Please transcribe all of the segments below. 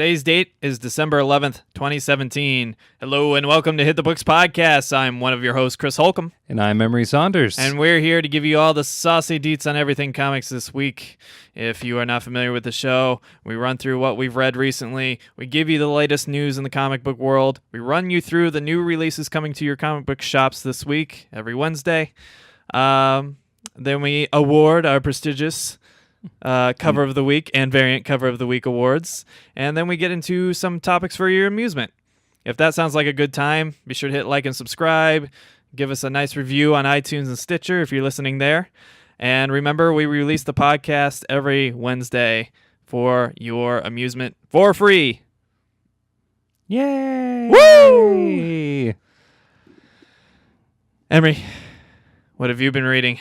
Today's date is December 11th, 2017. Hello and welcome to Hit the Books Podcast. I'm one of your hosts, Chris Holcomb. And I'm Emery Saunders. And we're here to give you all the saucy deets on everything comics this week. If you are not familiar with the show, we run through what we've read recently. We give you the latest news in the comic book world. We run you through the new releases coming to your comic book shops this week, every Wednesday. Then we award our prestigious cover of the week and variant cover of the week awards, and then we get into some topics for your amusement. If that sounds like a good time, be sure to hit like and subscribe. Give us a nice review on iTunes and Stitcher if you're listening there. And remember, we release the podcast every Wednesday for your amusement for free. Yay! Woo! Emery, what have you been reading?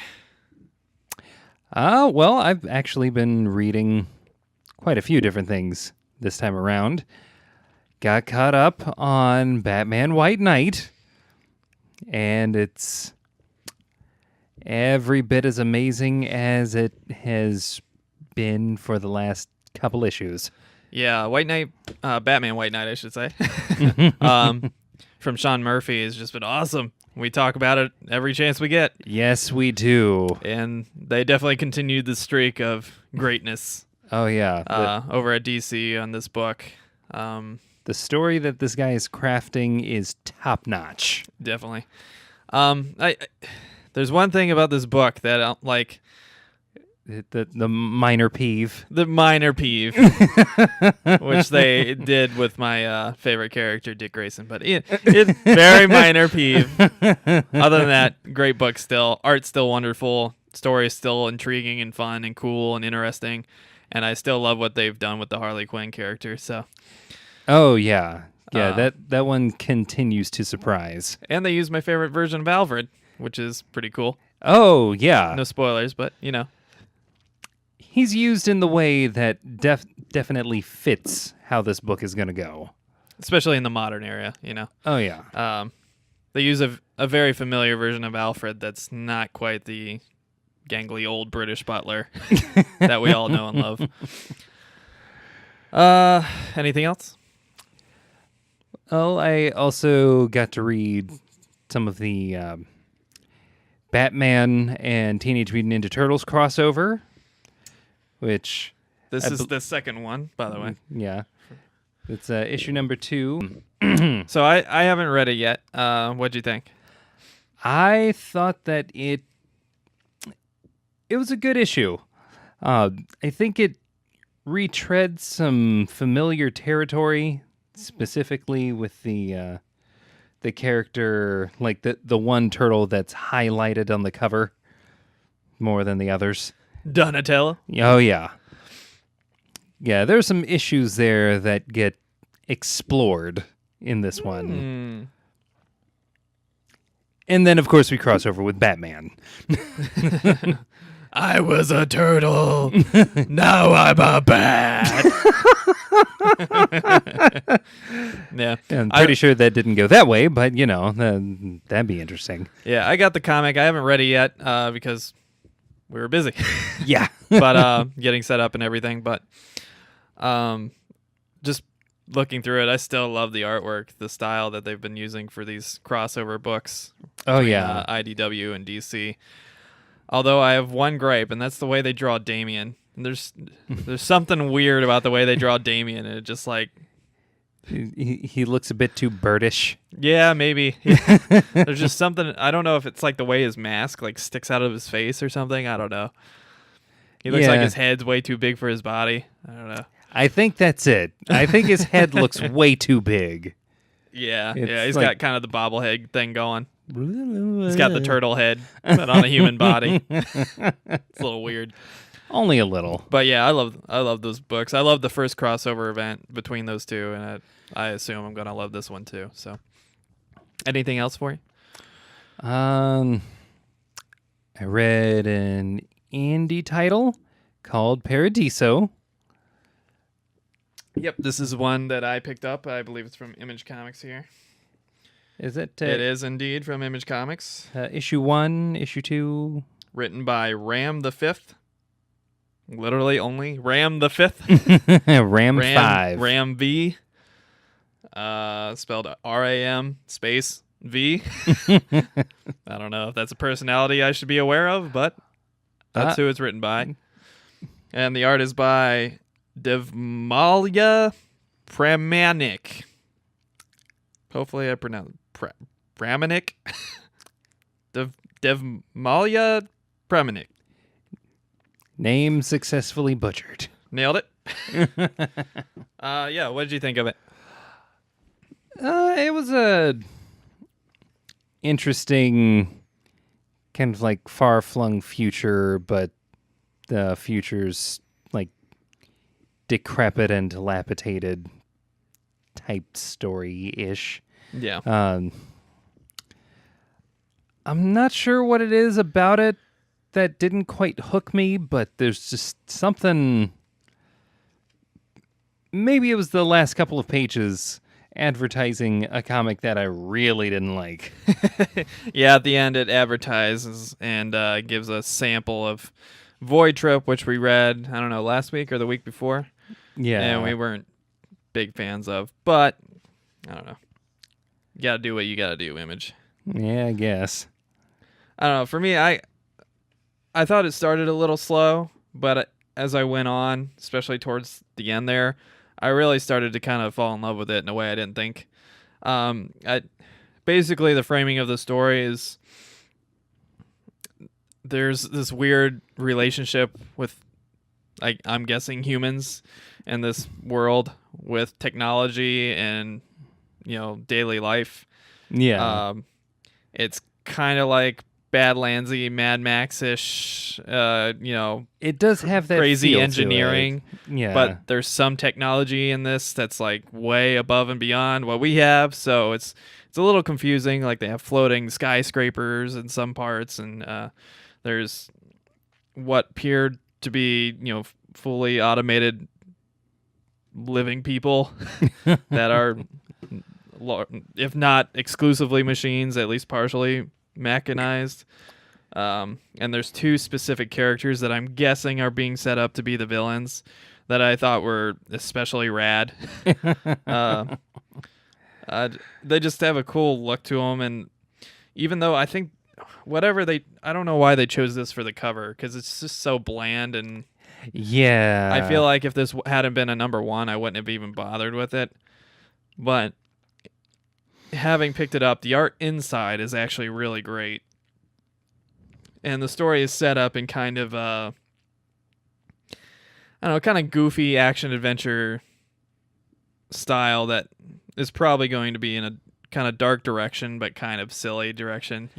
Well, I've actually been reading quite a few different things this time around. Got caught up on Batman White Knight, and it's every bit as amazing as it has been for the last couple issues. Yeah, White Knight, Batman White Knight, I should say, from Sean Murphy has just been awesome. We talk about it every chance we get. Yes, we do. And they definitely continued the streak of greatness. Oh, yeah. Over at DC on this book. The story that this guy is crafting is top-notch. Definitely. There's one thing about this book that, like... The minor peeve. The minor peeve, which they did with my favorite character, Dick Grayson. But it's very minor peeve. Other than that, great book still. Art's still wonderful. Story is still intriguing and fun and cool and interesting. And I still love what they've done with the Harley Quinn character. So. Oh, yeah. Yeah, that one continues to surprise. And they used my favorite version of Alfred, which is pretty cool. Oh, yeah. No spoilers, but, you know. He's used in the way that definitely fits how this book is going to go. Especially in the modern era, you know. Oh, yeah. They use a very familiar version of Alfred that's not quite the gangly old British butler that we all know and love. Anything else? Well, I also got to read some of the Batman and Teenage Mutant Ninja Turtles crossover. Which this is the second one, by the way. Yeah, it's issue number 2. So I haven't read it yet. What'd you think? I thought that it was a good issue. I think it retreads some familiar territory, specifically with the character, like the one turtle that's highlighted on the cover more than the others. Donatello? Oh, yeah. Yeah, there's some issues there that get explored in this one. And then, of course, we cross over with Batman. I was a turtle. Now I'm a bat. Yeah. I'm pretty sure that didn't go that way, but, you know, that'd be interesting. Yeah, I got the comic. I haven't read it yet because... we were busy. Yeah. But getting set up and everything. But just looking through it, I still love the artwork, the style that they've been using for these crossover books. Oh, yeah. IDW and DC. Although I have one gripe, and that's the way they draw Damian. And there's something weird about the way they draw Damian. And it just like... He looks a bit too birdish. Yeah, maybe. Yeah. There's just something. I don't know if it's like the way his mask like sticks out of his face or something. I don't know. He looks like his head's way too big for his body. I don't know. I think that's it. I think his head looks way too big. Yeah, he's got kind of the bobblehead thing going. He's got the turtle head, but on a human body. It's a little weird. Only a little. But yeah, I love those books. I love the first crossover event between those two, and I assume I'm gonna love this one too. So, anything else for you? I read an indie title called Paradiso. Yep, this is one that I picked up. I believe it's from Image Comics here. Is it? It is indeed from Image Comics. Issue 1, issue 2. Written by Ram the Fifth. literally only Ram the Fifth. Ram 5. Ram V. Spelled RAM space V. I don't know if that's a personality I should be aware of, but that's who it's written by. And the art is by Devmalya Pramanik. Hopefully I pronounced Pramanik. Devmalya Pramanik. Name successfully butchered. Nailed it. Yeah, what did you think of it? It was a interesting, kind of like far-flung future, but the future's like decrepit and dilapidated type story-ish. Yeah. I'm not sure what it is about it that didn't quite hook me, but there's just something. Maybe it was the last couple of pages advertising a comic that I really didn't like. Yeah, at the end it advertises and gives a sample of Void Trip, which we read, I don't know, last week or the week before. Yeah. And we weren't big fans of, but I don't know. You gotta do what you gotta do, Image. Yeah, I guess. I don't know. For me, I thought it started a little slow, but as I went on, especially towards the end there, I really started to kind of fall in love with it in a way I didn't think. Basically, the framing of the story is there's this weird relationship with, I'm guessing, humans in this world with technology and, daily life. Yeah. It's kind of like Badlandsy, Mad Max-ish, it does have that crazy feel engineering. to it. Yeah. But there's some technology in this that's like way above and beyond what we have, so it's a little confusing. Like they have floating skyscrapers in some parts, and there's what appeared to be, fully automated living people that are, if not exclusively machines, at least partially mechanized. And there's two specific characters that I'm guessing are being set up to be the villains that I thought were especially rad. They just have a cool look to them, and even though I think I don't know why they chose this for the cover, because it's just so bland, and yeah, I feel like if this hadn't been a number one, I wouldn't have even bothered with it. But having picked it up, the art inside is actually really great. And the story is set up in kind of I don't know, kind of goofy action-adventure style that is probably going to be in a kind of dark direction, but kind of silly direction,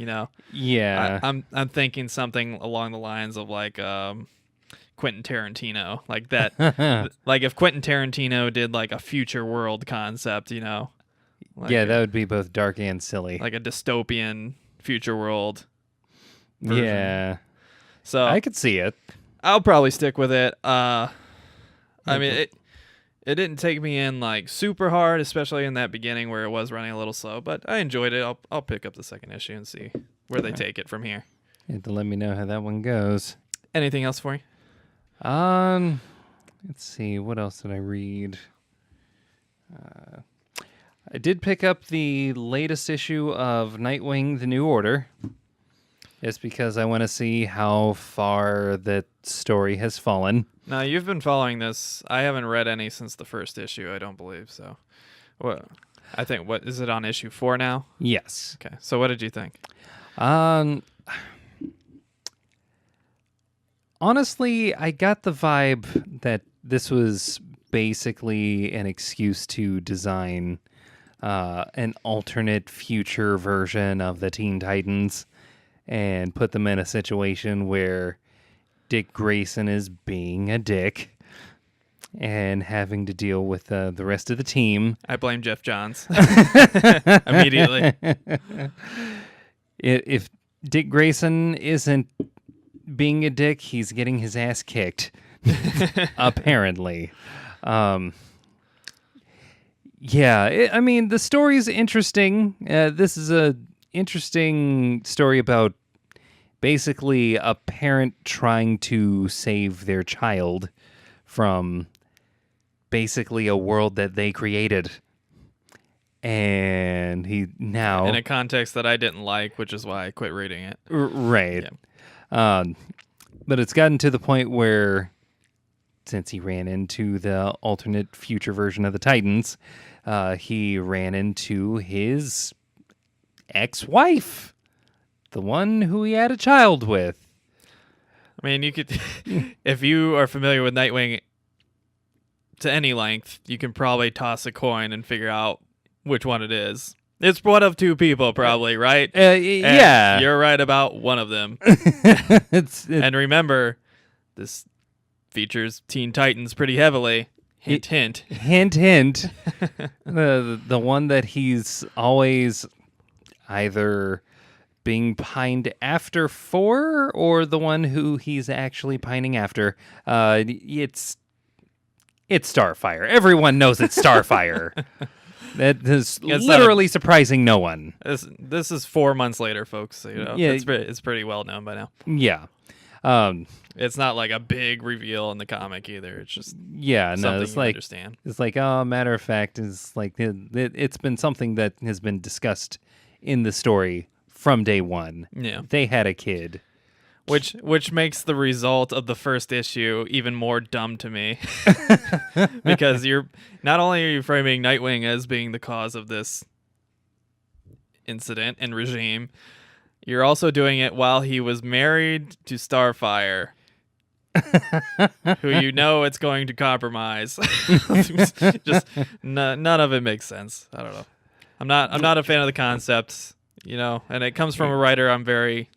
Yeah. I'm thinking something along the lines of like Quentin Tarantino. Like that. Like if Quentin Tarantino did like a future world concept, Like yeah, that would be both dark and silly. like a dystopian future world version. Yeah. So I could see it. I'll probably stick with it. I mean, it didn't take me in like super hard, especially in that beginning where it was running a little slow, but I enjoyed it. I'll pick up the second issue and see where they take it from here. You have to let me know how that one goes. Anything else for you? Let's see. What else did I read? I did pick up the latest issue of Nightwing: The New Order. It's because I want to see how far that story has fallen. Now, you've been following this. I haven't read any since the first issue, I don't believe. So, what is it on issue 4 now? Yes. Okay. So, what did you think? Honestly, I got the vibe that this was basically an excuse to design an alternate future version of the Teen Titans and put them in a situation where Dick Grayson is being a dick and having to deal with the rest of the team. I blame Jeff Johns immediately. If Dick Grayson isn't being a dick, he's getting his ass kicked, apparently. Yeah, I mean, the story's interesting. This is a interesting story about basically a parent trying to save their child from basically a world that they created. And he now... In a context that I didn't like, which is why I quit reading it. Right. Yeah. But it's gotten to the point where, since he ran into the alternate future version of the Titans, he ran into his ex-wife, the one who he had a child with. I mean, you could, if you are familiar with Nightwing to any length, you can probably toss a coin and figure out which one it is. It's one of two people, probably, right? Yeah. You're right about one of them. And remember, this features Teen Titans pretty heavily. Hint, hint. Hint, hint. The one that he's always either being pined after for, or the one who he's actually pining after. It's Starfire. Everyone knows it's Starfire. That is literally surprising no one. This is 4 months later, folks. So, Yeah. it's pretty well known by now. Yeah. It's not like a big reveal in the comic either. It's just something it's you like, understand. It's like, matter of fact, it's like it's been something that has been discussed in the story from day one. Yeah, they had a kid, which makes the result of the first issue even more dumb to me, because you're not only are you framing Nightwing as being the cause of this incident and regime, you're also doing it while he was married to Starfire, who it's going to compromise. Just none of it makes sense. I don't know. I'm not a fan of the concept, and it comes from a writer I'm very,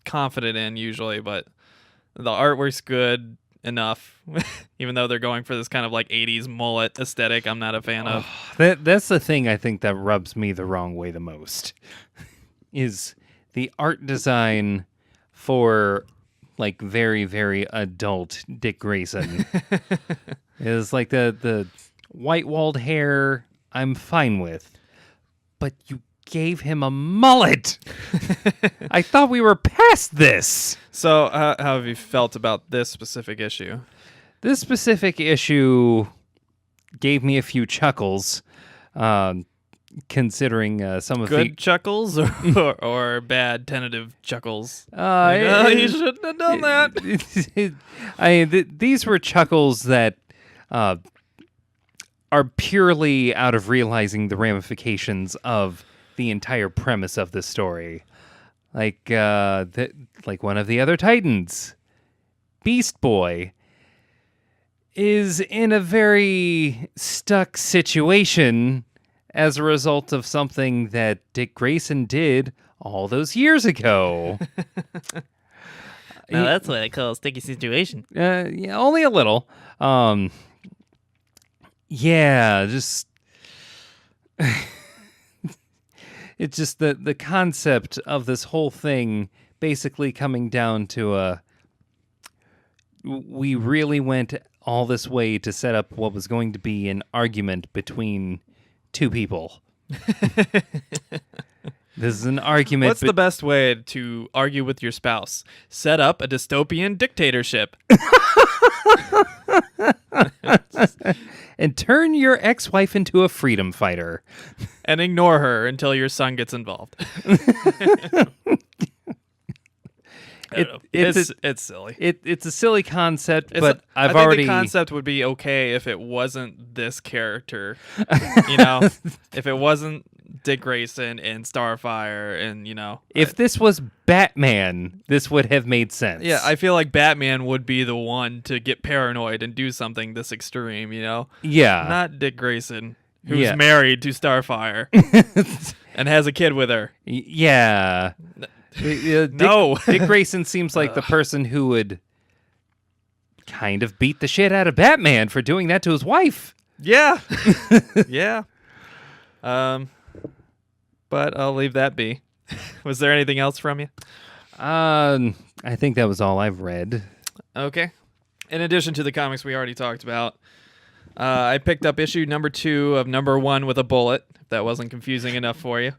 confident in usually, but the artwork's good enough. Even though they're going for this kind of like 80s mullet aesthetic, I'm not a fan of. That's the thing I think that rubs me the wrong way the most. Is the art design for like very, very adult Dick Grayson. Is like the white-walled hair I'm fine with, but you gave him a mullet. I thought we were past this. So how have you felt about this specific issue? This specific issue gave me a few chuckles. Considering some of good chuckles or bad tentative chuckles. You shouldn't have done that. These were chuckles that are purely out of realizing the ramifications of the entire premise of this story. Like one of the other Titans, Beast Boy, is in a very stuck situation as a result of something that Dick Grayson did all those years ago. Now that's what I call a sticky situation. Yeah, only a little. Just... It's just the concept of this whole thing basically coming down to we really went all this way to set up what was going to be an argument between two people. This is an argument. What's the best way to argue with your spouse? Set up a dystopian dictatorship. And turn your ex-wife into a freedom fighter. And ignore her until your son gets involved. It's silly. It's a silly concept, but I think the concept would be okay if it wasn't this character. If it wasn't Dick Grayson and Starfire, and if this was Batman, this would have made sense. Yeah, I feel like Batman would be the one to get paranoid and do something this extreme. Yeah, not Dick Grayson, who's married to Starfire and has a kid with her. Yeah. No. Dick Grayson seems like the person who would kind of beat the shit out of Batman for doing that to his wife. Yeah. Yeah. But I'll leave that be. Was there anything else from you? I think that was all I've read. Okay. In addition to the comics we already talked about, I picked up issue number 2 of number 1 with a bullet, if that wasn't confusing enough for you.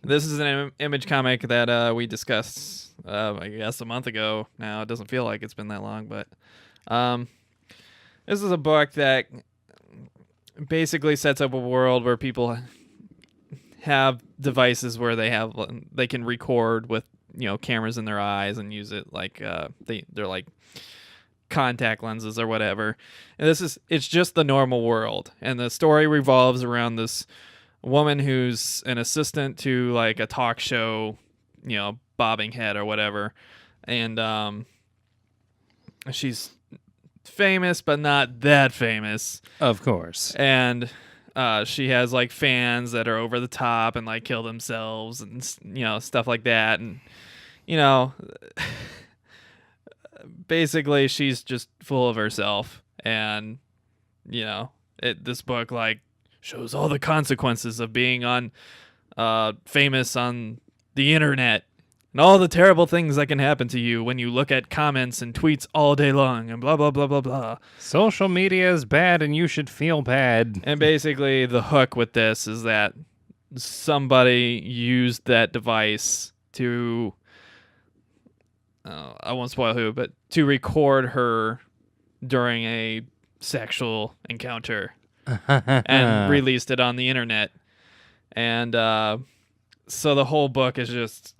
This is an Image comic that we discussed, I guess, a month ago. Now it doesn't feel like it's been that long, but this is a book that basically sets up a world where people have devices where they can record with cameras in their eyes and use it like they're like contact lenses or whatever. And it's just the normal world, and the story revolves around this woman who's an assistant to like a talk show, bobbing head or whatever, and she's famous but not that famous, Of course. and she has like fans that are over the top and like kill themselves and stuff like that, and basically she's just full of herself, and this book like shows all the consequences of being on famous on the internet and all the terrible things that can happen to you when you look at comments and tweets all day long and blah blah blah blah blah. Social media is bad and you should feel bad. And basically the hook with this is that somebody used that device to I won't spoil who, but to record her during a sexual encounter and released it on the internet. And so the whole book is just,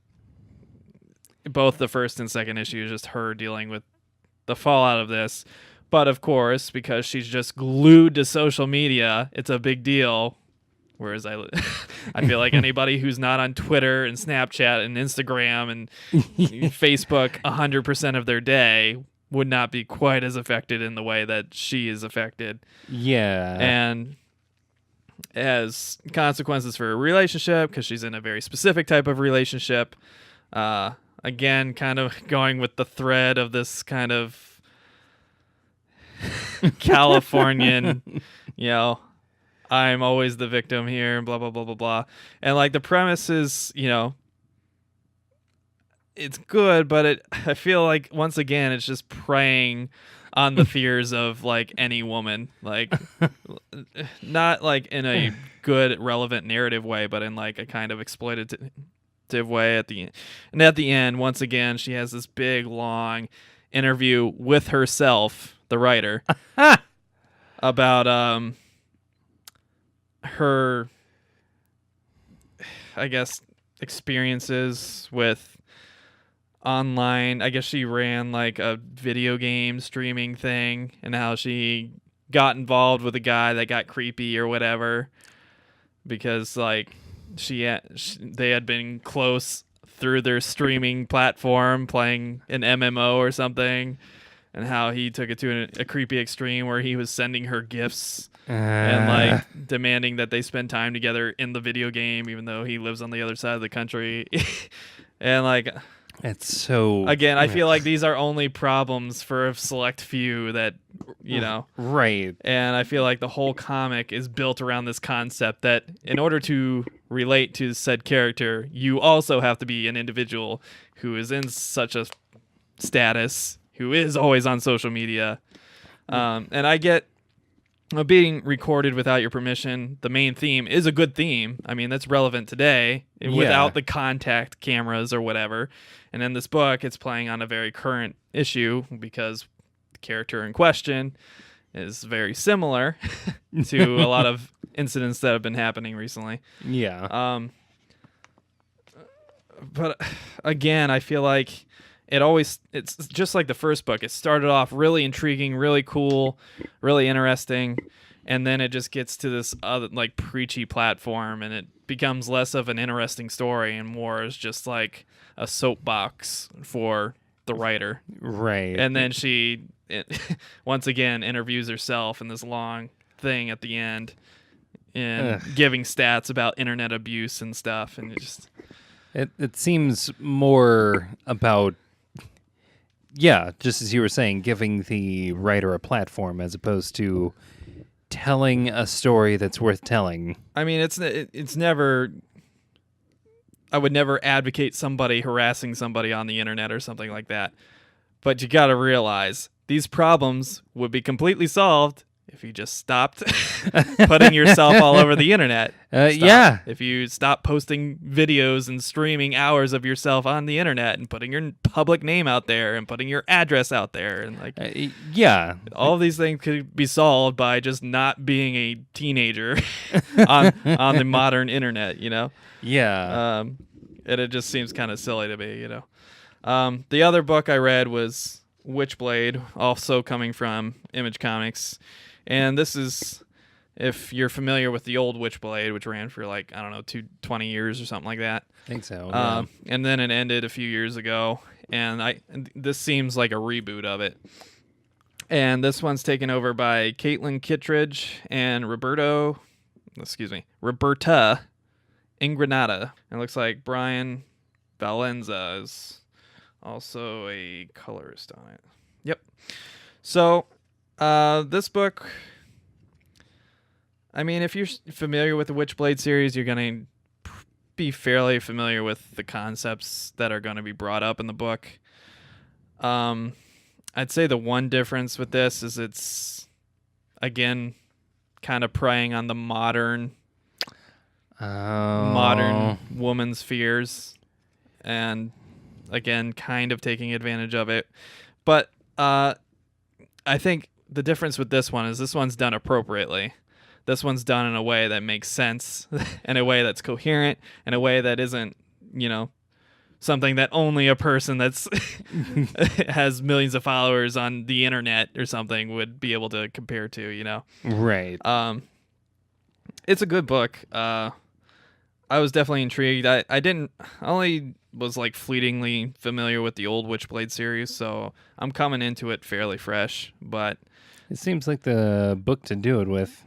both the first and second issue is just her dealing with the fallout of this. But of course, because she's just glued to social media, it's a big deal. Whereas I feel like anybody who's not on Twitter and Snapchat and Instagram and Facebook 100% of their day would not be quite as affected in the way that she is affected. Yeah. And it has consequences for her relationship because she's in a very specific type of relationship. Again, kind of going with the thread of this kind of Californian, I'm always the victim here, and blah, blah, blah, blah, blah. And, like, the premise is, it's good, but I feel like, once again, it's just preying on the fears of, like, any woman. Like, not, like, in a good, relevant narrative way, but in, like, a kind of exploitative way at the end. And at the end, once again, she has this big, long interview with herself, the writer, about, her, I guess, experiences with online. I guess she ran like a video game streaming thing, and how she got involved with a guy that got creepy or whatever, because like they had been close through their streaming platform playing an MMO or something, and how he took it to a creepy extreme where he was sending her gifts and like demanding that they spend time together in the video game, even though he lives on the other side of the country. And like, it's so, again, I feel like these are only problems for a select few that, right. And I feel like the whole comic is built around this concept that in order to relate to said character, you also have to be an individual who is in such a status, who is always on social media. And I get being recorded without your permission. The main theme is a good theme. I mean, that's relevant today without the contact cameras or whatever. And in this book, it's playing on a very current issue because the character in question is very similar to a lot of incidents that have been happening recently. Yeah. But again, I feel like it's just like the first book. It started off really intriguing, really cool, really interesting, and then it just gets to this other like preachy platform, and it becomes less of an interesting story and more is just like a soapbox for the writer. Right. And then she once again interviews herself in this long thing at the end and giving stats about internet abuse and stuff, and it seems more about, yeah, just as you were saying, giving the writer a platform as opposed to telling a story that's worth telling. I mean, it's never. I would never advocate somebody harassing somebody on the internet or something like that. But you got to realize these problems would be completely solved if you just stopped putting yourself all over the internet. Yeah. If you stop posting videos and streaming hours of yourself on the internet and putting your public name out there and putting your address out there and like Yeah. all of these things could be solved by just not being a teenager on the modern internet, you know? Yeah. And it just seems kind of silly to me, you know? The other book I read was Witchblade, also coming from Image Comics. And this is, if you're familiar with the old Witchblade, which ran for like, I don't know, 20 years or something like that. I think so. Yeah. And then it ended a few years ago. And this seems like a reboot of it. And this one's taken over by Caitlin Kittredge and Roberta Ingranata. It looks like Brian Valenza is also a colorist on it. Yep. So, this book, I mean, if you're familiar with the Witchblade series, you're going to be fairly familiar with the concepts that are going to be brought up in the book. I'd say the one difference with this is it's, again, kind of preying on the modern woman's fears, and again, kind of taking advantage of it. But I think the difference with this one is this one's done appropriately. This one's done in a way that makes sense, in a way that's coherent, in a way that isn't, you know, something that only a person that's has millions of followers on the internet or something would be able to compare to, you know? Right. It's a good book. I was definitely intrigued. I only was like fleetingly familiar with the old Witchblade series, so I'm coming into it fairly fresh, but it seems like the book to do it with.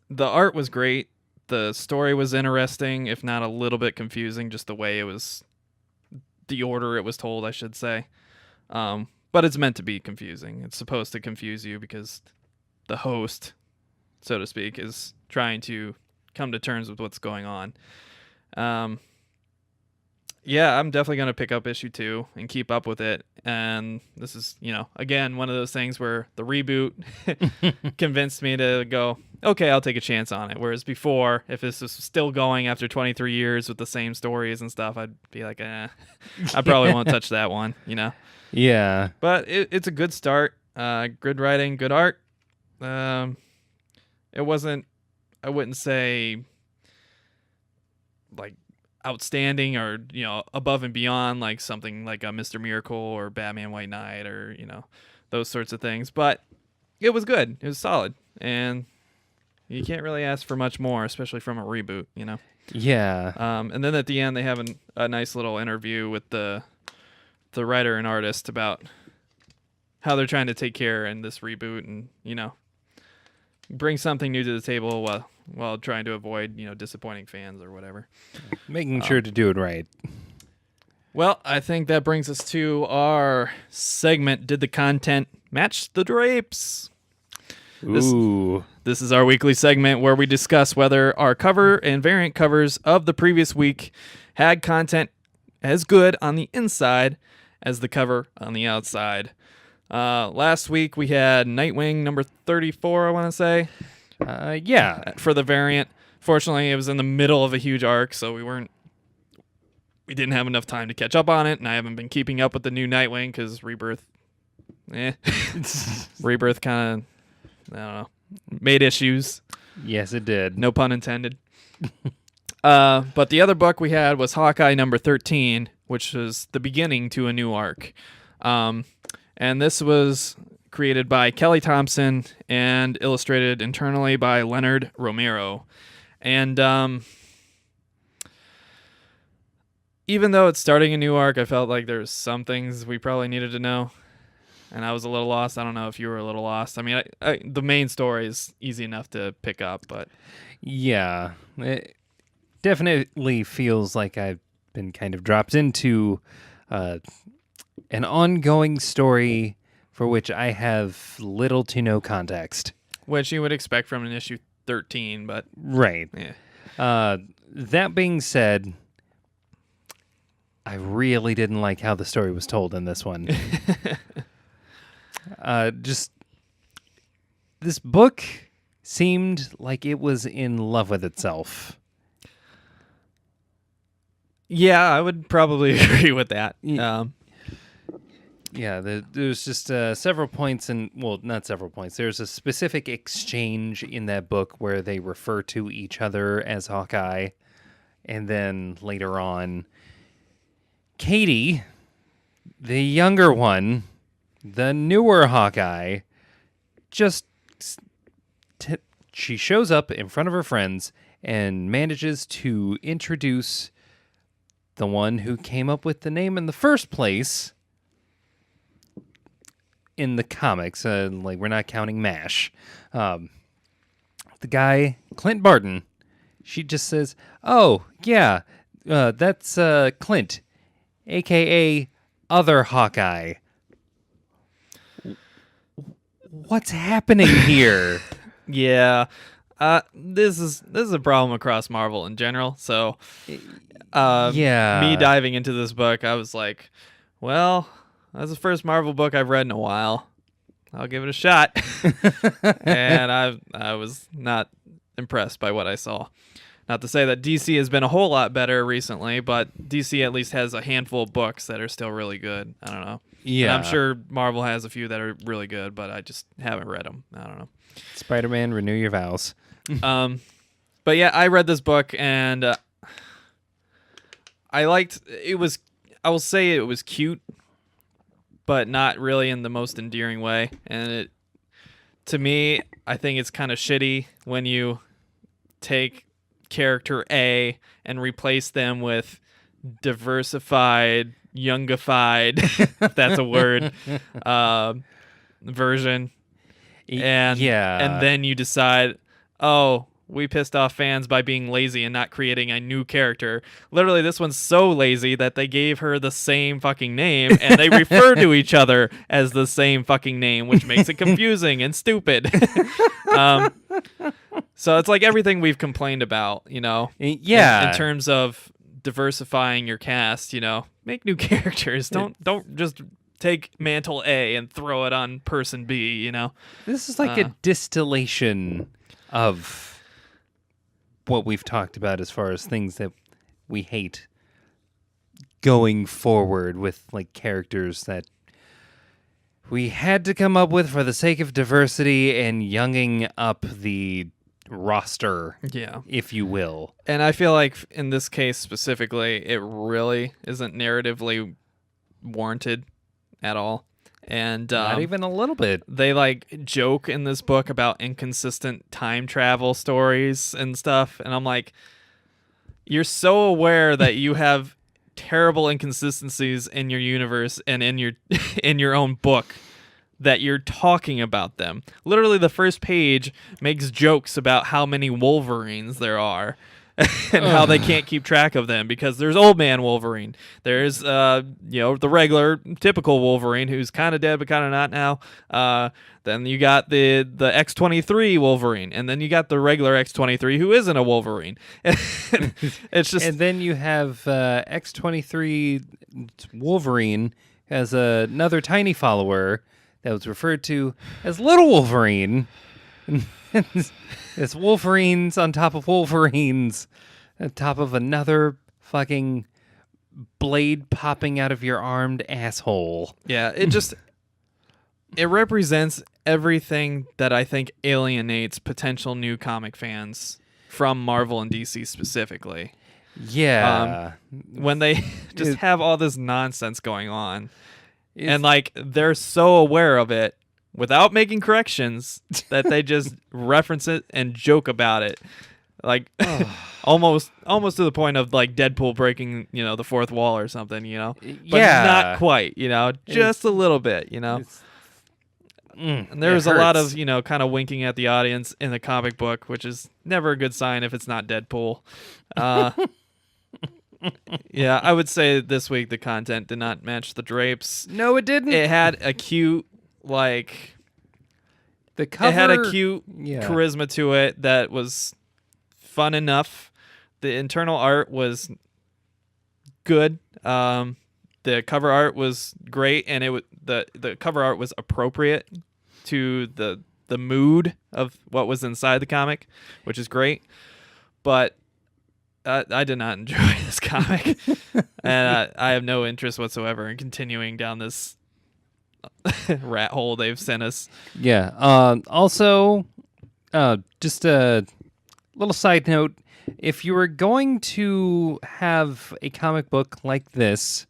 The art was great. The story was interesting, if not a little bit confusing, just the way it was, the order it was told, I should say. But it's meant to be confusing. It's supposed to confuse you because the host, so to speak, is trying to come to terms with what's going on. Yeah, I'm definitely going to pick up issue 2 and keep up with it. And this is, you know, again, one of those things where the reboot convinced me to go, okay, I'll take a chance on it. Whereas before, if this was still going after 23 years with the same stories and stuff, I'd be like, I probably won't touch that one, you know? Yeah. But it's a good start. Good writing, good art. It wasn't, I wouldn't say like outstanding or, you know, above and beyond like something like a Mr. Miracle or Batman White Knight or, you know, those sorts of things. But it was good. It was solid. And you can't really ask for much more, especially from a reboot, you know? Yeah. And then at the end, they have a nice little interview with the writer and artist about how they're trying to take care in this reboot and, you know, bring something new to the table while trying to avoid, you know, disappointing fans or whatever. Making sure to do it right. Well, I think that brings us to our segment, Did the Content Match the Drapes? Ooh. This is our weekly segment where we discuss whether our cover and variant covers of the previous week had content as good on the inside as the cover on the outside. Last week we had Nightwing number 34, I want to say. Yeah. For the variant. Fortunately, it was in the middle of a huge arc, so we didn't have enough time to catch up on it, and I haven't been keeping up with the new Nightwing because Rebirth kind of, I don't know, made issues. Yes, it did. No pun intended. But the other book we had was Hawkeye number 13, which was the beginning to a new arc. And this was created by Kelly Thompson and illustrated internally by Leonard Romero. And even though it's starting a new arc, I felt like there's some things we probably needed to know. And I was a little lost. I don't know if you were a little lost. I mean, the main story is easy enough to pick up, but... Yeah. It definitely feels like I've been kind of dropped into an ongoing story for which I have little to no context. Which you would expect from an issue 13, but... Right. Yeah. That being said, I really didn't like how the story was told in this one. Just... This book seemed like it was in love with itself. Yeah, I would probably agree with that. Yeah, there's just several points, not several points. There's a specific exchange in that book where they refer to each other as Hawkeye, and then later on, Katie, the younger one, the newer Hawkeye, just she shows up in front of her friends and manages to introduce the one who came up with the name in the first place in the comics. Like, we're not counting MASH. The guy, Clint Barton, she just says, "Oh, yeah, that's Clint, a.k.a. Other Hawkeye." What's happening here? Yeah. This is a problem across Marvel in general. So, Yeah. me diving into this book, I was like, well, that's the first Marvel book I've read in a while. I'll give it a shot. And I was not impressed by what I saw. Not to say that DC has been a whole lot better recently, but DC at least has a handful of books that are still really good. I don't know. Yeah. And I'm sure Marvel has a few that are really good, but I just haven't read them. I don't know. Spider-Man, renew your vows. But yeah, I read this book and I liked it. I will say it was cute, but not really in the most endearing way. And to me, I think it's kind of shitty when you take character A and replace them with diversified, youngified, if that's a word, version. And then you decide, oh, we pissed off fans by being lazy and not creating a new character. Literally, this one's so lazy that they gave her the same fucking name and they refer to each other as the same fucking name, which makes it confusing and stupid. So it's like everything we've complained about, Yeah. in terms of diversifying your cast, make new characters. Don't just take mantle A and throw it on person B, This is like a distillation of what we've talked about as far as things that we hate going forward with like characters that we had to come up with for the sake of diversity and younging up the roster, if you will. And I feel like in this case specifically, it really isn't narratively warranted at all. And not even a little bit. They like joke in this book about inconsistent time travel stories and stuff, and I'm like, you're so aware that you have terrible inconsistencies in your universe and in your in your own book that you're talking about them. Literally, the first page makes jokes about how many Wolverines there are. And how they can't keep track of them because there's old man Wolverine. There's the regular typical Wolverine who's kind of dead but kind of not now. Then you got the X-23 Wolverine, and then you got the regular X-23 who isn't a Wolverine. It's just, and then you have X-23 Wolverine as another tiny follower that was referred to as Little Wolverine. It's Wolverines on top of Wolverines, on top of another fucking blade popping out of your armed asshole. Yeah, it represents everything that I think alienates potential new comic fans from Marvel and DC specifically. Yeah. When they just have all this nonsense going on. And like they're so aware of it without making corrections that they just reference it and joke about it. Like almost to the point of like Deadpool breaking, the fourth wall or something, but not quite, just a little bit, And there's a lot of, kind of winking at the audience in the comic book, which is never a good sign if it's not Deadpool. Yeah, I would say this week the content did not match the drapes. No, it didn't. It had a cute, like, the cover. It had a cute charisma to it that was fun enough. The internal art was good. The cover art was great, and the cover art was appropriate to the the mood of what was inside the comic, which is great. But I did not enjoy this comic, and I have no interest whatsoever in continuing down this rat hole they've sent us. Yeah. Also, just a little side note: if you were going to have a comic book like this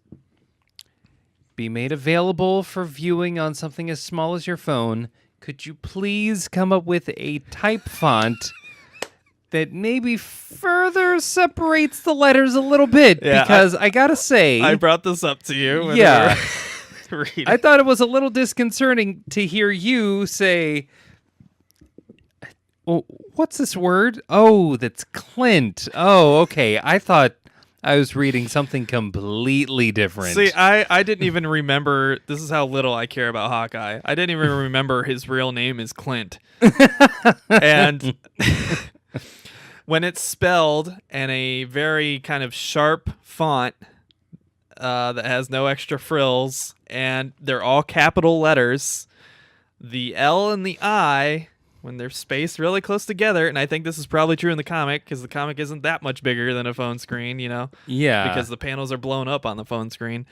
be made available for viewing on something as small as your phone, could you please come up with a type font that maybe further separates the letters a little bit? Yeah, because I gotta say, I brought this up to you. When yeah, we were reading. I thought it was a little disconcerting to hear you say, "Oh, what's this word? Oh, that's Clint. Oh, okay. I thought I was reading something completely different." See, I didn't even remember. This is how little I care about Hawkeye. I didn't even remember his real name is Clint. And when it's spelled in a very kind of sharp font that has no extra frills, and they're all capital letters, the L and the I, when they're spaced really close together, and I think this is probably true in the comic, because the comic isn't that much bigger than a phone screen, Yeah. because the panels are blown up on the phone screen.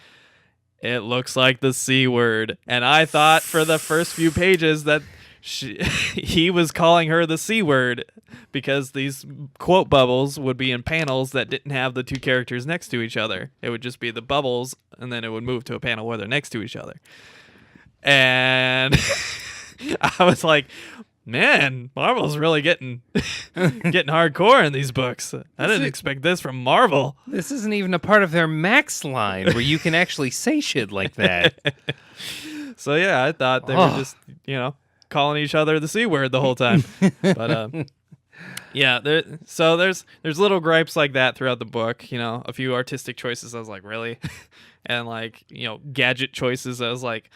It looks like the C word. And I thought for the first few pages that he was calling her the C word, because these quote bubbles would be in panels that didn't have the two characters next to each other. It would just be the bubbles, and then it would move to a panel where they're next to each other. And I was like, man, Marvel's really getting hardcore in these books. I didn't expect this from Marvel. This isn't even a part of their Max line where you can actually say shit like that. So yeah, I thought they were just, calling each other the C word the whole time. But yeah, there's little gripes like that throughout the book. A few artistic choices. I was like, really? And gadget choices. I was like,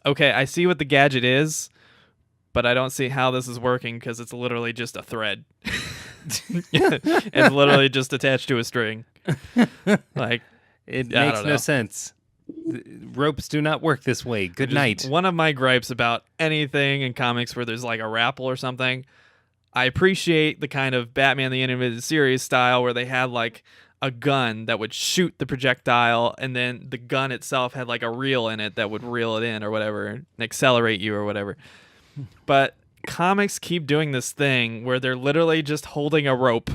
okay, I see what the gadget is, but I don't see how this is working because it's literally just a thread. It's literally just attached to a string. Like, it makes no sense. Ropes do not work this way. Good night. One of my gripes about anything in comics where there's like a raffle or something, I appreciate the kind of Batman the Animated Series style where they had like a gun that would shoot the projectile, and then the gun itself had like a reel in it that would reel it in or whatever and accelerate you or whatever. But comics keep doing this thing where they're literally just holding a rope.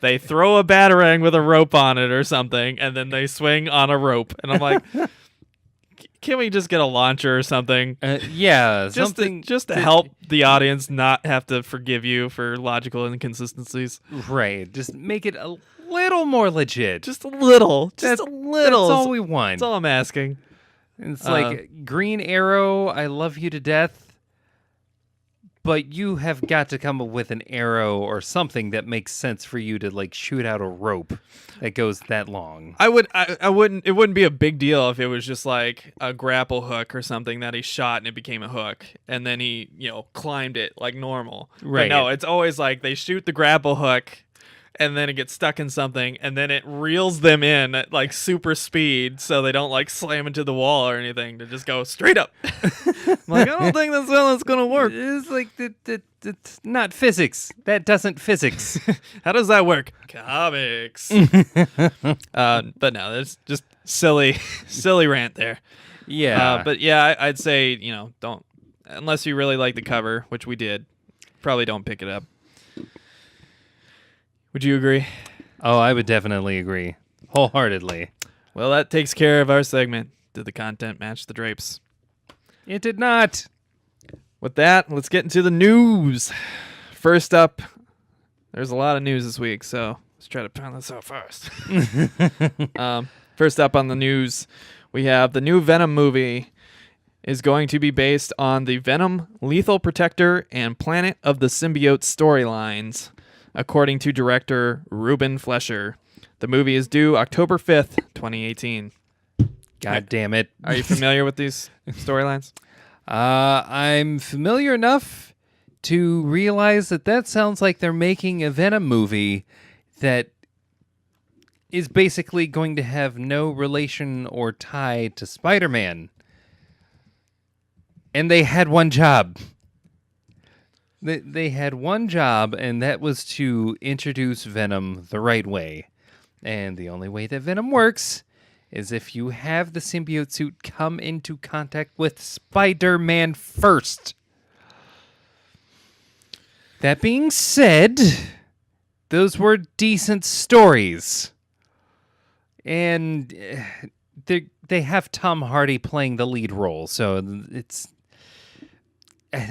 They throw a batarang with a rope on it or something, and then they swing on a rope. And I'm like, can we just get a launcher or something? Yeah, just to help the audience not have to forgive you for logical inconsistencies. Right. Just make it a little more legit. Just a little. Just a little. That's all we want. That's all I'm asking. It's like, Green Arrow, I love you to death, but you have got to come up with an arrow or something that makes sense for you to like shoot out a rope that goes that long. I wouldn't. It wouldn't be a big deal if it was just like a grapple hook or something that he shot and it became a hook, and then he climbed it like normal. Right. But no, it's always like they shoot the grapple hook, and then it gets stuck in something, and then it reels them in at like super speed so they don't like slam into the wall or anything, to just go straight up. I'm like, I don't think that's how that's going to work. It's like, it's not physics. That doesn't physics. How does that work? Comics. But no, there's just silly rant there. Yeah. But yeah, I'd say, don't, unless you really like the cover, which we did, probably don't pick it up. Would you agree? Oh, I would definitely agree. Wholeheartedly. Well, that takes care of our segment. Did the content match the drapes? It did not. With that, let's get into the news. First up, there's a lot of news this week, so let's try to pound this out fast. First up on the news, we have the new Venom movie is going to be based on the Venom, Lethal Protector, and Planet of the Symbiote storylines, according to director Ruben Fleischer. The movie is due October 5th, 2018. God damn it. Are you familiar with these storylines? I'm familiar enough to realize that sounds like they're making a Venom movie that is basically going to have no relation or tie to Spider-Man. And they had one job. They had one job, and that was to introduce Venom the right way. And the only way that Venom works is if you have the symbiote suit come into contact with Spider-Man first. That being said, those were decent stories. And they have Tom Hardy playing the lead role, so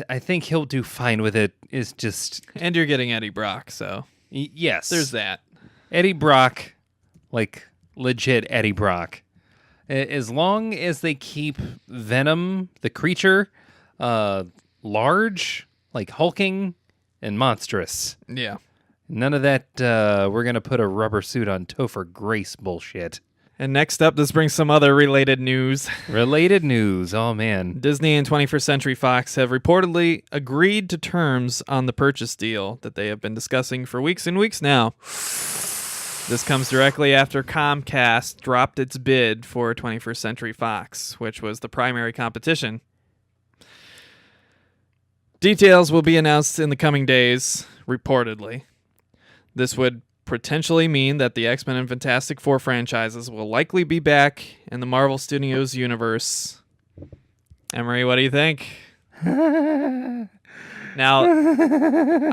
I think he'll do fine with it. It's just... And you're getting Eddie Brock, so yes. there's that. Eddie Brock, like legit Eddie Brock. As long as they keep Venom, the creature, large, like hulking and monstrous. Yeah. None of that, we're going to put a rubber suit on Topher Grace bullshit. And next up, this brings some other related news. Related news, oh man. Disney and 21st Century Fox have reportedly agreed to terms on the purchase deal that they have been discussing for weeks and weeks now. This comes directly after Comcast dropped its bid for 21st Century Fox, which was the primary competition. Details will be announced in the coming days, reportedly. This would potentially mean that the X-Men and Fantastic Four franchises will likely be back in the Marvel Studios universe. Emery, what do you think? Now,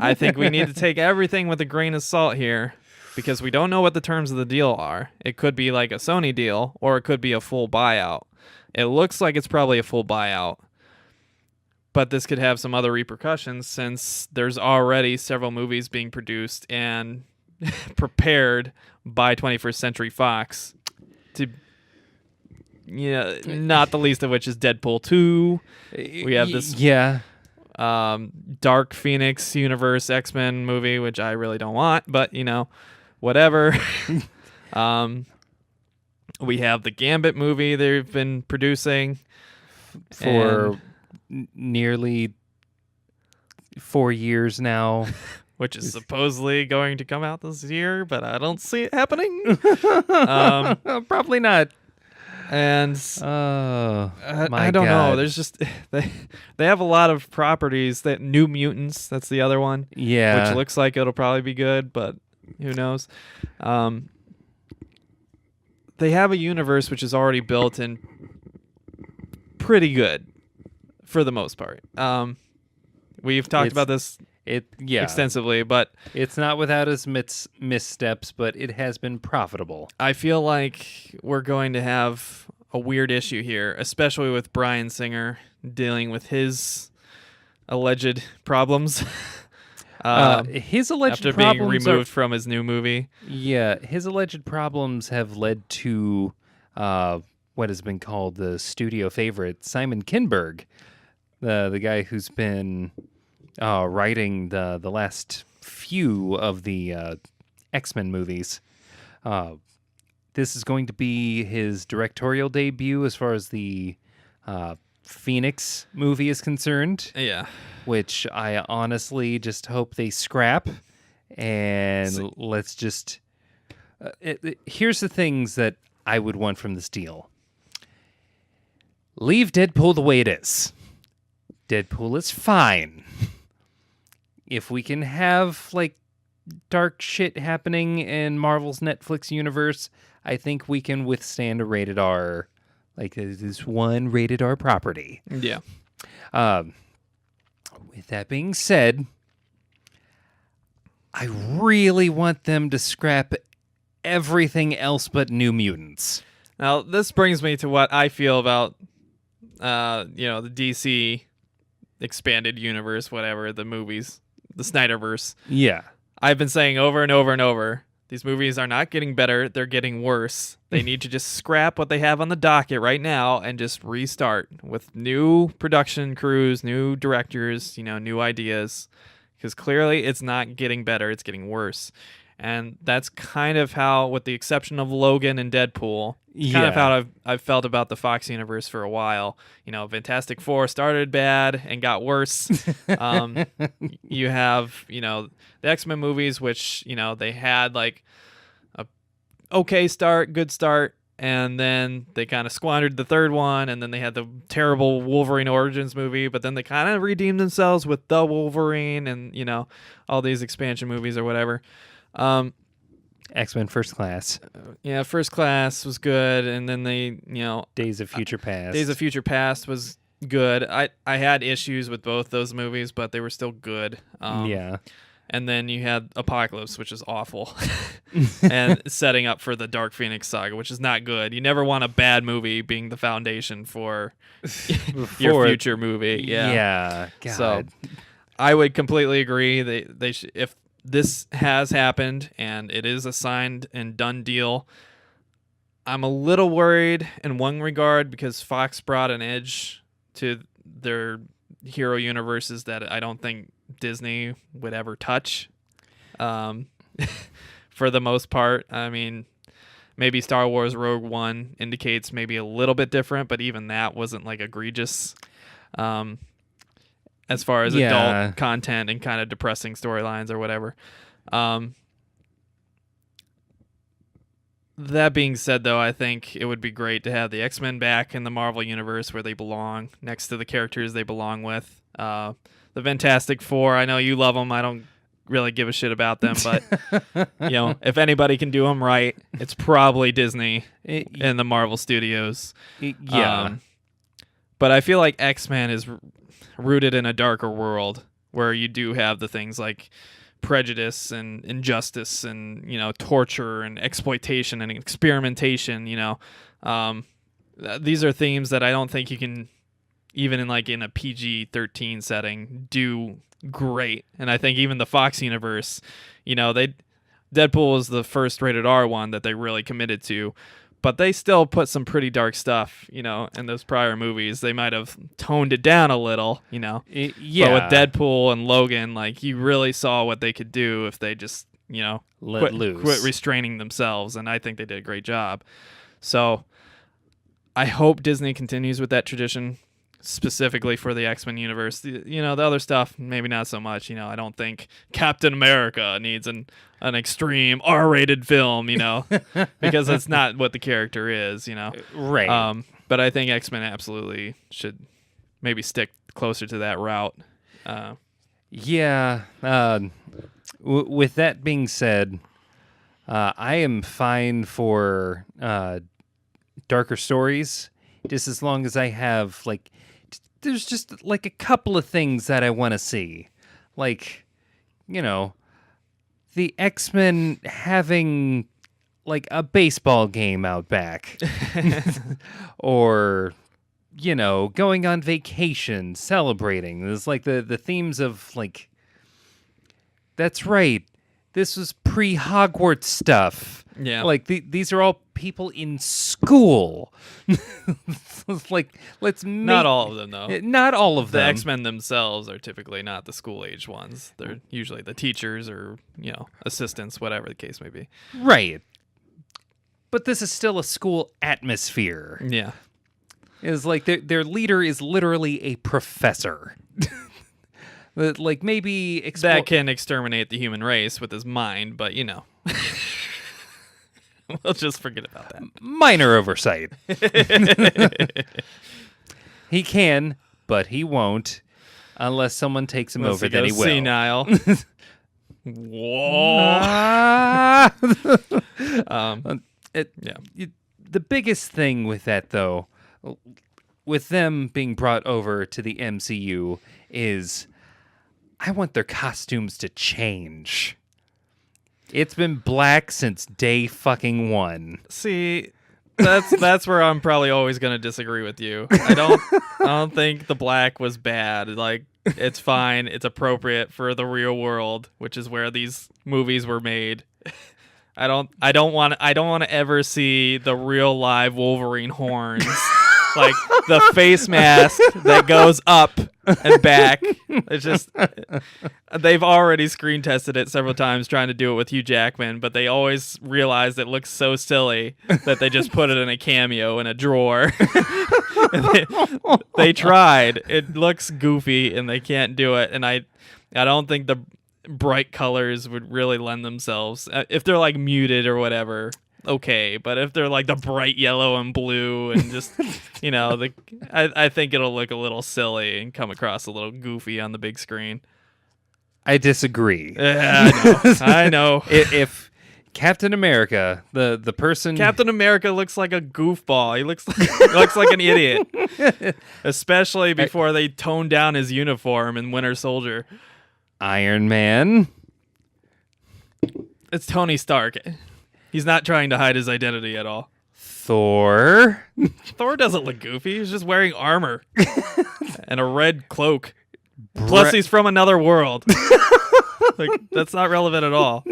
I think we need to take everything with a grain of salt here, because we don't know what the terms of the deal are. It could be like a Sony deal, or it could be a full buyout. It looks like it's probably a full buyout. But this could have some other repercussions, since there's already several movies being produced and prepared by 21st Century Fox to, not the least of which is Deadpool 2. We have this Dark Phoenix Universe X-Men movie, which I really don't want, but whatever. We have the Gambit movie they've been producing for nearly 4 years now. Which is supposedly going to come out this year, but I don't see it happening. Probably not. And I don't know. There's just they have a lot of properties. That New Mutants, that's the other one. Yeah, which looks like it'll probably be good, but who knows? They have a universe which is already built and pretty good for the most part. We've talked about this extensively, but it's not without its missteps, but it has been profitable. I feel like we're going to have a weird issue here, especially with Bryan Singer dealing with his alleged problems. His alleged after problems being removed from his new movie. Yeah, his alleged problems have led to what has been called the studio favorite, Simon Kinberg, the guy who's been writing the last few of the X-Men movies. This is going to be his directorial debut as far as the Phoenix movie is concerned. Yeah. Which I honestly just hope they scrap. And let's just... here's the things that I would want from this deal. Leave Deadpool the way it is. Deadpool is fine. If we can have, like, dark shit happening in Marvel's Netflix universe, I think we can withstand a rated R, like this one rated R property. Yeah. With that being said, I really want them to scrap everything else but New Mutants. Now, this brings me to what I feel about, the DC expanded universe, whatever, the movies, the Snyderverse. Yeah. I've been saying over and over and over, these movies are not getting better, they're getting worse. They need to just scrap what they have on the docket right now and just restart with new production crews, new directors, new ideas. Because clearly it's not getting better, it's getting worse. And that's kind of how, with the exception of Logan and Deadpool, kind of how I've felt about the Fox universe for a while. Fantastic Four started bad and got worse. You have, the X-Men movies, which, they had like a okay start, good start, and then they kind of squandered the third one, and then they had the terrible Wolverine Origins movie, but then they kind of redeemed themselves with the Wolverine and, all these expansion movies or whatever. X-Men First Class. Yeah, First Class was good, and then they, Days of Future Past. Days of Future Past was good. I had issues with both those movies, but they were still good. Yeah. And then you had Apocalypse, which is awful, and setting up for the Dark Phoenix saga, which is not good. You never want a bad movie being the foundation for your future movie. Yeah. God. So I would completely agree. They if this has happened and it is a signed and done deal, I'm a little worried in one regard because Fox brought an edge to their hero universes that I don't think Disney would ever touch. For the most part, I mean, maybe Star Wars Rogue One indicates maybe a little bit different, but even that wasn't like egregious. As far as adult content and kind of depressing storylines or whatever. That being said, though, I think it would be great to have the X-Men back in the Marvel Universe where they belong, next to the characters they belong with. The Fantastic Four, I know you love them. I don't really give a shit about them, but if anybody can do them right, it's probably Disney and the Marvel Studios. Yeah. But I feel like X-Men is rooted in a darker world where you do have the things like prejudice and injustice and torture and exploitation and experimentation. These are themes that I don't think you can, even in a PG-13 setting, do great. And I think even the Fox universe, Deadpool was the first rated R one that they really committed to. But they still put some pretty dark stuff, in those prior movies. They might have toned it down a little, Yeah. But with Deadpool and Logan, you really saw what they could do if they just, Let loose. Quit restraining themselves. And I think they did a great job. So I hope Disney continues with that tradition, specifically for the X-Men universe. The other stuff, maybe not so much. I don't think Captain America needs an extreme R-rated film, because that's not what the character is, Right. But I think X-Men absolutely should maybe stick closer to that route. Yeah. With that being said, I am fine for darker stories, just as long as I have there's just a couple of things that I want to see, the X-Men having a baseball game out back, or going on vacation, celebrating. There's the themes of that's right, this was pre-Hogwarts stuff. Yeah. These are all people in school. Let's make... Not all of them, though. Not all of the them. X-Men themselves are typically not the school-age ones. They're usually the teachers or, assistants, whatever the case may be. Right. But this is still a school atmosphere. Yeah. It's their leader is literally a professor. Maybe... that can exterminate the human race with his mind, but, we'll just forget about that. Minor oversight. He can, but he won't, unless someone takes him over. Then he will. Senile. Whoa. The biggest thing with that, though, with them being brought over to the MCU, is I want their costumes to change. It's been black since day fucking one. See, that's where I'm probably always going to disagree with you. I don't think the black was bad. It's fine. It's appropriate for the real world, which is where these movies were made. I don't want to ever see the real live Wolverine horns. The face mask that goes up and back. It's just, they've already screen tested it several times trying to do it with Hugh Jackman, but they always realized it looks so silly that they just put it in a cameo in a drawer. they tried. It looks goofy and they can't do it. And I don't think the bright colors would really lend themselves. If they're muted or whatever, okay, but if they're like the bright yellow and blue and just, I think it'll look a little silly and come across a little goofy on the big screen. I disagree. Yeah, I know. If Captain America, the person... Captain America looks like a goofball. He looks like an idiot. Especially before they tone down his uniform in Winter Soldier. Iron Man. It's Tony Stark. He's not trying to hide his identity at all. Thor. Thor doesn't look goofy. He's just wearing armor and a red cloak. Plus, he's from another world. That's not relevant at all.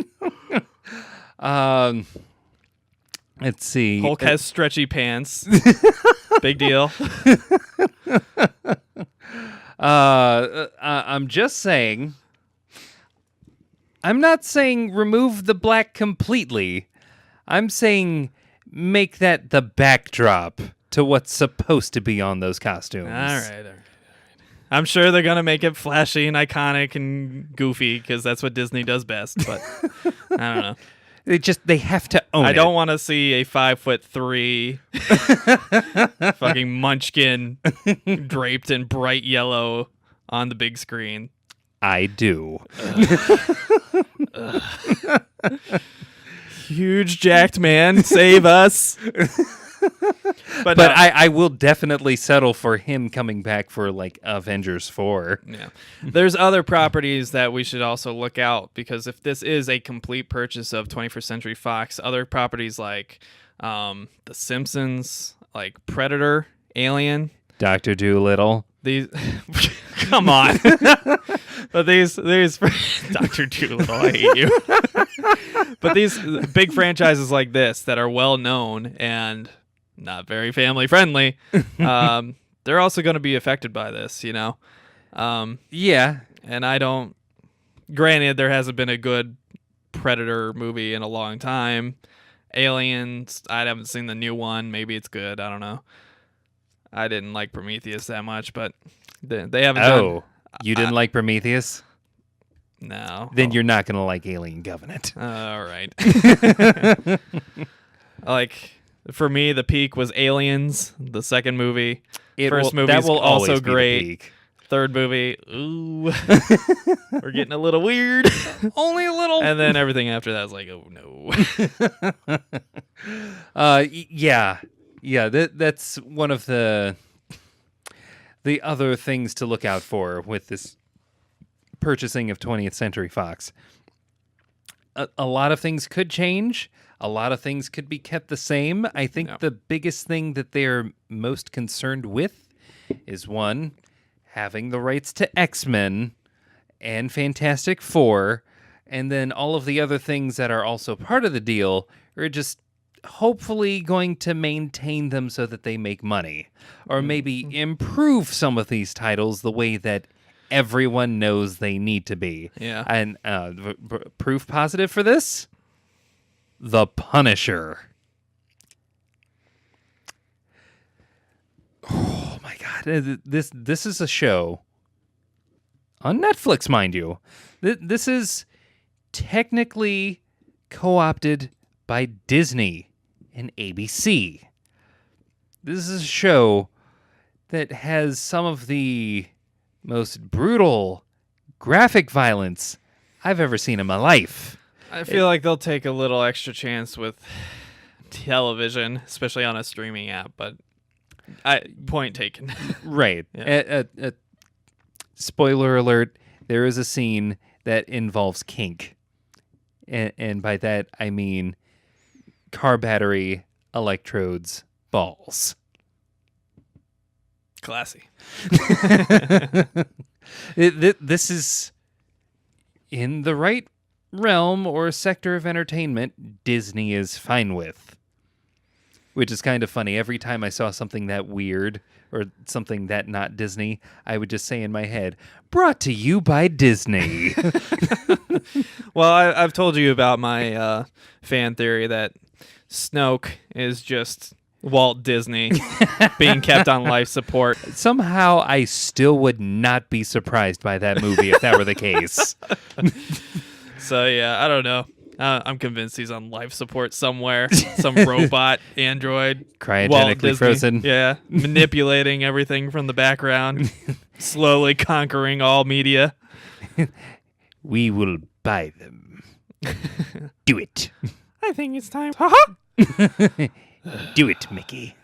Let's see. Hulk has stretchy pants. Big deal. I'm just saying. I'm not saying remove the black completely. I'm saying make that the backdrop to what's supposed to be on those costumes. All right. I'm sure they're going to make it flashy and iconic and goofy because that's what Disney does best, but I don't know. They have to own it. I don't want to see a 5'3" fucking munchkin draped in bright yellow on the big screen. I do. Huge jacked man, save us. But no. I will definitely settle for him coming back for like Avengers 4. Yeah. There's other properties that we should also look out because if this is a complete purchase of 21st Century Fox, other properties like The Simpsons, like Predator, Alien, Dr. Dolittle. These come on. But these Dr. Dolittle, I hate you. But these big franchises like this that are well known and not very family friendly, they're also going to be affected by this, Yeah. And granted, there hasn't been a good Predator movie in a long time. Aliens, I haven't seen the new one. Maybe it's good. I don't know. I didn't like Prometheus that much, but they haven't done... Oh, you didn't like Prometheus? No. Then you're not going to like Alien Covenant. All right. For me, the peak was Aliens, the second movie. First movie is also great. Third movie, ooh, we're getting a little weird. Only a little. And then everything after that is like, oh no. Yeah. That's one of the other things to look out for with this purchasing of 20th Century Fox. A lot of things could change. A lot of things could be kept the same. I think the biggest thing that they're most concerned with is, one, having the rights to X-Men and Fantastic Four, and then all of the other things that are also part of the deal are just hopefully going to maintain them so that they make money, or maybe improve some of these titles the way that everyone knows they need to be. Yeah. And proof positive for this? The Punisher. Oh my God. This is a show on Netflix, mind you. This is technically co-opted by Disney and ABC. This is a show that has some of the most brutal graphic violence I've ever seen in my life. I feel like they'll take a little extra chance with television, especially on a streaming app, but point taken. Right. Yeah. Spoiler alert, there is a scene that involves kink. And by that, I mean car battery, electrodes, balls. Classy. This is in the right realm or sector of entertainment Disney is fine with. Which is kind of funny. Every time I saw something that weird or something that not Disney, I would just say in my head, brought to you by Disney. Well, I've told you about my fan theory that Snoke is just Walt Disney being kept on life support. Somehow I still would not be surprised by that movie if that were the case. So, yeah, I don't know. I'm convinced he's on life support somewhere. Some robot android. Walt Cryogenically Disney. frozen. Yeah. Manipulating everything from the background. Slowly conquering all media. We will buy them. Do it. I think it's time. Do it, Mickey.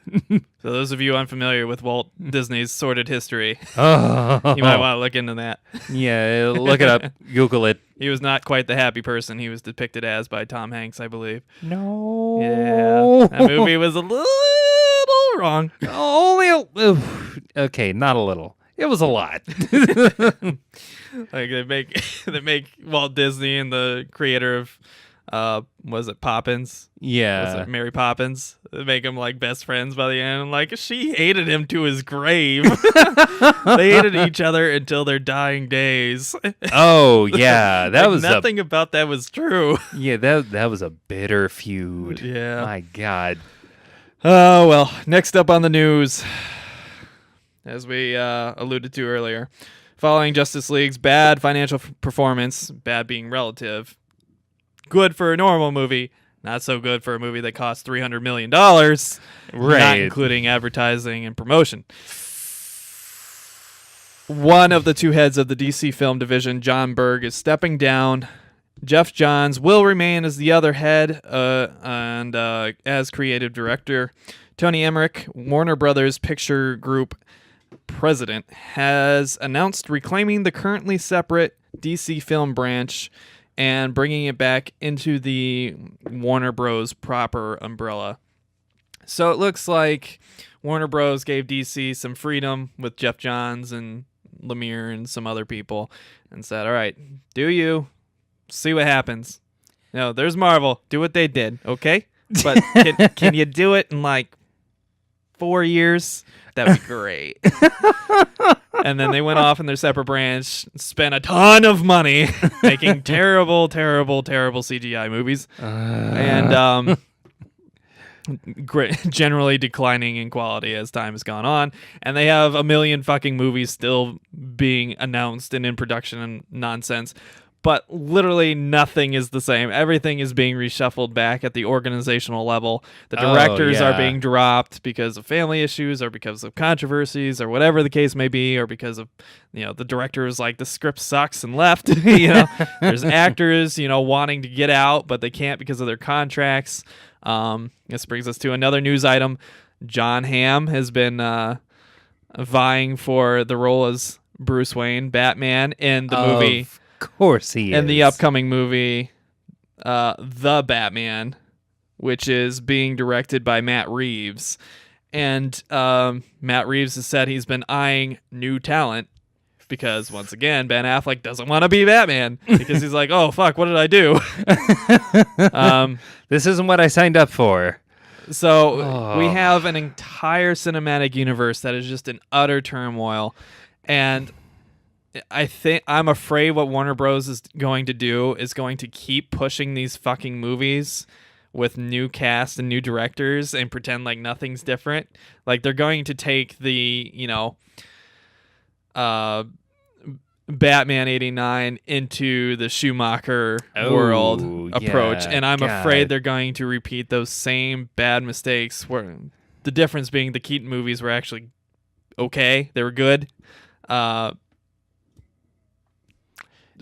So those of you unfamiliar with Walt Disney's sordid history, Oh. you might want to look into that. Yeah, look it up. Google it. He was not quite the happy person he was depicted as by Tom Hanks, I believe. No. Yeah. That movie was a little wrong. Okay, not a little. It was a lot. Like they make Walt Disney and the creator of was it Poppins? Yeah. Was it Mary Poppins? They make him like best friends by the end. Like she hated him to his grave. They hated each other until their dying days. Oh yeah, that Like, was nothing about that was true. that was a bitter feud. Yeah. My God. Oh well. Next up on the news, as we alluded to earlier, following Justice League's bad financial performance, bad being relative, good for a normal movie, not so good for a movie that cost $300 million, not Right. including advertising and promotion. One of the two heads of the DC film division, John Berg, is stepping down. Jeff Johns will remain as the other head and as creative director. Tony Emery, Warner Brothers Picture Group president, has announced reclaiming the currently separate DC film branch and bringing it back into the Warner Bros. Proper umbrella. So it looks like Warner Bros. Gave DC some freedom with Jeff Johns and Lemire and some other people and said, all right, do you, see what happens. No, there's Marvel. Do what they did, okay? But can you do it in like 4 years? That'd be great. And then they went off in their separate branch, spent a ton of money making terrible, terrible, terrible CGI movies, and generally declining in quality as time has gone on. And they have a million fucking movies still being announced and in production and nonsense. But literally nothing is the same. Everything is being reshuffled back at the organizational level. The directors are being dropped because of family issues or because of controversies or whatever the case may be, or because of, the director is like, the script sucks and left. There's actors, wanting to get out, but they can't because of their contracts. This brings us to another news item. John Hamm has been vying for the role as Bruce Wayne, Batman, in the movie. Of course he is. In the upcoming movie, The Batman, which is being directed by Matt Reeves. And Matt Reeves has said he's been eyeing new talent because, once again, Ben Affleck doesn't want to be Batman because he's like, oh, fuck, what did I do? This isn't what I signed up for. So we have an entire cinematic universe that is just in utter turmoil. And I'm afraid what Warner Bros. Is going to do is going to keep pushing these fucking movies with new cast and new directors and pretend like nothing's different. Like they're going to take the, Batman 89 into the Schumacher world approach. And I'm afraid they're going to repeat those same bad mistakes, where the difference being the Keaton movies were actually okay. They were good.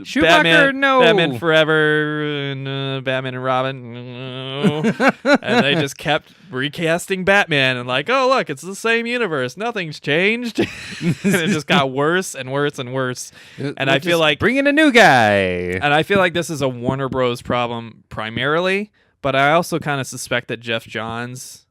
Schumacher, no. Batman Forever, and Batman and Robin, no. And they just kept recasting Batman and like, oh look, it's the same universe, nothing's changed. And it just got worse and worse and worse. And I feel like bring in a new guy. And I feel like this is a Warner Bros. Problem primarily, but I also kind of suspect that Jeff Johns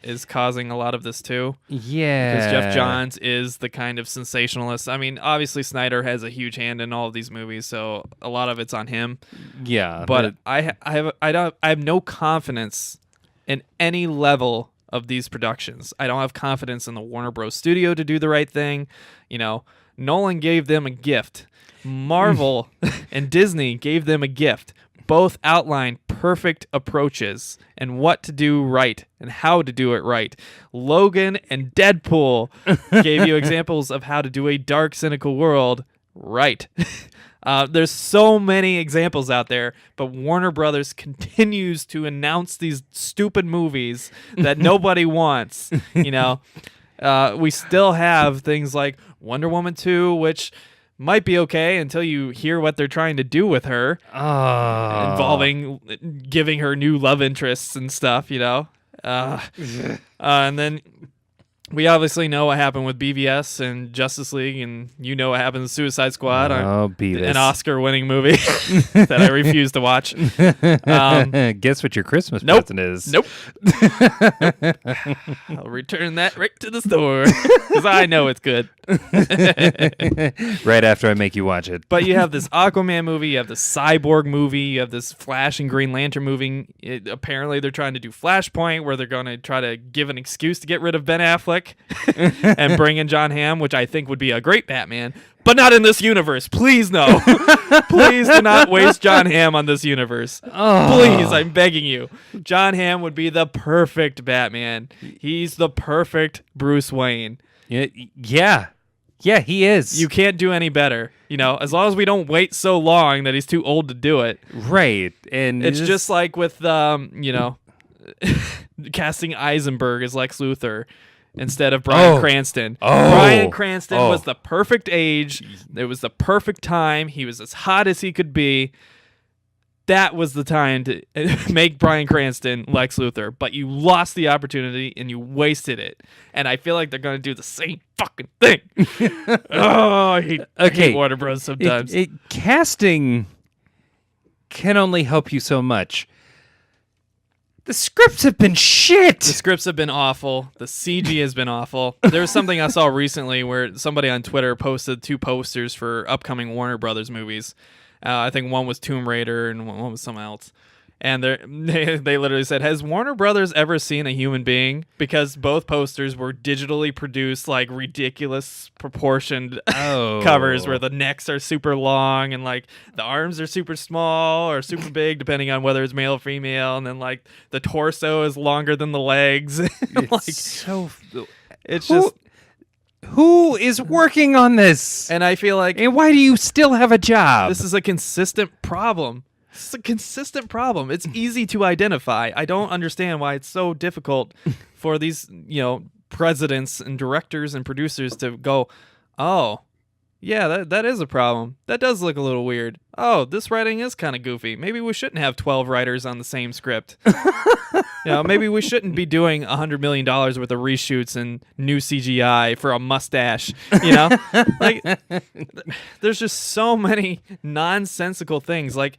is causing a lot of this too. Yeah. Because Jeff Johns is the kind of sensationalist. I mean, obviously Snyder has a huge hand in all of these movies, so a lot of it's on him. Yeah. But I have no confidence in any level of these productions. I don't have confidence in the Warner Bros. Studio to do the right thing. Nolan gave them a gift. Marvel and Disney gave them a gift. Both outline perfect approaches and what to do right and how to do it right. Logan and Deadpool gave you examples of how to do a dark, cynical world right. There's so many examples out there, but Warner Brothers continues to announce these stupid movies that nobody wants. We still have things like Wonder Woman 2, which might be okay until you hear what they're trying to do with her, involving giving her new love interests and stuff, and then we obviously know what happened with BVS and Justice League, and what happened with Suicide Squad, Beavis. an Oscar-winning movie that I refuse to watch. Guess what your Christmas present is? Nope. I'll return that right to the store because I know it's good. Right after I make you watch it. But you have this Aquaman movie, you have this Cyborg movie, you have this Flash and Green Lantern movie. Apparently, they're trying to do Flashpoint, where they're going to try to give an excuse to get rid of Ben Affleck and bring in John Hamm, which I think would be a great Batman, but not in this universe. Please no. Please do not waste John Hamm on this universe. Please, I'm begging you. John Hamm would be the perfect Batman. He's the perfect Bruce Wayne. Yeah, he is. You can't do any better. As long as we don't wait so long that he's too old to do it. Right. And it's just like with casting Eisenberg as Lex Luthor instead of Bryan Cranston. Bryan Cranston was the perfect age. It was the perfect time. He was as hot as he could be. That was the time to make Bryan Cranston Lex Luthor, but you lost the opportunity and you wasted it. And I feel like they're going to do the same fucking thing. I hate Warner Bros. Sometimes. Casting can only help you so much. The scripts have been shit. The scripts have been awful. The CG has been awful. There was something I saw recently where somebody on Twitter posted 2 posters for upcoming Warner Brothers movies. I think one was Tomb Raider and one was something else. And they literally said, has Warner Brothers ever seen a human being? Because both posters were digitally produced, like ridiculous proportioned covers where the necks are super long and like the arms are super small or super big, depending on whether it's male or female. And then like the torso is longer than the legs. Who is working on this? And I feel like... And why do you still have a job? This is a consistent problem. It's easy to identify. I don't understand why it's so difficult for these, presidents and directors and producers to go, oh, yeah, that is a problem. That does look a little weird. Oh, this writing is kind of goofy. Maybe we shouldn't have 12 writers on the same script. Maybe we shouldn't be doing $100 million worth of reshoots and new CGI for a mustache. Like, there's just so many nonsensical things. Like,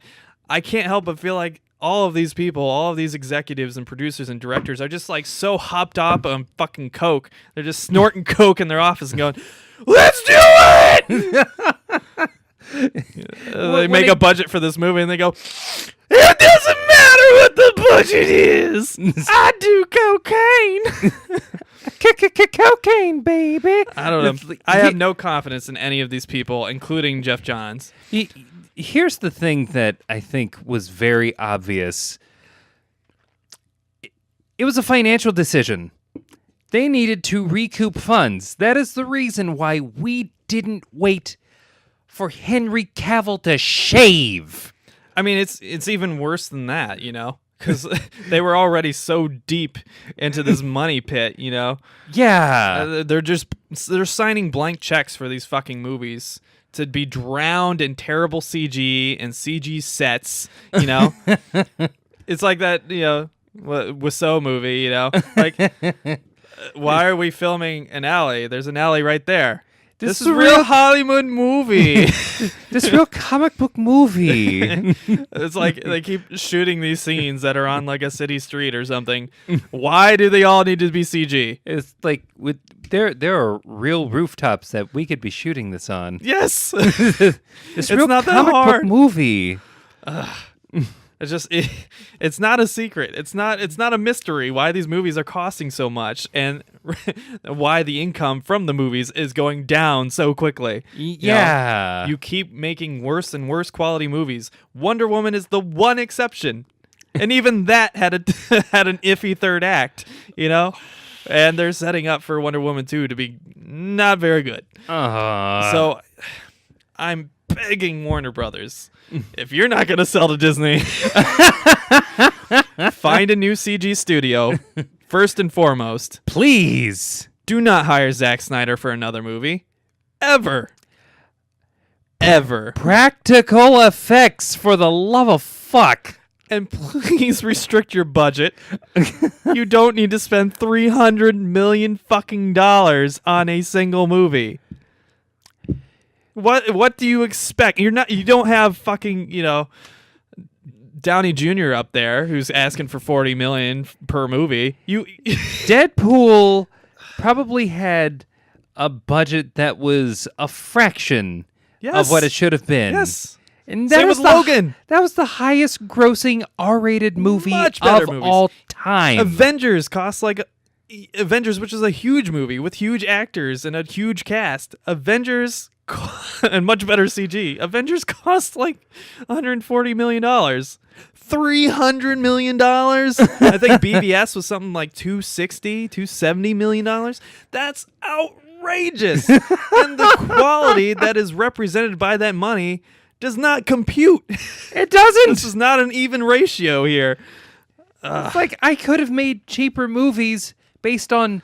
I can't help but feel like all of these people, all of these executives and producers and directors are just like so hopped up on fucking coke. They're just snorting coke in their office and going, let's do it! They make a budget for this movie and they go, it doesn't matter what the budget is. I do cocaine. Cocaine, baby. I don't know. I have no confidence in any of these people, including Jeff Johns. Here's the thing that I think was very obvious. It was a financial decision. They needed to recoup funds. That is the reason why we didn't wait for Henry Cavill to shave. I mean, it's even worse than that, because they were already so deep into this money pit, Yeah. They're signing blank checks for these fucking movies to be drowned in terrible CG and CG sets, It's like that, Wiseau movie, like, why are we filming an alley? There's an alley right there. This is a real Hollywood movie. This real comic book movie. It's like they keep shooting these scenes that are on like a city street or something. Why do they all need to be CG? It's like there are real rooftops that we could be shooting this on. Yes. It's real not that comic hard. book movie. It's not a secret. It's not a mystery why these movies are costing so much and why the income from the movies is going down so quickly. Yeah. You keep making worse and worse quality movies. Wonder Woman is the one exception. And even that had an iffy third act, And they're setting up for Wonder Woman 2 to be not very good. Uh-huh. So I'm begging Warner Brothers, if you're not going to sell to Disney, find a new CG studio. First and foremost, Please. do not hire Zack Snyder for another movie. Ever. Ever. Practical effects, for the love of fuck. And please restrict your budget. You don't need to spend $300 million fucking dollars on a single movie. What do you expect? You don't have fucking, Downey Jr. up there who's asking for $40 million per movie. Deadpool probably had a budget that was a fraction of what it should have been. Yes. And Same with Logan. That was the highest grossing R-rated movie Much better of movies. all time. Avengers costs Avengers, which is a huge movie with huge actors and a huge cast. Avengers and much better CG. Avengers cost like $140 million. $300 million. I think BVS was something like $270 million. That's outrageous. And the quality that is represented by that money does not compute. It doesn't. This is not an even ratio here. It's like I could have made cheaper movies based on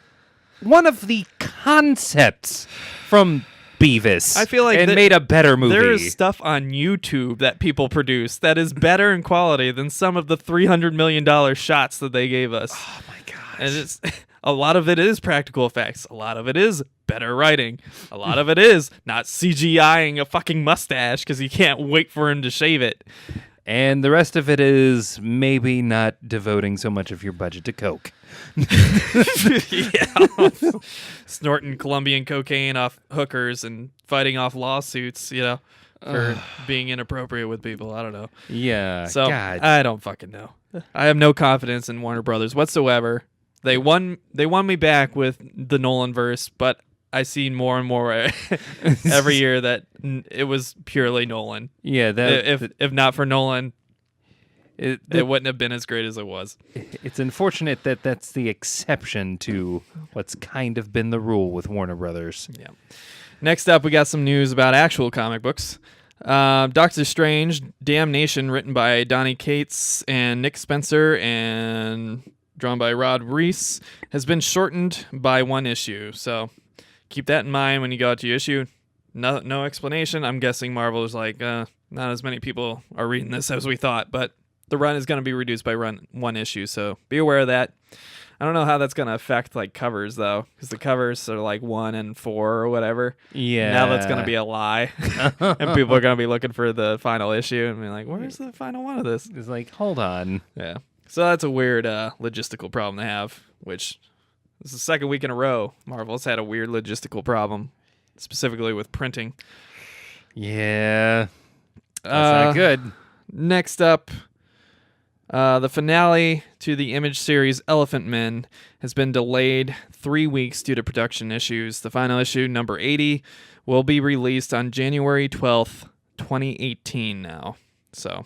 one of the concepts from Beavis. I feel like and made a better movie. There is stuff on YouTube that people produce that is better in quality than some of the $300 million shots that they gave us. Oh my god! And it's a lot of it is practical effects. A lot of it is better writing. A lot of it is not CGIing a fucking mustache because you can't wait for him to shave it. And the rest of it is maybe not devoting so much of your budget to coke. Yeah. Snorting Colombian cocaine off hookers and fighting off lawsuits, for being inappropriate with people. I don't know. Yeah. So God. I don't fucking know. I have no confidence in Warner Brothers whatsoever. They won me back with the Nolan verse, but I see more and more every year that it was purely Nolan. Yeah. If not for Nolan, it wouldn't have been as great as it was. It's unfortunate that that's the exception to what's kind of been the rule with Warner Brothers. Yeah. Next up, we got some news about actual comic books. Doctor Strange, Damnation, written by Donny Cates and Nick Spencer and drawn by Rod Reese, has been shortened by one issue. So keep that in mind when you go out to your issue. No explanation. I'm guessing Marvel is like, not as many people are reading this as we thought, but the run is going to be reduced by one issue, so be aware of that. I don't know how that's going to affect covers though, because the covers are 1 and 4 or whatever. Yeah. Now that's going to be a lie, and people are going to be looking for the final issue and be like, "Where's the final one of this?" It's like, hold on. Yeah. So that's a weird logistical problem to have. Which this is the second week in a row Marvel's had a weird logistical problem, specifically with printing. Yeah. That's not good. Next up. The finale to the Image series Elephant Men has been delayed 3 weeks due to production issues. The final issue, number 80, will be released on January 12th, 2018 now. So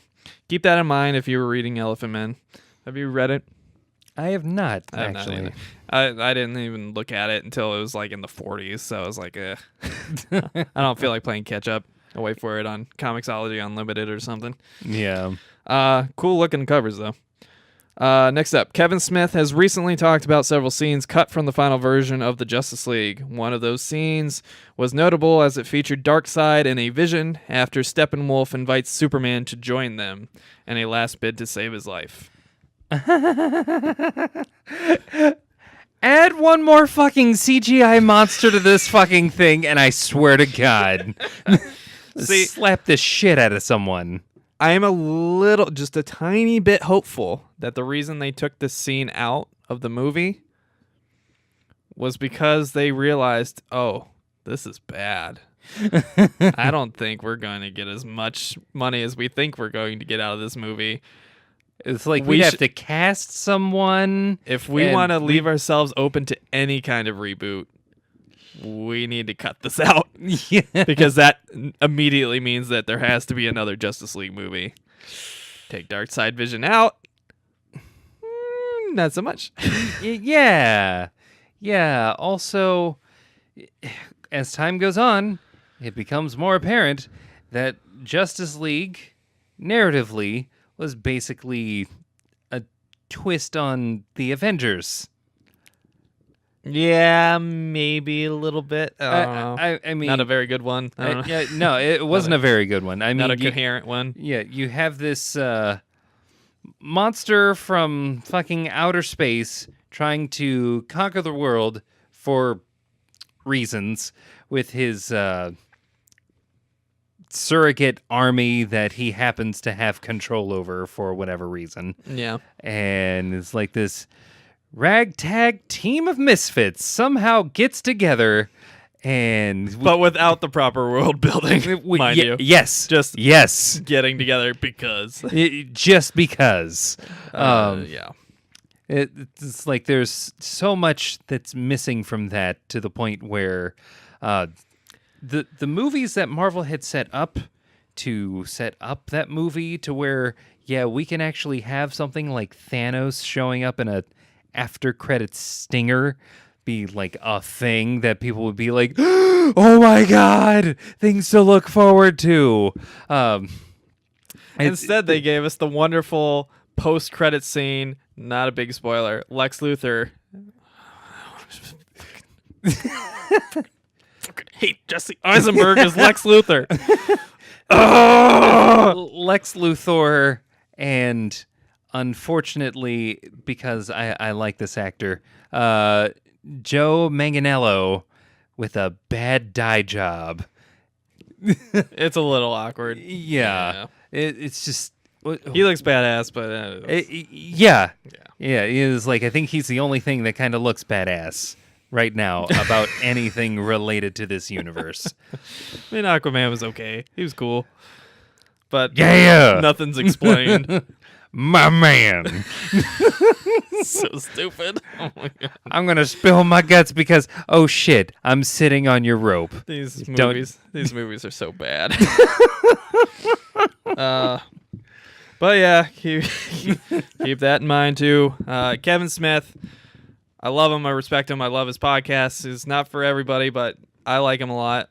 keep that in mind if you were reading Elephant Men. Have you read it? I have not, I have actually. not either. I didn't even look at it until it was in the 40s, so I was like, I don't feel like playing catch up. I'll wait for it on Comixology Unlimited or something. Yeah. Cool looking covers though. Next up, Kevin Smith has recently talked about several scenes cut from the final version of the Justice League. One of those scenes was notable as it featured Darkseid and a vision after Steppenwolf invites Superman to join them in a last bid to save his life. Add one more fucking CGI monster to this fucking thing, and I swear to God, slap the shit out of someone. I am just a tiny bit hopeful that the reason they took this scene out of the movie was because they realized, oh, this is bad. I don't think we're going to get as much money as we think we're going to get out of this movie. It's like we have to cast someone. If we want to leave ourselves open to any kind of reboot, we need to cut this out. Yeah. Because that immediately means that there has to be another Justice League movie. Take Darkseid Vision out. Not so much. Yeah. Yeah. Also, as time goes on, it becomes more apparent that Justice League, narratively, was basically a twist on the Avengers. Yeah, maybe a little bit. I don't know. I mean, not a very good one. I don't know. yeah, no, it wasn't a very good one. I mean, Not a coherent one. Yeah, you have this monster from fucking outer space trying to conquer the world for reasons with his surrogate army that he happens to have control over for whatever reason. Yeah. And it's like this ragtag team of misfits somehow gets together and... But without the proper world building, mind you. Yes. Just yes. getting together because. Just because. Yeah. It's like there's so much that's missing from that to the point where the movies that Marvel had set up that movie to where, yeah, we can actually have something like Thanos showing up in a after credits stinger be like a thing that people would be like, oh my God, things to look forward to. Instead, they gave us the wonderful post-credit scene. Not a big spoiler. Lex Luthor. Fucking hate Jesse Eisenberg as Lex Luthor. Lex Luthor, and unfortunately, because I like this actor, Joe Manganiello with a bad dye job. It's a little awkward. Yeah. It's just... He looks badass, but... Yeah. He is like, I think he's the only thing that kind of looks badass right now about anything related to this universe. I mean, Aquaman was okay. He was cool. But nothing's explained. My man. So stupid. Oh my God. I'm going to spill my guts because, oh shit, I'm sitting on your rope. These movies are so bad. But yeah, keep that in mind too. Kevin Smith, I love him. I respect him. I love his podcast. It's not for everybody, but I like him a lot.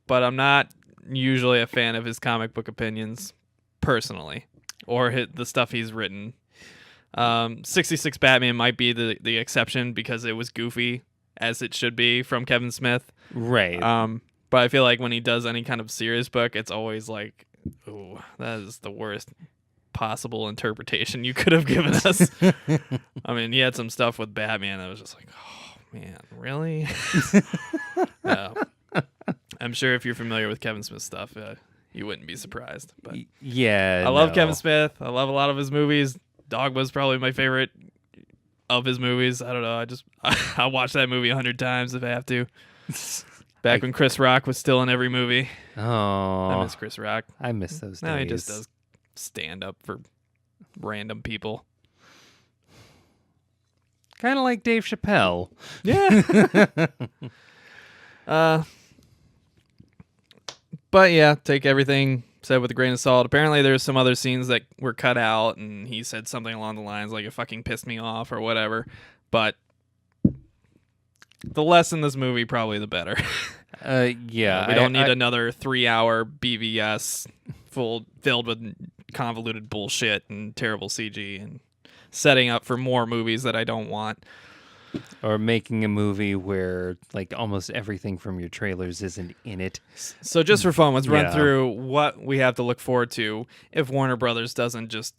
But I'm not usually a fan of his comic book opinions personally, or the stuff he's written. 66 Batman might be the exception because it was goofy, as it should be, from Kevin Smith. Right. But I feel like when he does any kind of serious book, it's always like, ooh, that is the worst possible interpretation you could have given us. I mean, he had some stuff with Batman that was just like, oh man, really? I'm sure if you're familiar with Kevin Smith stuff, you wouldn't be surprised. But yeah, I love Kevin Smith. I love a lot of his movies. Dogma's probably my favorite of his movies. I don't know. I watch that movie 100 times if I have to. Back when Chris Rock was still in every movie. Oh, I miss Chris Rock. I miss those days. Now he just does stand up for random people. Kind of like Dave Chappelle. Yeah. But yeah, take everything said with a grain of salt. Apparently there's some other scenes that were cut out and he said something along the lines like, it fucking pissed me off or whatever. But the less in this movie, probably the better. Yeah. We don't need another 3-hour BVS filled with convoluted bullshit and terrible CG and setting up for more movies that I don't want. Or making a movie where like almost everything from your trailers isn't in it. So just for fun, let's run through what we have to look forward to if Warner Brothers doesn't just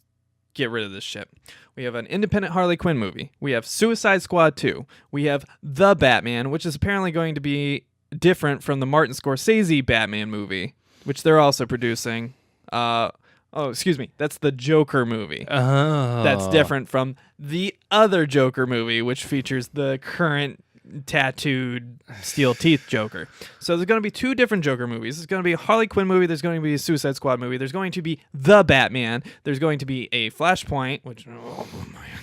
get rid of this shit. We have an independent Harley Quinn movie. We have Suicide Squad 2. We have The Batman, which is apparently going to be different from the Martin Scorsese Batman movie, which they're also producing. Excuse me. That's the Joker movie. Oh. That's different from the other Joker movie, which features the current tattooed steel teeth Joker. So there's going to be 2 different Joker movies. There's going to be a Harley Quinn movie. There's going to be a Suicide Squad movie. There's going to be The Batman. There's going to be a Flashpoint, which... Oh, man.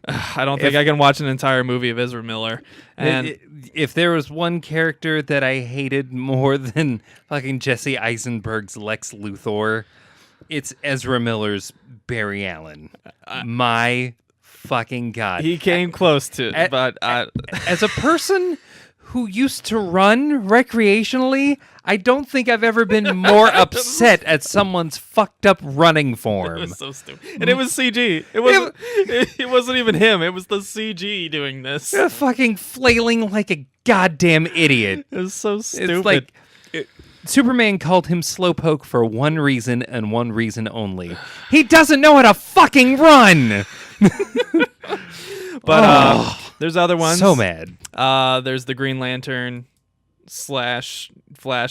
I don't think I can watch an entire movie of Ezra Miller. And if there was one character that I hated more than fucking Jesse Eisenberg's Lex Luthor, it's Ezra Miller's Barry Allen. My fucking God. He came close to it, but... as a person who used to run recreationally, I don't think I've ever been more upset at someone's fucked up running It form. was so stupid. And it was CG. It wasn't even him. It was the CG doing this. Fucking flailing like a goddamn idiot. It was so stupid. It's like Superman called him Slowpoke for one reason and one reason only. He doesn't know how to fucking run. But there's other ones. So mad. There's the Green Lantern / Flash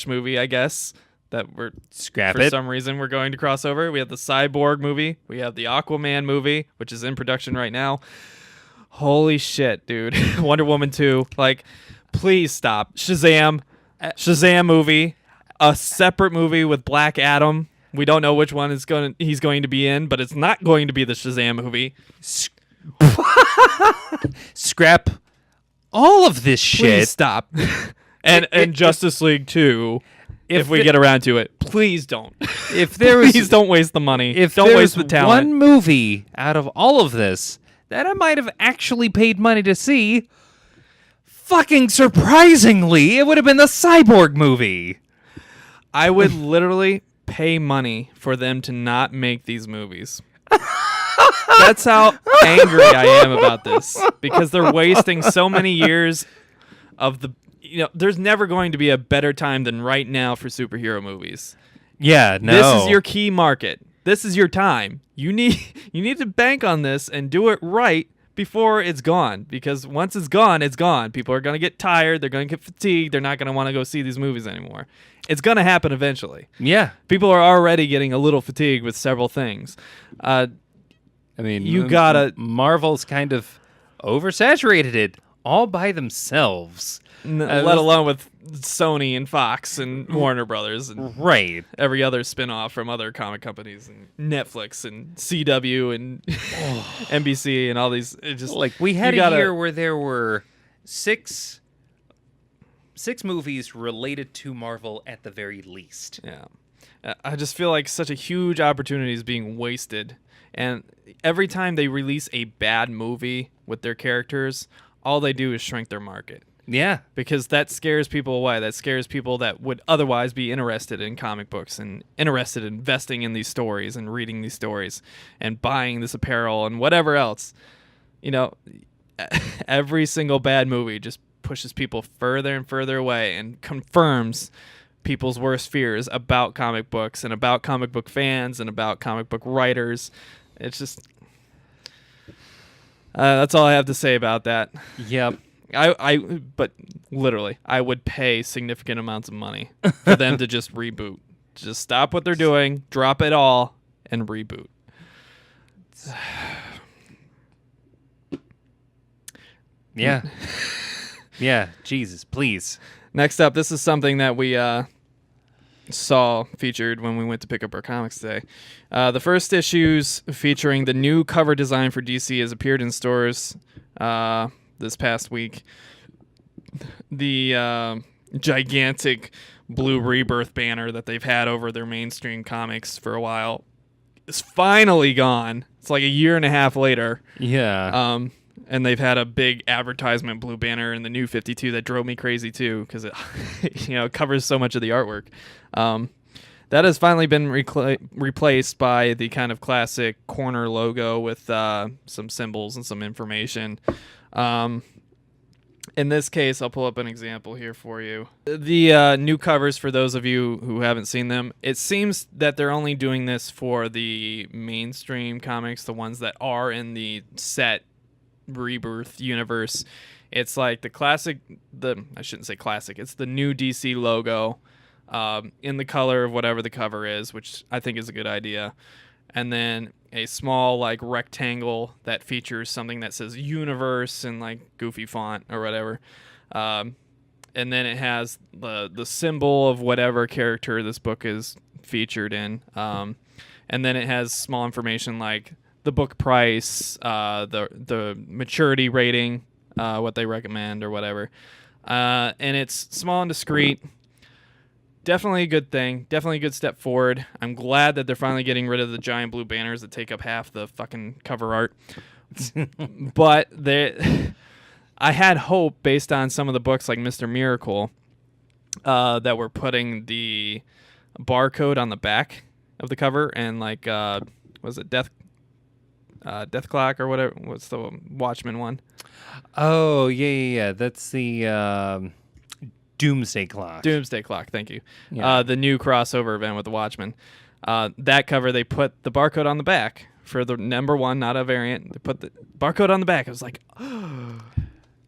movie, I guess, that we're Scrap for it. some reason we're going to cross over. We have the Cyborg movie. We have the Aquaman movie, which is in production right now. Holy shit, dude. Wonder Woman 2. Like, please stop. Shazam movie. A separate movie with Black Adam. We don't know which one he's going to be in, but it's not going to be the Shazam movie. Scrap all of this Please shit. stop. and Justice League 2, if we get around to it. Please don't. If there was, Please don't waste the money. if don't there waste was the talent. one movie out of all of this that I might have actually paid money to see, fucking surprisingly, it would have been the Cyborg movie. I would literally pay money for them to not make these movies. That's how angry I am about this, because they're wasting so many years of there's never going to be a better time than right now for superhero movies. Yeah, no. This is your key market. This is your time. You need to bank on this and do it right before it's gone, because once it's gone, it's gone. People are going to get tired. They're going to get fatigued. They're not going to want to go see these movies anymore. It's going to happen eventually. Yeah. People are already getting a little fatigued with several things. I mean, you gotta... Marvel's kind of oversaturated it all by themselves. let alone with Sony and Fox and Warner Brothers and Right. every other spin-off from other comic companies and Netflix and CW and NBC and all these. It just Like, we had a year where there were six movies related to Marvel at the very least. Yeah. I just feel like such a huge opportunity is being wasted. And every time they release a bad movie with their characters, all they do is shrink their market. Yeah. Because that scares people away. That scares people that would otherwise be interested in comic books and interested in investing in these stories and reading these stories and buying this apparel and whatever else. You know, every single bad movie just pushes people further and further away and confirms people's worst fears about comic books and about comic book fans and about comic book writers. It's just... that's all I have to say about that. Yep. But literally, I would pay significant amounts of money for them to just reboot. Just stop what they're doing, drop it all, and reboot. Yeah. Yeah. Jesus, please. Next up, this is something that we saw featured when we went to pick up our comics today. The first issues featuring the new cover design for DC has appeared in stores this past week. The gigantic blue Rebirth banner that they've had over their mainstream comics for a while is finally gone. It's like a year and a half later. Yeah. And they've had a big advertisement blue banner in the new 52 that drove me crazy too, because it covers so much of the artwork. That has finally been replaced by the kind of classic corner logo with some symbols and some information. In this case, I'll pull up an example here for you. The new covers, for those of you who haven't seen them, it seems that they're only doing this for the mainstream comics, the ones that are in the set Rebirth universe. It's like the classic, I shouldn't say classic, it's the new DC logo in the color of whatever the cover is, which I think is a good idea. And then a small like rectangle that features something that says universe in like goofy font or whatever. And then it has the symbol of whatever character this book is featured in. And then it has small information like the book price, the maturity rating, what they recommend or whatever. And it's small and discreet. Definitely a good thing. Definitely a good step forward. I'm glad that they're finally getting rid of the giant blue banners that take up half the fucking cover art. But I had hope based on some of the books like Mr. Miracle that were putting the barcode on the back of the cover and like was it Death Clock or whatever? What's the Watchmen one? Oh, yeah. That's the Doomsday Clock. Doomsday Clock, thank you. Yeah. The new crossover event with the Watchmen. That cover, they put the barcode on the back for the number 1, not a variant. They put the barcode on the back. I was like,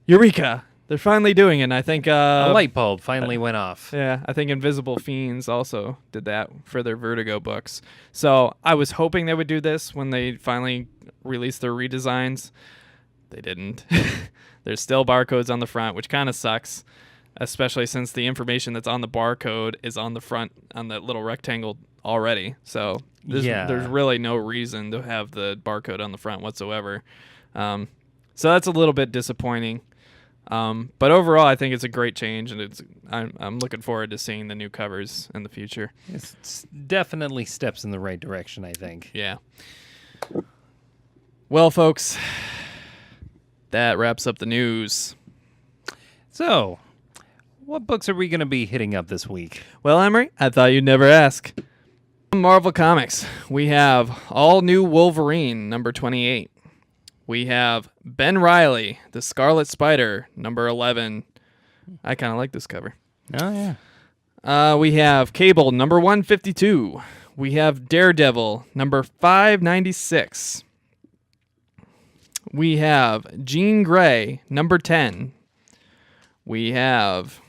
Eureka! They're finally doing it. And I think a light bulb finally went off. Yeah, I think Invisible Fiends also did that for their Vertigo books. So I was hoping they would do this when they finally released their redesigns. They didn't. There's still barcodes on the front, which kind of sucks, especially since the information that's on the barcode is on the front on that little rectangle already. So there's really no reason to have the barcode on the front whatsoever. So that's a little bit disappointing. But overall, I think it's a great change, and I'm looking forward to seeing the new covers in the future. It's definitely steps in the right direction, I think. Yeah. Well, folks, that wraps up the news. So, what books are we going to be hitting up this week? Well, Emery, I thought you'd never ask. Marvel Comics, we have All New Wolverine, number 28. We have Ben Reilly, The Scarlet Spider, number 11. I kind of like this cover. Oh, yeah. We have Cable, number 152. We have Daredevil, number 596. We have Jean Grey, number 10. We have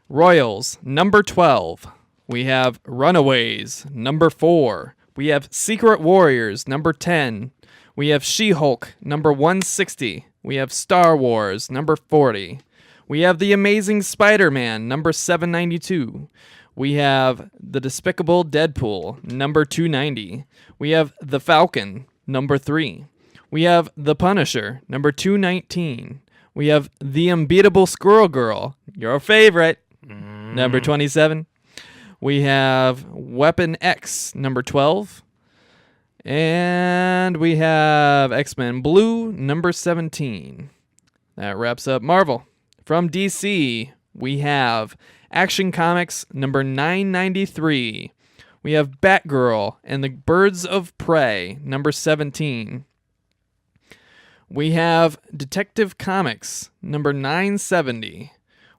Royals, number 12. We have Runaways, number 4. We have Secret Warriors, number 10. We have She-Hulk, number 160. We have Star Wars, number 40. We have The Amazing Spider-Man, number 792. We have The Despicable Deadpool, number 290. We have The Falcon, number 3. We have The Punisher, number 219. We have The Unbeatable Squirrel Girl, your favorite, number 27. We have Weapon X, number 12. And we have X-Men Blue, number 17. That wraps up Marvel. From DC, we have Action Comics, number 993. We have Batgirl and the Birds of Prey, number 17. We have Detective Comics, number 970.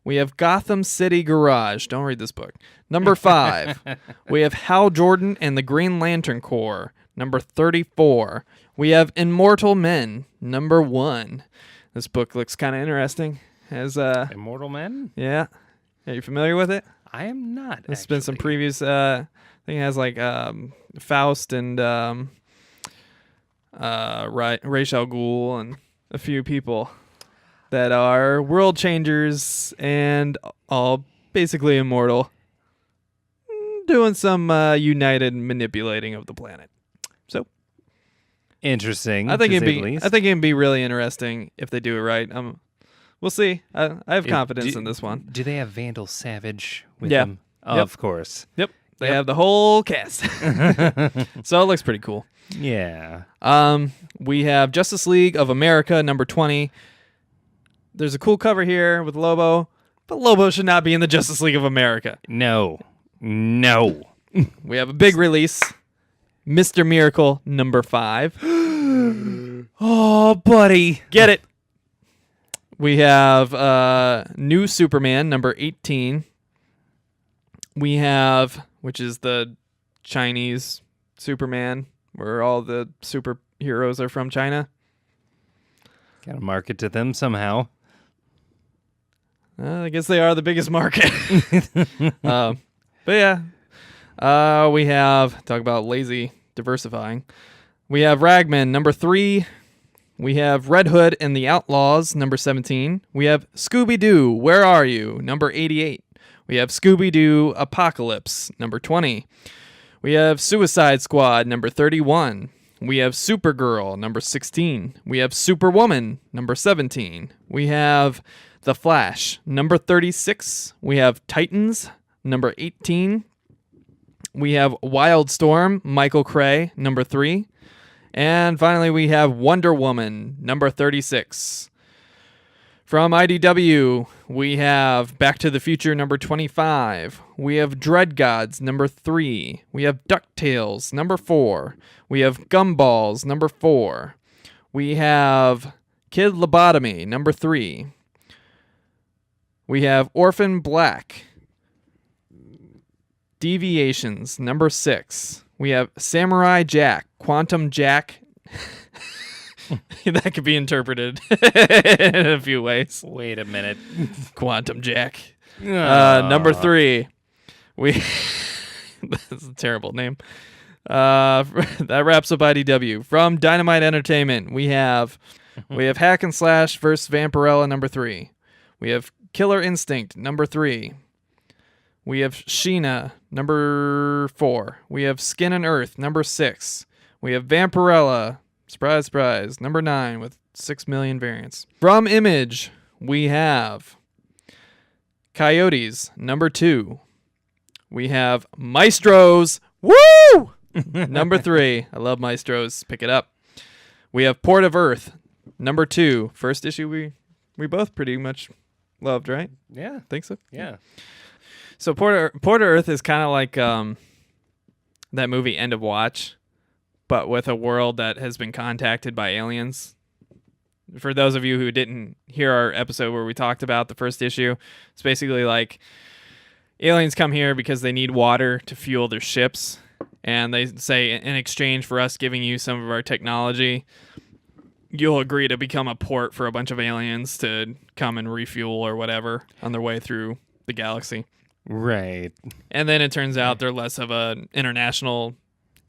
We have Gotham City Garage. Don't read this book. Number 5. We have Hal Jordan and the Green Lantern Corps. Number 34. We have Immortal Men. Number 1. This book looks kind of interesting. Has Immortal Men? Yeah. Are you familiar with it? I am not. There's been some previous. I think it has like Faust and Ra's al Ghul and a few people that are world changers and all basically immortal, doing some united manipulating of the planet. So interesting. I think it'd be really interesting if they do it right. We'll see. I have confidence in this one. Do they have Vandal Savage with Yeah. them? Oh, of course. Yep. They have the whole cast. So it looks pretty cool. Yeah. We have Justice League of America, number 20. There's a cool cover here with Lobo, but Lobo should not be in the Justice League of America. No. We have a big release. Mr. Miracle, number 5. Oh, buddy. Get it. We have New Superman, number 18. We have, which is the Chinese Superman, where all the superheroes are from China. Gotta market to them somehow. I guess they are the biggest market. But yeah. We have, talk about lazy diversifying. We have Ragman, number 3. We have Red Hood and the Outlaws, number 17. We have Scooby-Doo, Where Are You, number 88. We have Scooby-Doo Apocalypse, number 20. We have Suicide Squad, number 31. We have Supergirl, number 16. We have Superwoman, number 17. We have The Flash, number 36. We have Titans, number 18. We have Wildstorm, Michael Cray, number 3. And finally, we have Wonder Woman, number 36. From IDW, we have Back to the Future, number 25. We have Dread Gods, number 3. We have DuckTales, number 4. We have Gumballs, number 4. We have Kid Lobotomy, number 3. We have Orphan Black, Deviations, number 6. We have Samurai Jack, Quantum Jack. That could be interpreted in a few ways. Wait a minute. Quantum Jack. Number 3. That's a terrible name. That wraps up IDW. From Dynamite Entertainment, we have Hack and Slash vs. Vampirella, number 3. We have Killer Instinct, number 3. We have Sheena, number 4. We have Skin and Earth, number 6. We have Vampirella, surprise, surprise, number 9 with 6 million variants. From Image, we have Coyotes, number 2. We have Maestros, woo! Number 3. I love Maestros. Pick it up. We have Port of Earth, number 2. First issue we both pretty much loved, right? Yeah. Think so? Yeah. So Port of Earth is kind of like that movie End of Watch, but with a world that has been contacted by aliens. For those of you who didn't hear our episode where we talked about the first issue, it's basically like aliens come here because they need water to fuel their ships, and they say, in exchange for us giving you some of our technology, you'll agree to become a port for a bunch of aliens to come and refuel or whatever on their way through the galaxy. Right. And then it turns out they're less of an international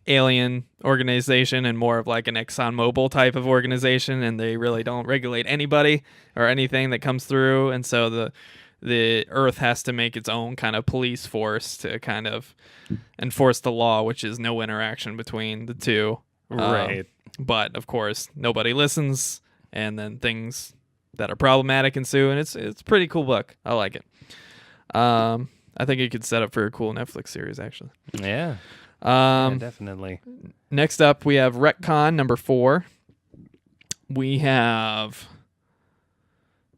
alien organization and more of like an ExxonMobil type of organization, and they really don't regulate anybody or anything that comes through. And so the Earth has to make its own kind of police force to kind of enforce the law, which is no interaction between the two. Right. But of course, nobody listens, and then things that are problematic ensue, and it's a pretty cool book. I like it. I think it could set up for a cool Netflix series, actually. Yeah. Yeah, definitely. Next up, we have Retcon, number 4. We have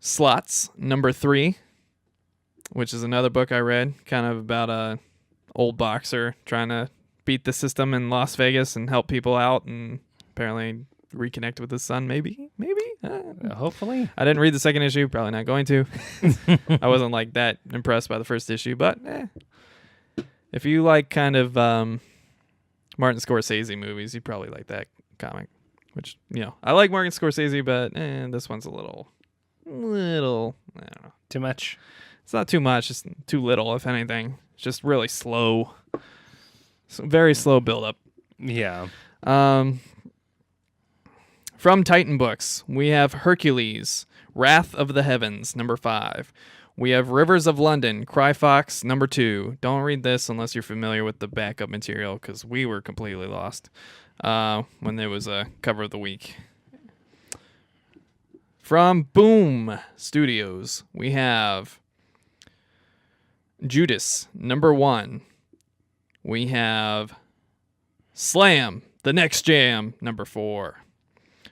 Slots, number 3, which is another book I read, kind of about a old boxer trying to beat the system in Las Vegas and help people out, and apparently reconnect with his son, maybe. Hopefully. I didn't read the second issue, probably not going to. I wasn't like that impressed by the first issue, but if you like kind of Martin Scorsese movies, you'd probably like that comic. Which, I like Martin Scorsese, but this one's a little, I don't know. Too much? It's not too much, it's too little, if anything. It's just really slow. Very slow build-up. Yeah. From Titan Books, we have Hercules, Wrath of the Heavens, number 5. We have Rivers of London, Cryfox, number 2. Don't read this unless you're familiar with the backup material, because we were completely lost when there was a cover of the week. From Boom Studios, we have Judas, number 1. We have Slam, The Next Jam, number 4.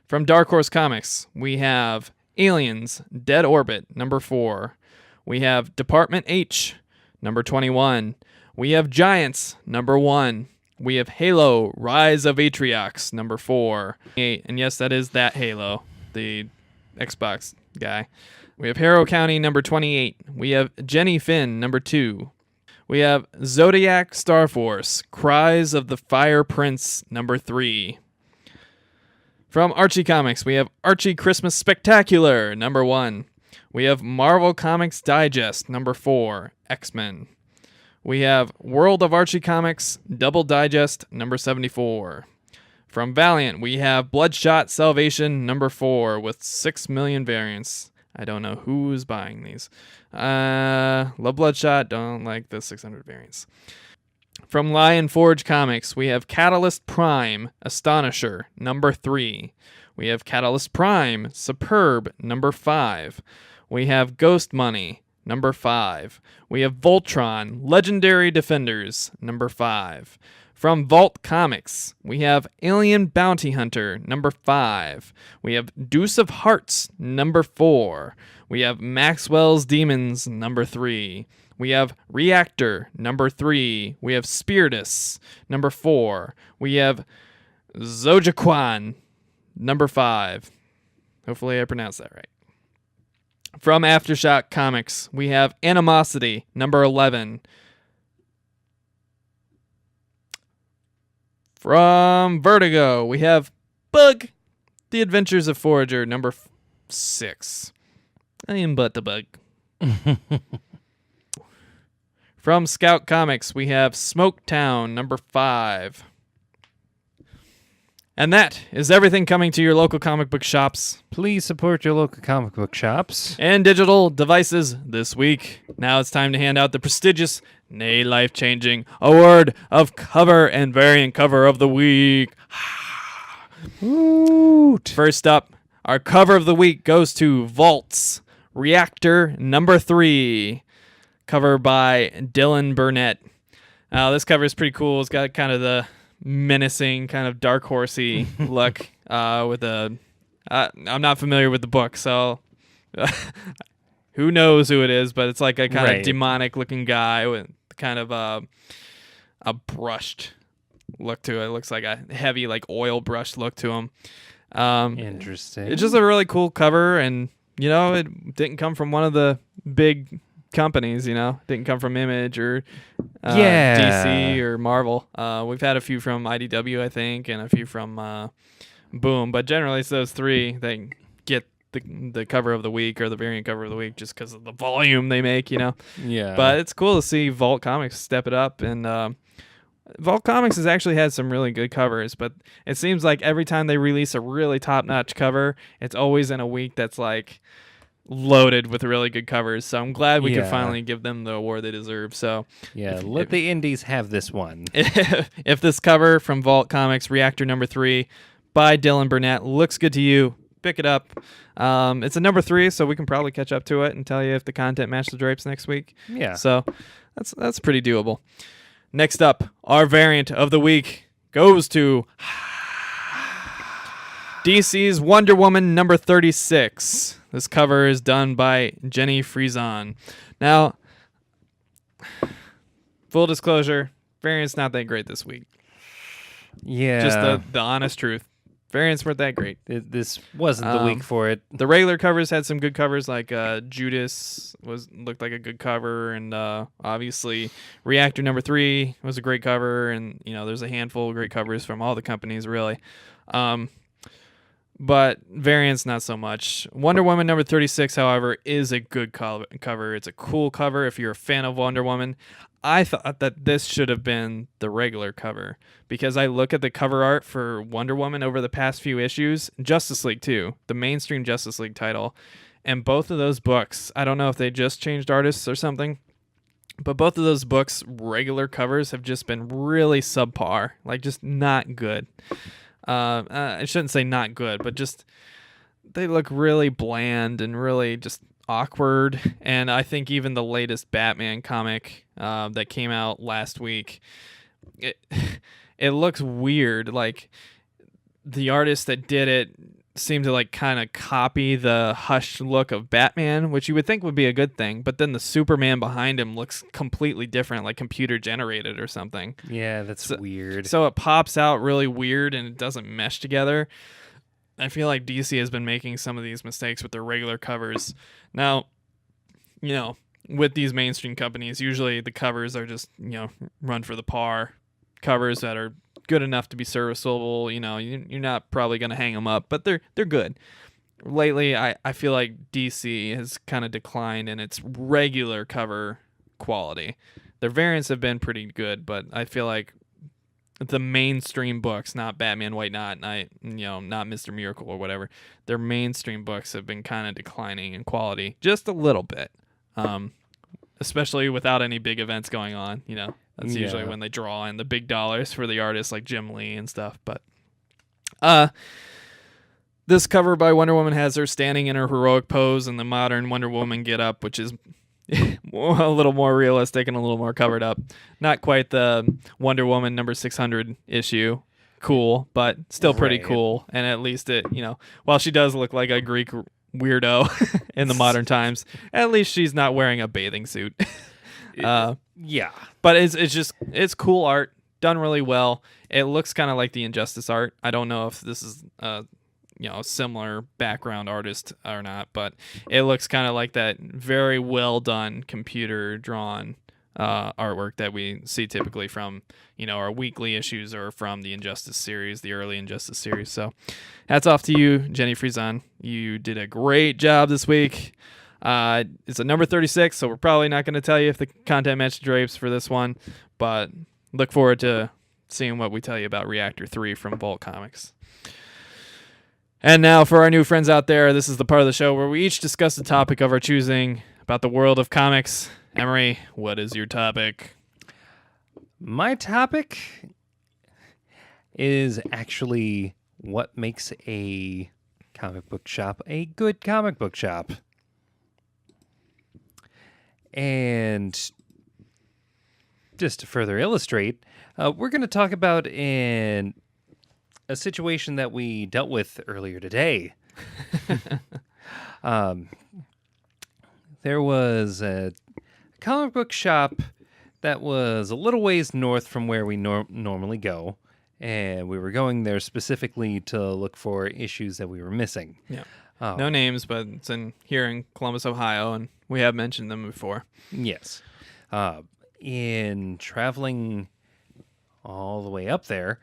From Dark Horse Comics, we have Aliens, Dead Orbit, number 4. We have Department H, number 21. We have Giants, number 1. We have Halo, Rise of Atriox, number 4. And yes, that is that Halo, the Xbox guy. We have Harrow County, number 28. We have Jenny Finn, number 2. We have Zodiac Star Force, Cries of the Fire Prince, number 3. From Archie Comics, we have Archie Christmas Spectacular, number 1. We have Marvel Comics Digest, number 4, X-Men. We have World of Archie Comics Double Digest, number 74. From Valiant, we have Bloodshot Salvation, number 4, with 6 million variants. I don't know who's buying these. Love Bloodshot, don't like the 600 variants. From Lion Forge Comics, we have Catalyst Prime, Astonisher, number 3. We have Catalyst Prime, Superb, number 5. We have Ghost Money, number 5. We have Voltron, Legendary Defenders, number 5. From Vault Comics, we have Alien Bounty Hunter, number 5. We have Deuce of Hearts, number 4. We have Maxwell's Demons, number 3. We have Reactor, number 3. We have Spiritus, number 4. We have Zojaquan, number 5. Hopefully I pronounced that right. From Aftershock Comics, we have Animosity, number 11. From Vertigo, we have Bug, The Adventures of Forager, number 6. I am but the Bug. From Scout Comics, we have Smoketown, number 5. And that is everything coming to your local comic book shops Please support your local comic book shops. and digital devices this week. Now it's time to hand out the prestigious, nay life-changing, award of cover and variant cover of the week. Woot. First up, our cover of the week goes to Vault's Reactor number 3, cover by Dylan Burnett. This cover is pretty cool. It's got kind of the menacing, kind of dark horsey look with a... I'm not familiar with the book, so who knows who it is, but it's like a kind of demonic-looking guy with kind of a brushed look to it. It looks like a heavy, like oil brush look to him. Interesting. It's just a really cool cover, and it didn't come from one of the big companies. It didn't come from Image or DC or Marvel. We've had a few from IDW, I think, and a few from Boom, but generally it's those three that get the cover of the week or the variant cover of the week just because of the volume they make. Yeah. But it's cool to see Vault Comics step it up, and Vault Comics has actually had some really good covers, but it seems like every time they release a really top-notch cover, it's always in a week that's like loaded with really good covers. So I'm glad we could finally give them the award they deserve. So let the indies have this one. If this cover from Vault Comics, Reactor number 3 by Dylan Burnett, looks good to you, pick it up. It's a number 3, so we can probably catch up to it and tell you if the content matches the drapes next week. Yeah. So that's pretty doable. Next up, our variant of the week goes to DC's Wonder Woman number 36. This cover is done by Jenny Frieson. Now, full disclosure, variant's not that great this week. Yeah. Just the honest truth. Variants weren't that great. This wasn't the week for it. The regular covers had some good covers, like Judas looked like a good cover, and obviously Reactor number 3 was a great cover, and there's a handful of great covers from all the companies, really. But variants not so much. Wonder Woman number 36, however, is a good cover. It's a cool cover if you're a fan of Wonder Woman. I thought that this should have been the regular cover because I look at the cover art for Wonder Woman over the past few issues, Justice League 2, the mainstream Justice League title, and both of those books, I don't know if they just changed artists or something, but both of those books' regular covers have just been really subpar, like just not good. I shouldn't say not good, but just they look really bland and really just awkward. And I think even the latest Batman comic that came out last week, it looks weird. Like the artist that did it seemed to like kind of copy the hushed look of Batman, which you would think would be a good thing, but then the Superman behind him looks completely different, like computer generated or something. Yeah, that's weird. So it pops out really weird and it doesn't mesh together. I feel like DC has been making some of these mistakes with their regular covers. Now, with these mainstream companies, usually the covers are just, run for the par covers that are good enough to be serviceable. You're not probably going to hang them up, but they're good. Lately, I feel like DC has kind of declined in its regular cover quality. Their variants have been pretty good, but I feel like the mainstream books, not Batman White Knight, not Mr. Miracle or whatever, their mainstream books have been kind of declining in quality just a little bit, especially without any big events going on. That's usually when they draw in the big dollars for the artists like Jim Lee and stuff. But this cover by Wonder Woman has her standing in her heroic pose in the modern Wonder Woman get-up, which is a little more realistic and a little more covered up. Not quite the Wonder Woman number 600 issue. Cool, but still pretty Right. cool. And at least while she does look like a Greek weirdo in the modern times, at least she's not wearing a bathing suit. Yeah. But it's cool art, done really well. It looks kind of like the Injustice art. I don't know if this is a similar background artist or not, but it looks kind of like that very well done computer drawn artwork that we see typically from our weekly issues or from the Injustice series, the early Injustice series. So hats off to you, Jenny Frieson. You did a great job this week. It's a number 36, so we're probably not going to tell you if the content matched drapes for this one, but look forward to seeing what we tell you about Reactor 3 from Bolt Comics. And now for our new friends out there, this is the part of the show where we each discuss the topic of our choosing about the world of comics. Emery, what is your topic? My topic is actually what makes a comic book shop a good comic book shop. And just to further illustrate, we're going to talk about a situation that we dealt with earlier today. There was a comic book shop that was a little ways north from where we normally go, and we were going there specifically to look for issues that we were missing. Yeah. No names, but it's here in Columbus, Ohio, and we have mentioned them before. Yes. In traveling all the way up there,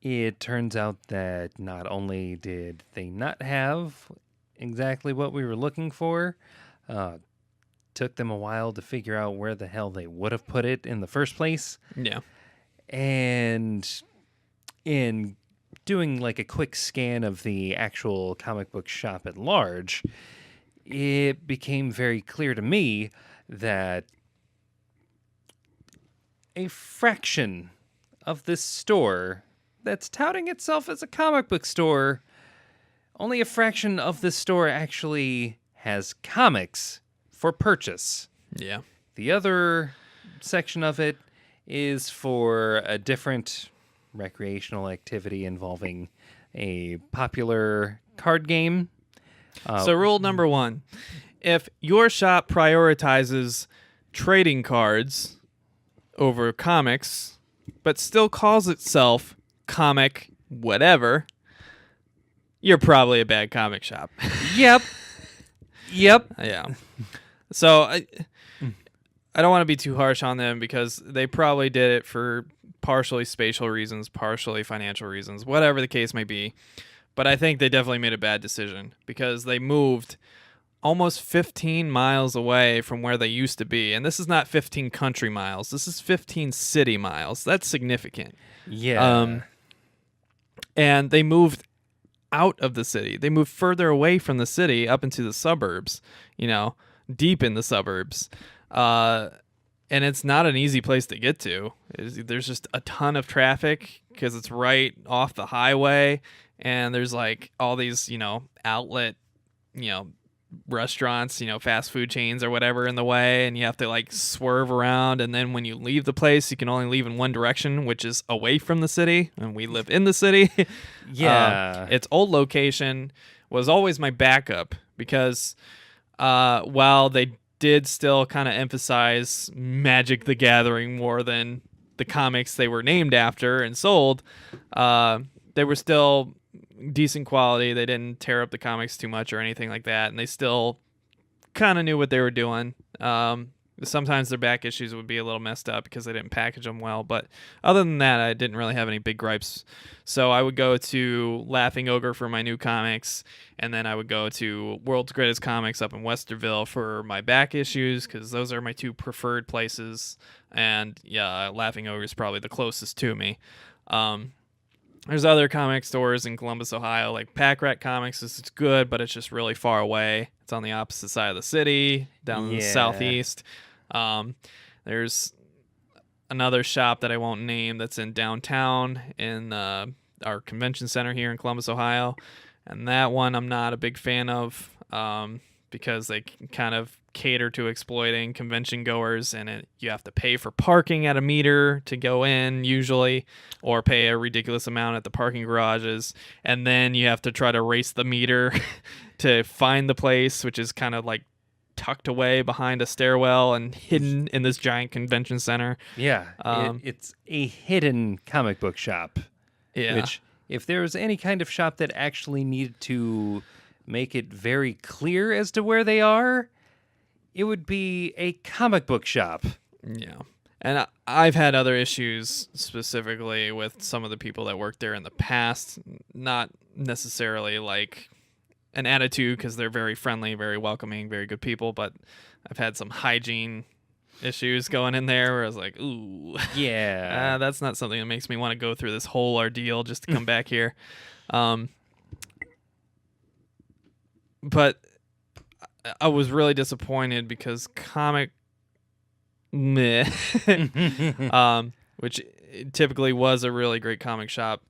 it turns out that not only did they not have exactly what we were looking for, took them a while to figure out where the hell they would have put it in the first place. Yeah. And in doing like a quick scan of the actual comic book shop at large, it became very clear to me that a fraction of this store that's touting itself as a comic book store, only a fraction of this store actually has comics for purchase. Yeah. The other section of it is for a different recreational activity involving a popular card game. So rule number 1, if your shop prioritizes trading cards over comics, but still calls itself comic whatever, you're probably a bad comic shop. Yep. Yeah. So I don't want to be too harsh on them because they probably did it for partially spatial reasons, partially financial reasons, whatever the case may be. But I think they definitely made a bad decision because they moved almost 15 miles away from where they used to be. And this is not 15 country miles. This is 15 city miles. That's significant. Yeah. And they moved out of the city. They moved further away from the city up into the suburbs, deep in the suburbs. And it's not an easy place to get to. There's just a ton of traffic because it's right off the highway. And there's like all these, outlet, restaurants, fast food chains or whatever in the way. And you have to like swerve around. And then when you leave the place, you can only leave in one direction, which is away from the city. And we live in the city. Yeah. Its old location was always my backup because while they did still kind of emphasize Magic the Gathering more than the comics they were named after and sold, they were still decent quality. They didn't tear up the comics too much or anything like that, and they still kind of knew what they were doing. Sometimes their back issues would be a little messed up because they didn't package them well, but other than that, I didn't really have any big gripes. So I would go to Laughing Ogre for my new comics, and then I would go to World's Greatest Comics up in Westerville for my back issues because those are my two preferred places. And yeah, Laughing Ogre is probably the closest to me. There's other comic stores in Columbus, Ohio, like Pack Rat Comics. It's good, but it's just really far away. It's on the opposite side of the city, down in the southeast. There's another shop that I won't name that's in downtown in our convention center here in Columbus, Ohio. And that one I'm not a big fan of. because they kind of cater to exploiting convention goers, and you have to pay for parking at a meter to go in usually, or pay a ridiculous amount at the parking garages, and then you have to try to race the meter to find the place, which is kind of like tucked away behind a stairwell and hidden in this giant convention center. Yeah, it's a hidden comic book shop. Yeah. Which, if there was any kind of shop that actually needed to make it very clear as to where they are, it would be a comic book shop. Yeah. And I've had other issues specifically with some of the people that worked there in the past. Not necessarily like an attitude, because they're very friendly, very welcoming, very good people, but I've had some hygiene issues going in there where I was like, ooh, yeah, that's not something that makes me want to go through this whole ordeal just to come back here. But I was really disappointed because which typically was a really great comic shop,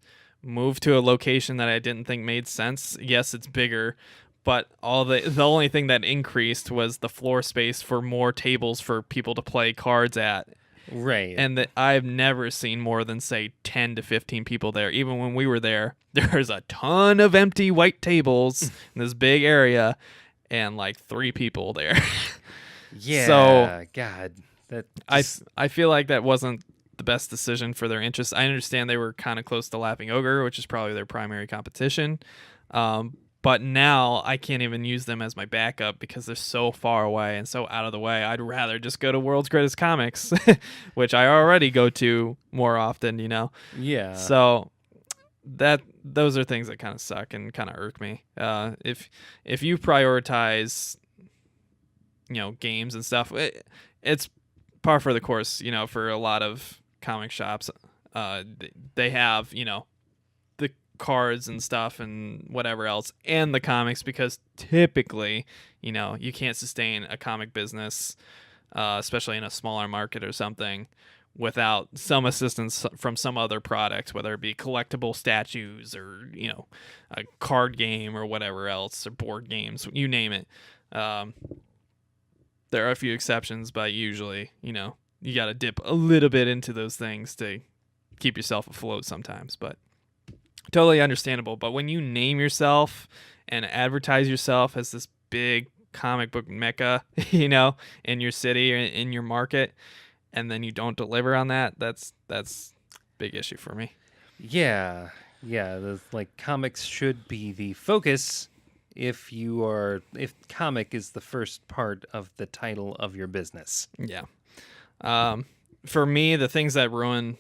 moved to a location that I didn't think made sense. Yes, it's bigger, but the only thing that increased was the floor space for more tables for people to play cards at. Right. And I've never seen more than, say, 10 to 15 people there. Even when we were there, there's a ton of empty white tables in this big area and like 3 people there. Yeah. So God, I feel like that wasn't the best decision for their interests. I understand they were kind of close to Laughing Ogre, which is probably their primary competition. But now I can't even use them as my backup because they're so far away and so out of the way. I'd rather just go to World's Greatest Comics, which I already go to more often, you know? Yeah. So those are things that kind of suck and kind of irk me. If you prioritize, you know, games and stuff, it's par for the course, you know, for a lot of comic shops. They have, you know, the cards and stuff and whatever else and the comics, because typically, you know, you can't sustain a comic business, especially in a smaller market or something, without some assistance from some other product, whether it be collectible statues or, you know, a card game or whatever else, or board games, you name it. There are a few exceptions, but usually, you know, you got to dip a little bit into those things to keep yourself afloat sometimes, but totally understandable. But when you name yourself and advertise yourself as this big comic book mecca, you know, in your city or in your market, and then you don't deliver on that, that's big issue for me. Yeah. Like, comics should be the focus if comic is the first part of the title of your business. Yeah. For me, the things that ruin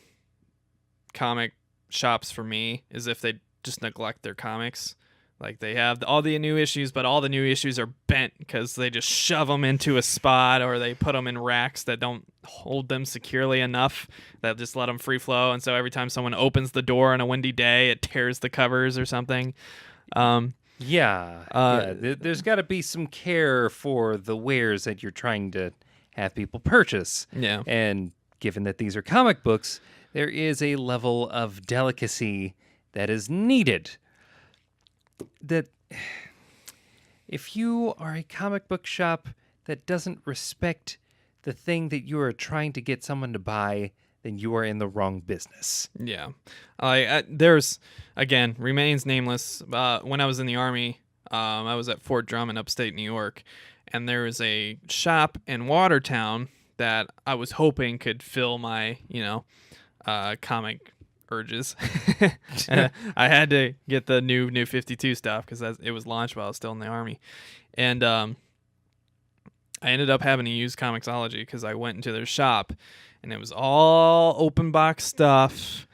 comic shops for me is if they just neglect their comics. Like, they have all the new issues, but all the new issues are bent because they just shove them into a spot, or they put them in racks that don't hold them securely enough, that just let them free flow. And so every time someone opens the door on a windy day, it tears the covers or something. There's got to be some care for the wares that you're trying to have people purchase. Yeah. And given that these are comic books, there is a level of delicacy that is needed. That if you are a comic book shop that doesn't respect the thing that you are trying to get someone to buy, then you are in the wrong business. Yeah. There's, again, remains nameless. When I was in the Army, I was at Fort Drum in upstate New York, and there was a shop in Watertown that I was hoping could fill my, you know, comic urges. I had to get the new 52 stuff because it was launched while I was still in the Army. And I ended up having to use Comixology because I went into their shop, and it was all open box stuff.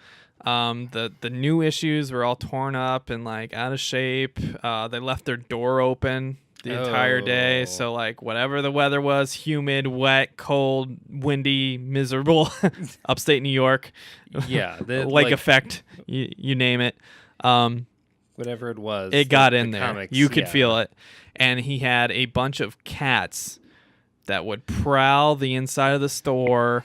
The new issues were all torn up and like out of shape. They left their door open the entire day, so like whatever the weather was, humid, wet, cold, windy, miserable, upstate New York, yeah, lake effect, you name it. Whatever it was, it got in there. Comics, you could feel it. And he had a bunch of cats that would prowl the inside of the store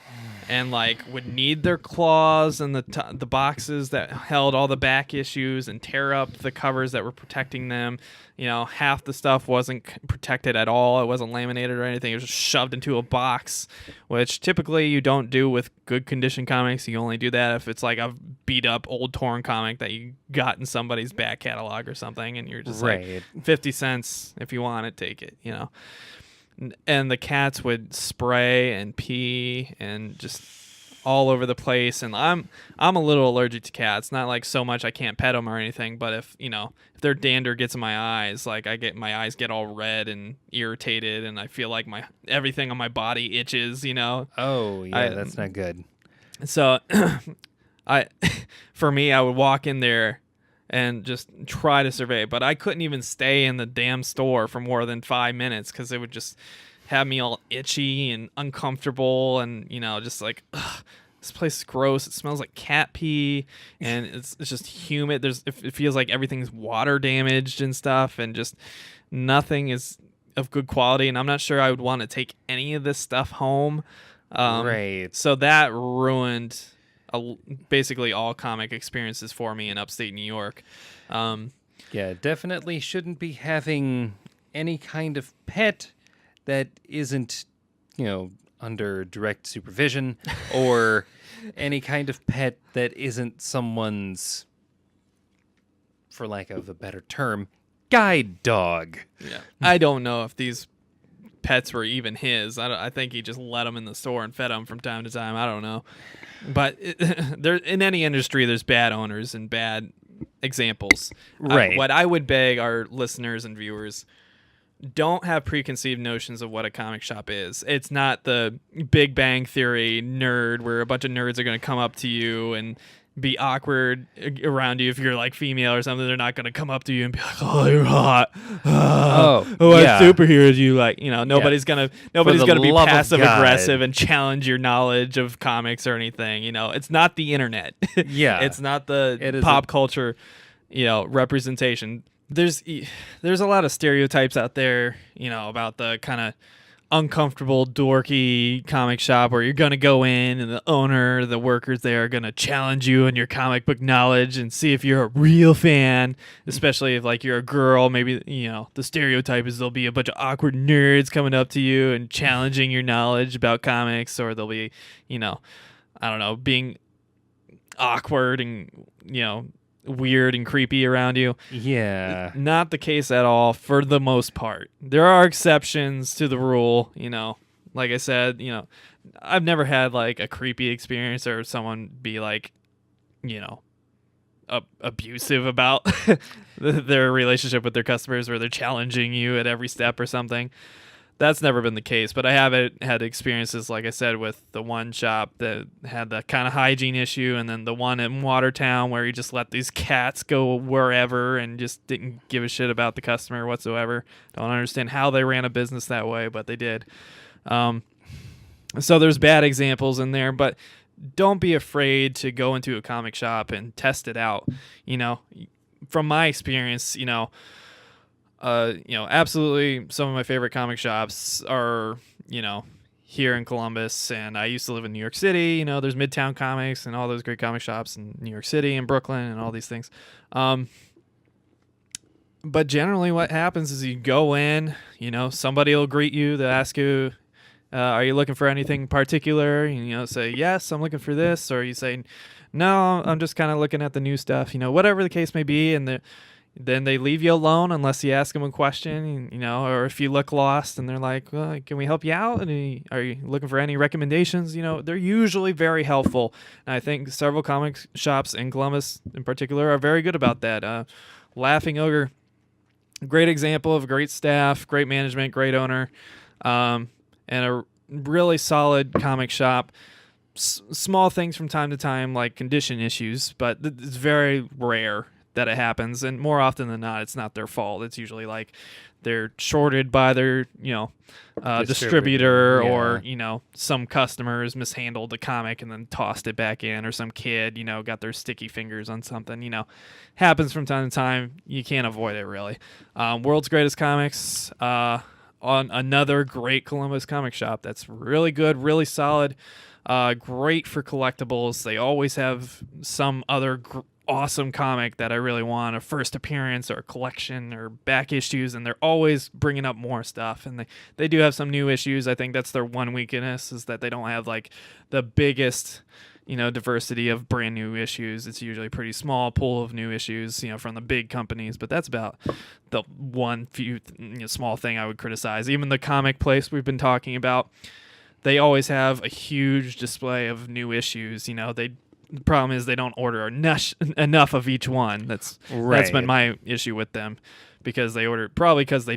and like would need their claws and the boxes that held all the back issues and tear up the covers that were protecting them. Half the stuff wasn't protected at all. It wasn't laminated or anything. It was just shoved into a box, which typically you don't do with good condition comics. You only do that if it's like a beat up old torn comic that you got in somebody's back catalog or something, and you're just like 50 cents if you want it, take it. And the cats would spray and pee and just all over the place, and I'm a little allergic to cats. Not like so much I can't pet them or anything, but if their dander gets in my eyes, like my eyes get all red and irritated, and I feel like everything on my body itches. Oh yeah, that's not good. So for me, I would walk in there and just try to survey, but I couldn't even stay in the damn store for more than 5 minutes because it would just have me all itchy and uncomfortable, and just like, ugh, this place is gross. It smells like cat pee, and it's just humid. It feels like everything's water damaged and stuff, and just nothing is of good quality. And I'm not sure I would want to take any of this stuff home. Right. So that ruined basically all comic experiences for me in upstate New York. Yeah, definitely shouldn't be having any kind of pet that isn't, under direct supervision, or any kind of pet that isn't someone's, for lack of a better term, guide dog. Yeah. I don't know if these pets were even his. I think he just let them in the store and fed them from time to time. I don't know. But there, in any industry, there's bad owners and bad examples. Right. What I would beg our listeners and viewers, don't have preconceived notions of what a comic shop is. It's not the Big Bang Theory nerd where a bunch of nerds are going to come up to you and be awkward around you. If you're like female or something, they're not going to come up to you and be like, "Oh, you're hot. What superheroes you like?" Nobody's gonna be passive aggressive and challenge your knowledge of comics or anything. It's not the internet. Yeah, it's not the pop culture, representation. There's a lot of stereotypes out there, about the kind of uncomfortable, dorky comic shop where you're going to go in and the owner, the workers there are going to challenge you in your comic book knowledge and see if you're a real fan, especially if like you're a girl. Maybe, the stereotype is there'll be a bunch of awkward nerds coming up to you and challenging your knowledge about comics, or they'll be, I don't know, being awkward and, weird and creepy around you. Yeah. Not the case at all for the most part. There are exceptions to the rule, Like I said, I've never had like a creepy experience or someone be like, abusive about their relationship with their customers where they're challenging you at every step or something. That's never been the case, but I have had experiences, like I said, with the one shop that had the kind of hygiene issue, and then the one in Watertown where he just let these cats go wherever and just didn't give a shit about the customer whatsoever. Don't understand how they ran a business that way, but they did. So there's bad examples in there, but don't be afraid to go into a comic shop and test it out. From my experience, absolutely some of my favorite comic shops are, here in Columbus, and I used to live in New York City. There's Midtown Comics and all those great comic shops in New York City and Brooklyn and all these things. But generally what happens is you go in, somebody will greet you. They'll ask you, are you looking for anything particular? And, say, yes, I'm looking for this. Or you say, no, I'm just kind of looking at the new stuff, whatever the case may be. And then they leave you alone unless you ask them a question, or if you look lost and they're like, well, can we help you out? And are you looking for any recommendations? They're usually very helpful. And I think several comic shops in Columbus in particular are very good about that. Laughing Ogre, great example of great staff, great management, great owner, and a really solid comic shop. Small things from time to time like condition issues, but it's very rare that it happens, and more often than not, it's not their fault. It's usually like they're shorted by their, distributor, or, some customers mishandled the comic and then tossed it back in, or some kid, got their sticky fingers on something, happens from time to time. You can't avoid it, really. World's Greatest Comics, on another great Columbus comic shop that's really good, really solid, great for collectibles. They always have some other awesome comic that I really want, a first appearance or a collection or back issues, and they're always bringing up more stuff. And they do have some new issues. I think that's their one weakness, is that they don't have like the biggest, diversity of brand new issues. It's usually a pretty small pool of new issues, from the big companies, but that's about the one few small thing I would criticize. Even the comic place we've been talking about, they always have a huge display of new issues. The problem is they don't order enough of each one. That's been my issue with them, because they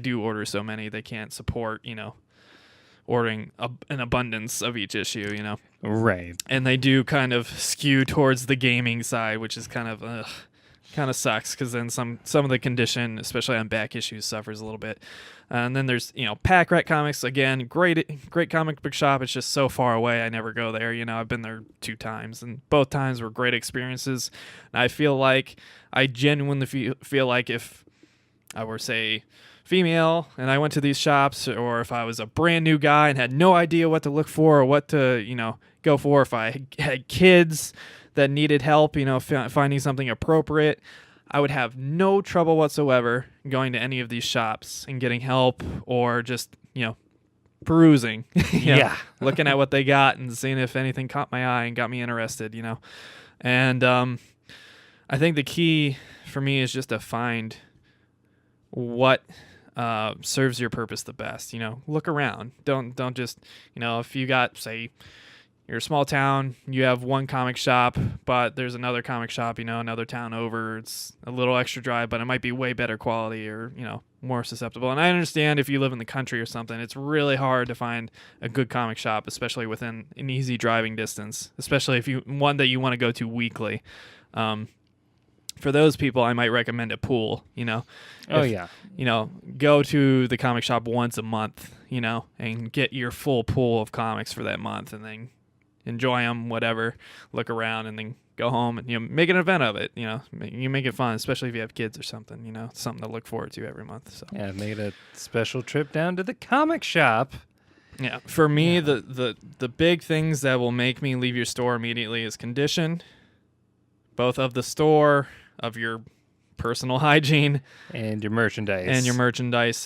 do order so many, they can't support, ordering an abundance of each issue, Right. And they do kind of skew towards the gaming side, which is kind of sucks, because then some of the condition, especially on back issues, suffers a little bit. And then there's Pack Rat Comics, again, great comic book shop. It's just so far away, I never go there. I've been there 2 times, and both times were great experiences. And I genuinely feel like if I were, say, female and I went to these shops, or if I was a brand new guy and had no idea what to look for or what to go for, if I had kids that needed help finding something appropriate, I would have no trouble whatsoever going to any of these shops and getting help, or just perusing, looking at what they got and seeing if anything caught my eye and got me interested. And I think the key for me is just to find what serves your purpose the best. Look around. Don't just, if you got, say, you're a small town, you have one comic shop, but there's another comic shop, another town over. It's a little extra drive, but it might be way better quality, or, more susceptible. And I understand if you live in the country or something, it's really hard to find a good comic shop, especially within an easy driving distance, especially if one that you want to go to weekly. For those people, I might recommend a pool, go to the comic shop once a month, and get your full pool of comics for that month, and then enjoy them, whatever, look around, and then go home and, make an event of it. You make it fun, especially if you have kids or something, something to look forward to every month. So yeah, made a special trip down to the comic shop. Yeah, for me, the big things that will make me leave your store immediately is condition, both of the store, of your personal hygiene, and your merchandise.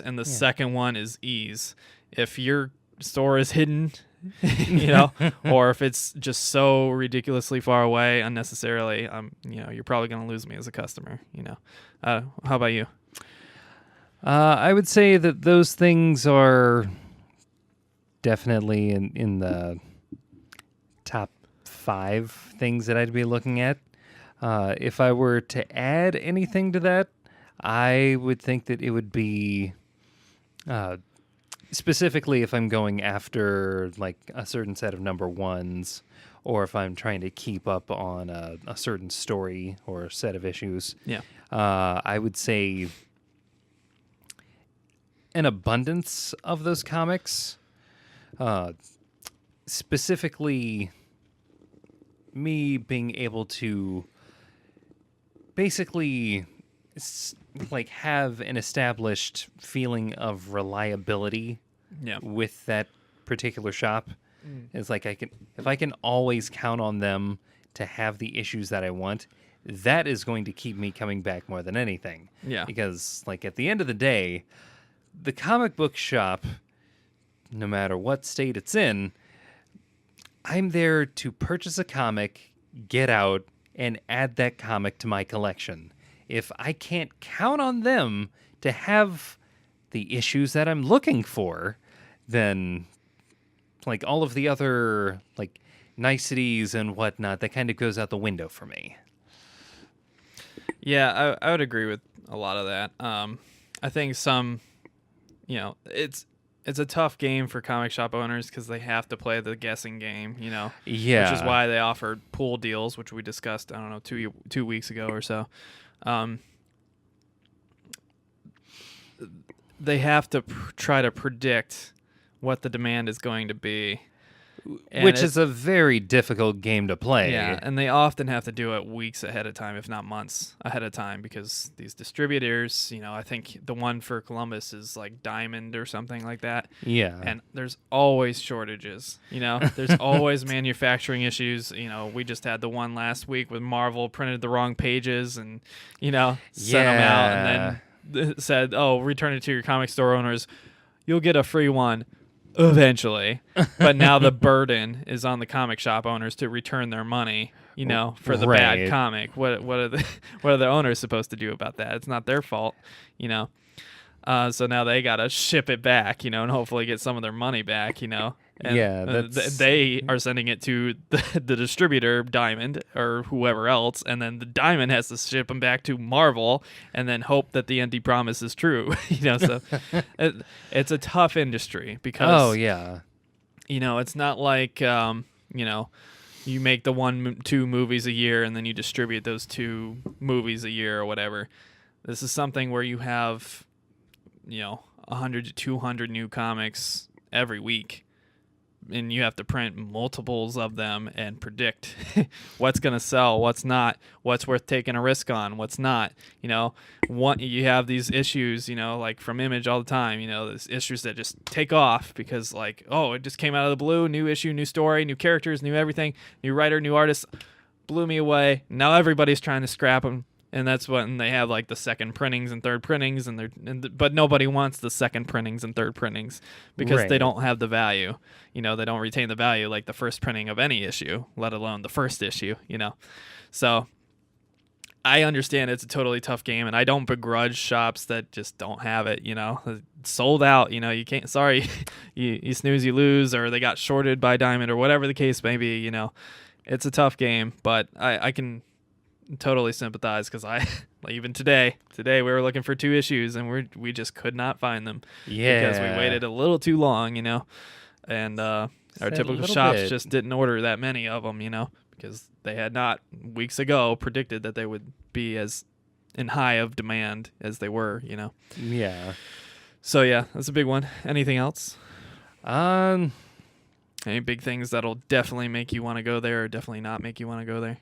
And the second one is ease. If your store is hidden, or if it's just so ridiculously far away unnecessarily, you're probably going to lose me as a customer. How about you? I would say that those things are definitely in the top 5 things that I'd be looking at. If I were to add anything to that, I would think that it would be specifically if I'm going after like a certain set of number ones, or if I'm trying to keep up on a certain story or set of issues. Yeah. I would say an abundance of those comics. Specifically, me being able to basically have an established feeling of reliability with that particular shop. It's like if I can always count on them to have the issues that I want, that is going to keep me coming back more than anything. Yeah. Because at the end of the day, the comic book shop, no matter what state it's in, I'm there to purchase a comic, get out, and add that comic to my collection. If I can't count on them to have the issues that I'm looking for, then all of the other niceties and whatnot, that kind of goes out the window for me. Yeah, I would agree with a lot of that. I think some, it's a tough game for comic shop owners because they have to play the guessing game, Yeah. Which is why they offered pool deals, which we discussed, I don't know, 2 weeks ago or so. They have to try to predict what the demand is going to be And which is a very difficult game to play. yeah, and they often have to do it weeks ahead of time, if not months ahead of time, because these distributors, I think the one for Columbus is like Diamond or something like that. Yeah. And there's always shortages, there's always manufacturing issues. We just had the one last week with Marvel printed the wrong pages and, sent them out and then said, oh, return it to your comic store owners. You'll get a free one. Eventually, but now the burden is on the comic shop owners to return their money, for the bad comic. What are the owners supposed to do about that? It's not their fault, so now they gotta ship it back, and hopefully get some of their money back, And they are sending it to the distributor, Diamond, or whoever else, and then the Diamond has to ship them back to Marvel, and then hope that the empty promise is true. So it's a tough industry because it's not like you make the 2 movies a year and then you distribute those 2 movies a year or whatever. This is something where you have 100 to 200 new comics every week. And you have to print multiples of them and predict what's going to sell, what's not, what's worth taking a risk on, what's not. You have these issues, like from Image all the time, these issues that just take off because it just came out of the blue, new issue, new story, new characters, new everything, new writer, new artist, blew me away. Now everybody's trying to scrap them. And that's when they have the second printings and third printings, but nobody wants the second printings and third printings because they don't have the value. They don't retain the value like the first printing of any issue, let alone the first issue. So I understand it's a totally tough game, and I don't begrudge shops that just don't have it. It's sold out. You can't. Sorry, you snooze, you lose, or they got shorted by Diamond, or whatever the case may be. It's a tough game, but I can totally sympathize because even today we were looking for 2 issues and we just could not find them because we waited a little too long, and our typical shops just didn't order that many of them, because they had not weeks ago predicted that they would be as in high of demand as they were, Yeah. So yeah, that's a big one. Anything else? Any big things that'll definitely make you want to go there or definitely not make you want to go there?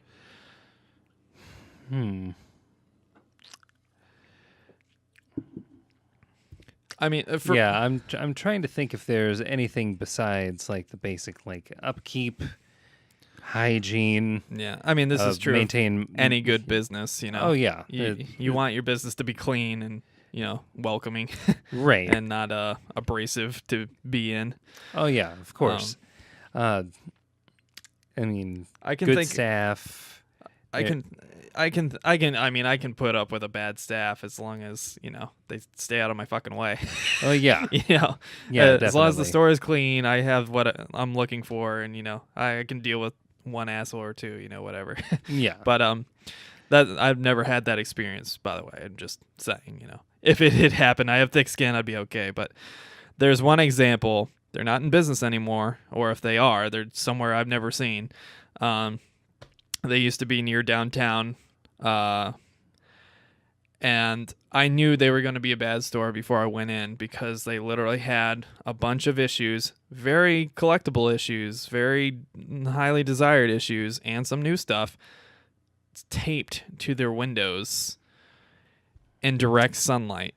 I mean, I'm trying to think if there's anything besides the basic upkeep, hygiene. Yeah, I mean this is true. Maintain any good business, Oh yeah, you want your business to be clean and welcoming, right, and not abrasive to be in. Oh yeah, of course. I mean, I can good think staff. I can put up with a bad staff as long as, they stay out of my fucking way. Oh, yeah. Yeah, as long as the definitely. store is clean, I have what I'm looking for, and, I can deal with one asshole or 2, whatever. Yeah. But that I've never had that experience, by the way. I'm just saying, if it had happened, I have thick skin, I'd be okay. But there's one example. They're not in business anymore, or if they are, they're somewhere I've never seen. They used to be near downtown, and I knew they were going to be a bad store before I went in because they literally had a bunch of issues, very collectible issues, very highly desired issues, and some new stuff taped to their windows in direct sunlight,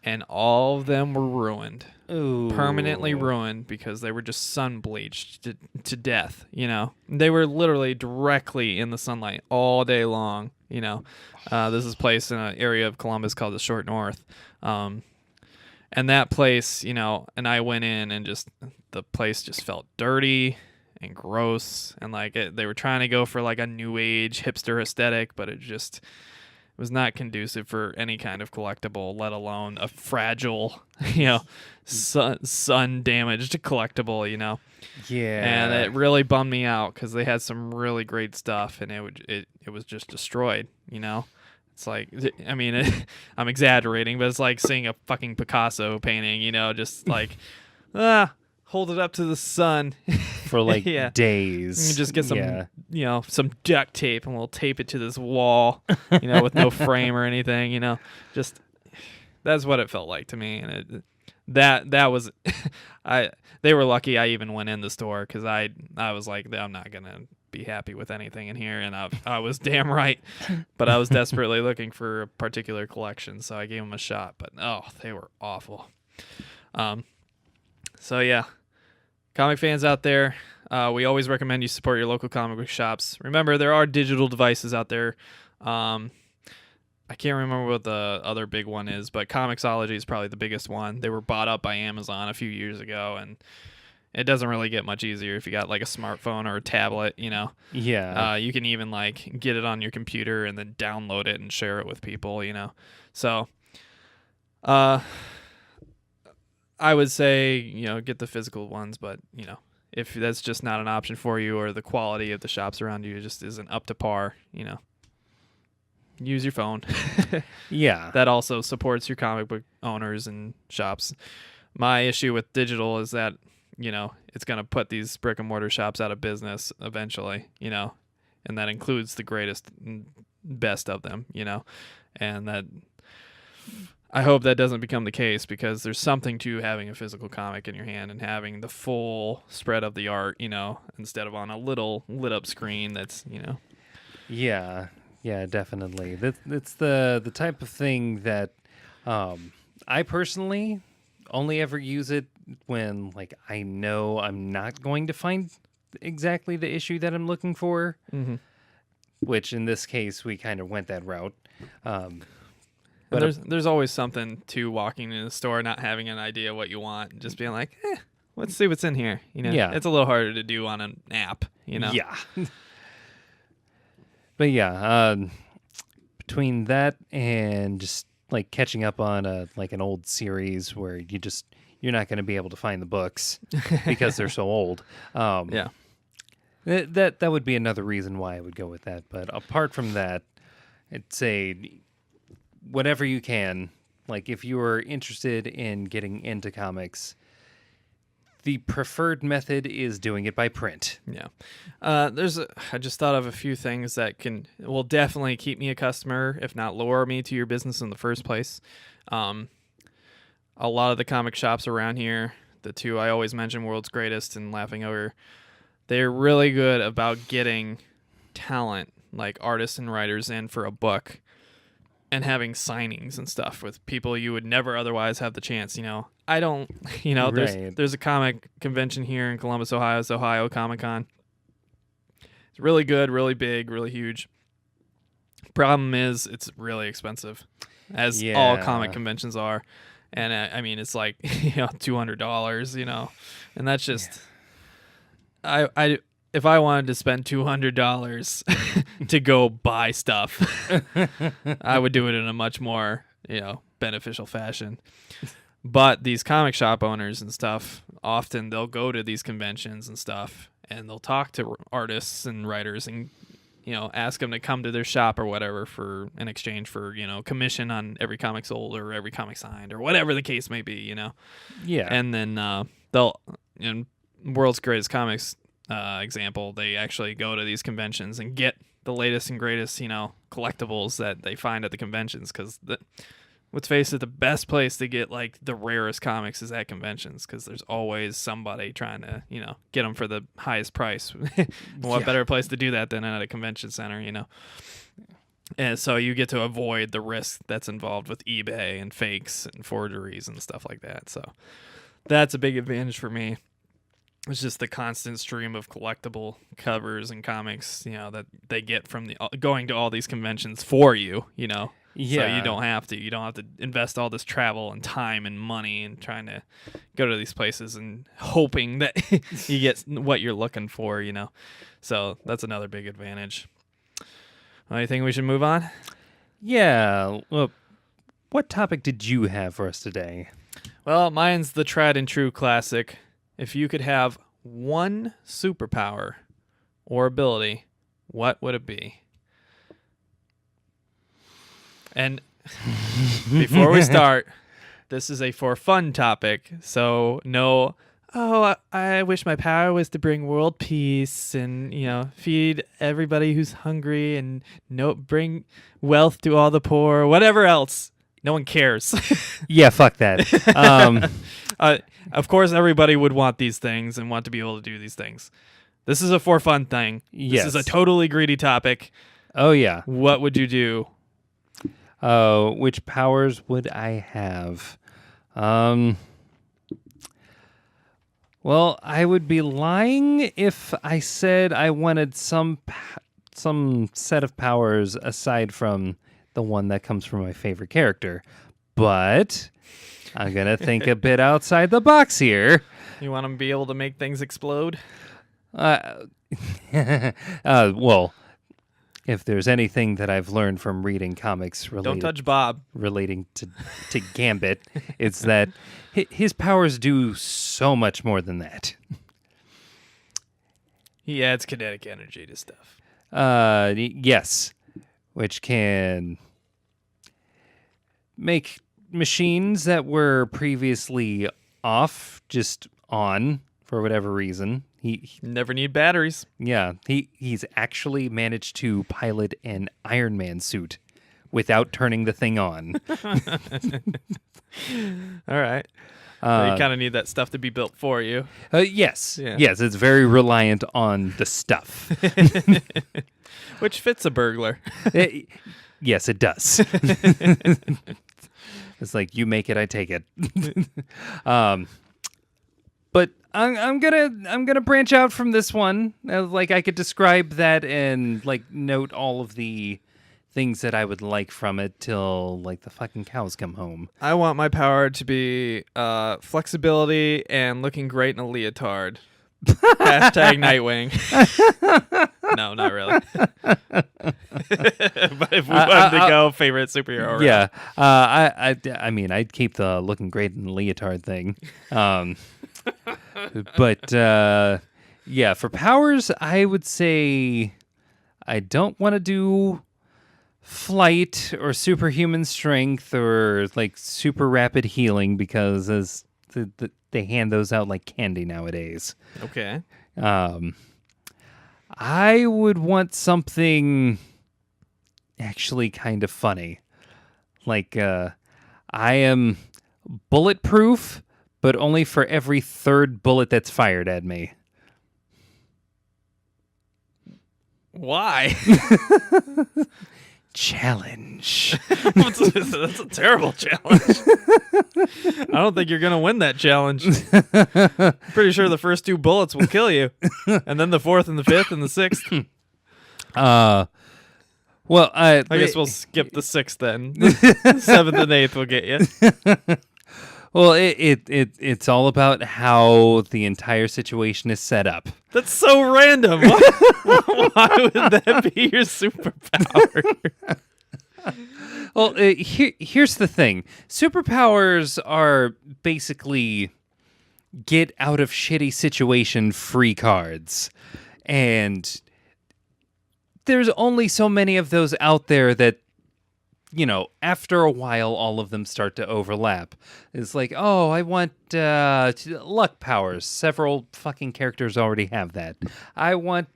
and all of them were ruined. Ooh. Permanently ruined because they were just sun bleached to death. They were literally directly in the sunlight all day long. This is placed in an area of Columbus called the Short North, and that place, and I went in and just the place just felt dirty and gross, and they were trying to go for a new age hipster aesthetic, but it was not conducive for any kind of collectible, let alone a fragile, sun damaged collectible, Yeah. And it really bummed me out because they had some really great stuff, and it was just destroyed. It's I'm exaggerating, but it's like seeing a fucking Picasso painting, just hold it up to the sun for days. You just get some, some duct tape, and we'll tape it to this wall, with no frame or anything. Just that's what it felt like to me, and that was I they were lucky I even went in the store, because I was like, I'm not gonna be happy with anything in here, and I was damn right. But I was desperately looking for a particular collection, so I gave them a shot. But oh, they were awful. So yeah, comic fans out there, we always recommend you support your local comic book shops. Remember, there are digital devices out there. I can't remember what the other big one is, but Comixology is probably the biggest one. They were bought up by Amazon a few years ago, and it doesn't really get much easier if you got like a smartphone or a tablet, Yeah. You can even like get it on your computer and then download it and share it with people. So, I would say, get the physical ones, but, if that's just not an option for you, or the quality of the shops around you just isn't up to par, use your phone. Yeah. That also supports your comic book owners and shops. My issue with digital is that, it's going to put these brick and mortar shops out of business eventually, and that includes the greatest and best of them, and that I hope that doesn't become the case, because there's something to having a physical comic in your hand and having the full spread of the art, instead of on a little lit up screen that's, Yeah. Yeah, definitely. That's the type of thing that I personally only ever use it when, like, I know I'm not going to find exactly the issue that I'm looking for. Mm-hmm. Which in this case we kind of went that route. But there's always something to walking in a store, not having an idea what you want, and just being like, let's see what's in here. Yeah. It's a little harder to do on an app. Yeah. But yeah, between that and just like catching up on an old series where you're not going to be able to find the books because they're so old. Yeah. That would be another reason why I would go with that. But apart from that, I'd say whatever you can. Like, if you are interested in getting into comics, the preferred method is doing it by print. Yeah. I just thought of a few things that will definitely keep me a customer, if not lure me to your business in the first place. A lot of the comic shops around here, the two I always mention, World's Greatest and Laughing Ogre, they're really good about getting talent, like artists and writers, in for a book and having signings and stuff with people you would never otherwise have the chance. I don't, Right. there's a comic convention here in Columbus, Ohio. It's Ohio Comic Con. It's really good, really big, really huge. Problem is, it's really expensive, as all comic conventions are. And I mean, it's like, $200, and that's just, I if I wanted to spend $200 to go buy stuff, I would do it in a much more, beneficial fashion. But these comic shop owners and stuff, often they'll go to these conventions and stuff, and they'll talk to artists and writers and, ask them to come to their shop or whatever in exchange for, commission on every comic sold or every comic signed or whatever the case may be, Yeah. And then they'll, in World's Greatest Comics example, they actually go to these conventions and get the latest and greatest, collectibles that they find at the conventions, because let's face it, the best place to get like the rarest comics is at conventions, because there's always somebody trying to, get them for the highest price. What better place to do that than at a convention center, And so you get to avoid the risk that's involved with eBay and fakes and forgeries and stuff like that. So that's a big advantage for me. It's just the constant stream of collectible covers and comics, that they get from going to all these conventions for you, Yeah. So you don't have to invest all this travel and time and money and trying to go to these places and hoping that you get what you're looking for, So that's another big advantage. Well, you think we should move on? Yeah. Well, what topic did you have for us today? Well, mine's the tried and true classic. If you could have one superpower or ability, what would it be? And before we start, this is a for fun topic, so no, I wish my power was to bring world peace and, feed everybody who's hungry and bring wealth to all the poor, whatever else. No one cares. Yeah, fuck that. Of course, everybody would want these things and want to be able to do these things. This is a for fun thing. Yes. This is a totally greedy topic. Oh, yeah. What would you do? Which powers would I have? Well, I would be lying if I said I wanted some set of powers aside from the one that comes from my favorite character. But I'm going to think a bit outside the box here. You want to be able to make things explode? Well, if there's anything that I've learned from reading comics Don't touch Bob. relating to Gambit, it's that his powers do so much more than that. He adds kinetic energy to stuff. Yes, which can make machines that were previously off just on for whatever reason. He Never need batteries. he's actually managed to pilot an Iron Man suit without turning the thing on. All right. So you kind of need that stuff to be built for you. Yes, Yeah. yes, it's very reliant on the stuff. Which fits a burglar. Yes, it does. It's like you make it, I take it. But I'm gonna branch out from this one. Like I could describe that and like note all of the things that I would like from it till like the fucking cows come home. I want my power to be flexibility and looking great in a leotard. Hashtag Nightwing. No, not really. But if we wanted to go, favorite superhero. Right? Yeah, I mean, I'd keep the looking great in the leotard thing. But yeah, for powers, I would say I don't want to do flight or superhuman strength or like super rapid healing because as they hand those out like candy nowadays. Okay. I would want something actually kind of funny. Like, I am bulletproof, but only for every third bullet that's fired at me. Why? Challenge. That's a terrible challenge. I don't think you're going to win that challenge. Pretty sure the first 2 bullets will kill you. And then the 4th and the 5th and the 6th. Well, I guess we'll skip the 6th then. The 7th and 8th will get you. Well, it's all about how the entire situation is set up. That's so random. Why would that be your superpower? Well, here's the thing. Superpowers are basically get out of shitty situation free cards. And there's only so many of those out there that, you know, after a while, all of them start to overlap. It's like, oh, I want luck powers. Several fucking characters already have that. I want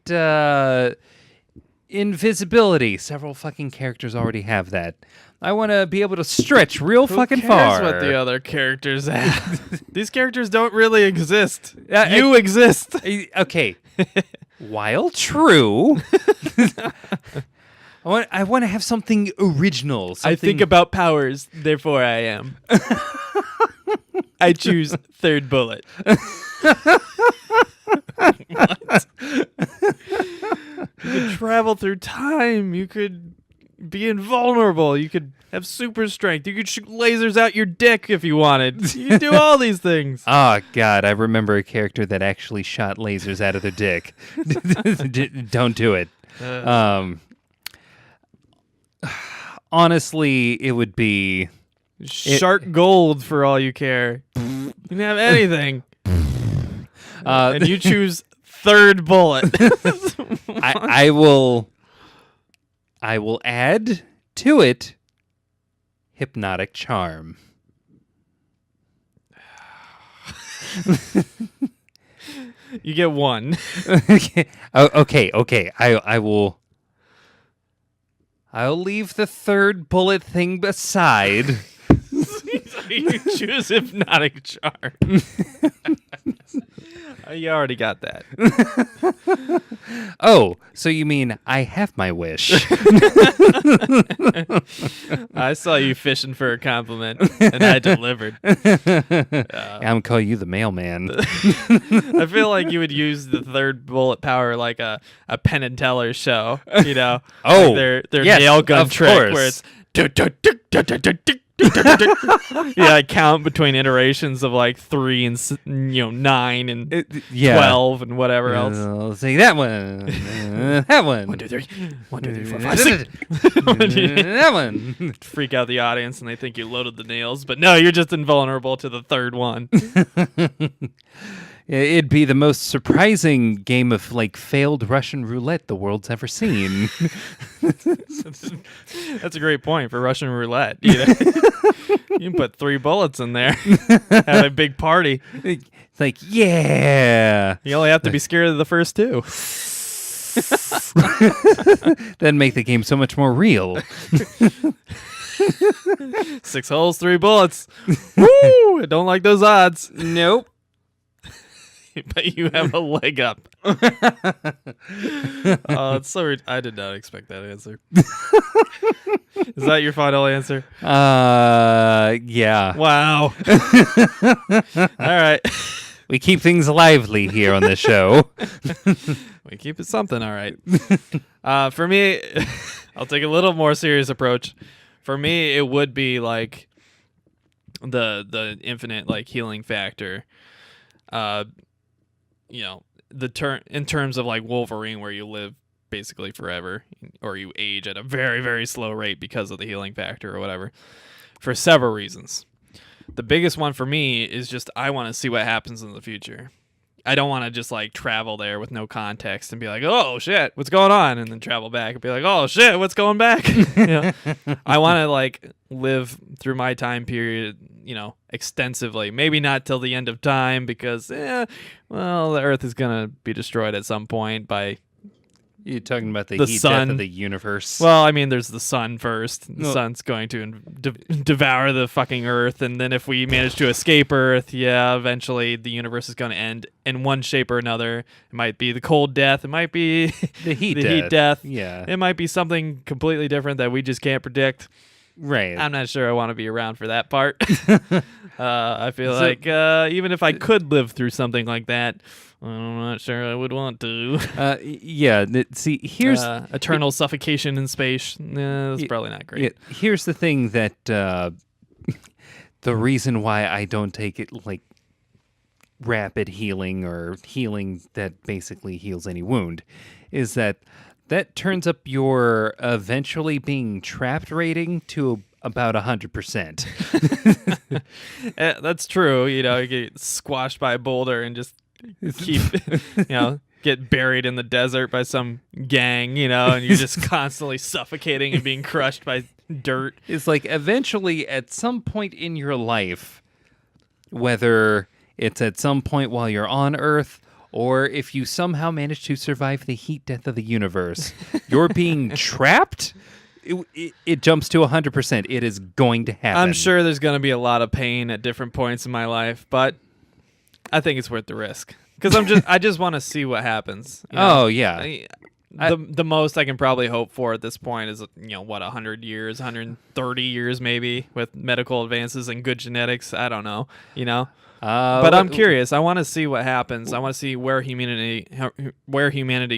invisibility. Several fucking characters already have that. I want to be able to stretch real fucking far. Who cares what the other characters have? These characters don't really exist. You You exist. Okay. While true, I want to have something original. Something... I think about powers, therefore I am. I choose 3rd bullet. What? You could travel through time. You could be invulnerable. You could have super strength. You could shoot lasers out your dick if you wanted. You could do all these things. Oh, God, I remember a character that actually shot lasers out of their dick. Don't do it. Honestly, it would be... Shark gold for all you care. You can have anything. And you choose 3rd bullet. I will add to it hypnotic charm. You get 1. Okay. Okay. I'll leave the 3rd bullet thing aside. You choose hypnotic charm. You already got that. Oh, so you mean I have my wish? I saw you fishing for a compliment, and I delivered. I'm gonna call you the mailman. I feel like you would use the third bullet power like a Penn and Teller show, you know? Oh, like their yes, nail gun of trick course. where it's I count between iterations of like 3 and 9 and 12 and whatever else. I'll say that one. That one. 1, 2, 3. 1, 2, 3, 4, 5, 6. That one. Freak out the audience and they think you loaded the nails, but no, you're just invulnerable to the third one. It'd be the most surprising game of like failed Russian roulette the world's ever seen. That's a great point for Russian roulette. You know? You can put 3 bullets in there, have a big party. It's like, yeah. You only have to be scared of the first 2. That'd make the game so much more real. 6 holes, 3 bullets. Woo! I don't like those odds. Nope. But you have a leg up. It's so I did not expect that answer. Is that your final answer? Yeah. Wow. All right. We keep things lively here on this show. We keep it something, all right. For me, I'll take a little more serious approach. For me, it would be like the infinite like healing factor. You know, in terms of like Wolverine, where you live basically forever, or you age at a very, very slow rate because of the healing factor or whatever, for several reasons. The biggest one for me is just I want to see what happens in the future. I don't want to just like travel there with no context and be like, oh shit, what's going on? And then travel back and be like, oh shit, what's going back? You know? I want to like live through my time period, you know, extensively. Maybe not till the end of time because, the Earth is going to be destroyed at some point by... You're talking about the heat sun. Death of the universe. Well, I mean, there's the sun first. The Well, sun's sun's going to devour the fucking Earth, and then if we manage to escape Earth, eventually the universe is going to end in one shape or another. It might be the cold death. It might be the heat heat death. Yeah. It might be something completely different that we just can't predict. Right. I'm not sure I want to be around for that part. I feel like even if I could live through something like that, I'm not sure I would want to. See, here's eternal suffocation in space. That's probably not great. Here's the thing that the reason why I don't take it like rapid healing or healing that basically heals any wound is that turns up your eventually being trapped rating to about 100%. That's true. You know, you get squashed by a boulder and just keep, get buried in the desert by some gang, and you're just constantly suffocating and being crushed by dirt. It's like eventually at some point in your life, whether it's at some point while you're on Earth or if you somehow manage to survive the heat death of the universe, you're being trapped. It jumps to 100%. It is going to happen. I'm sure there's going to be a lot of pain at different points in my life, but I think it's worth the risk because I just want to see what happens. Oh yeah. The most I can probably hope for at this point is 100 years, 130 years maybe with medical advances and good genetics. I don't know, But I'm curious. I want to see what happens. I want to see where humanity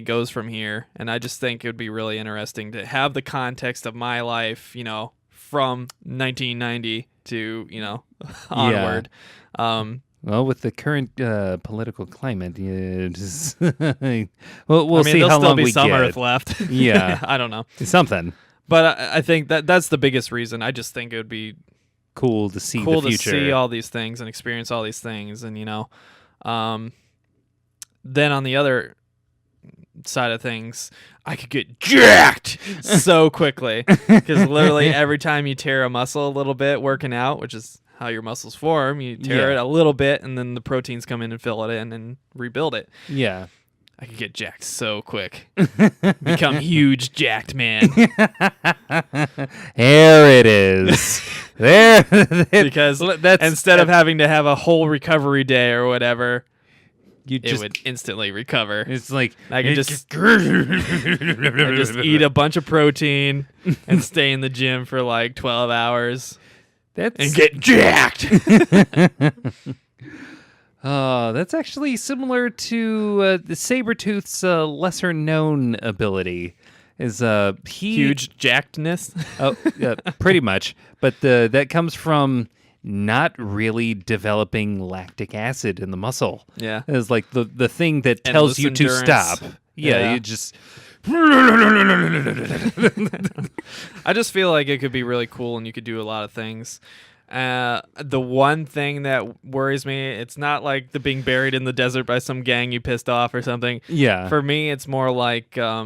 goes from here, and I just think it would be really interesting to have the context of my life, from 1990 to onward. Yeah. Well, with the current political climate, we'll see how long we get. There'll still be some Earth left. Yeah, I don't know. Something. But I think that's the biggest reason. I just think it would be cool to see the future. To see all these things and experience all these things, and then on the other side of things, I could get jacked so quickly because literally every time you tear a muscle a little bit working out, which is how your muscles form, you tear it a little bit and then the proteins come in and fill it in and rebuild it. Yeah. I could get jacked so quick. Become huge jacked man. There it is. There, because that's instead of having to have a whole recovery day or whatever, you it would instantly recover. It's like I could just eat a bunch of protein and stay in the gym for like 12 hours and get jacked. That's actually similar to the Sabretooth's lesser-known ability. Is Huge jackedness? Oh, yeah, pretty much. But that comes from not really developing lactic acid in the muscle. Yeah. It's like the thing that tells Endless you endurance. to stop. Yeah, you just... I just feel like it could be really cool and you could do a lot of things. The one thing that worries me, it's not like the being buried in the desert by some gang you pissed off or something. Yeah. For me, it's more like how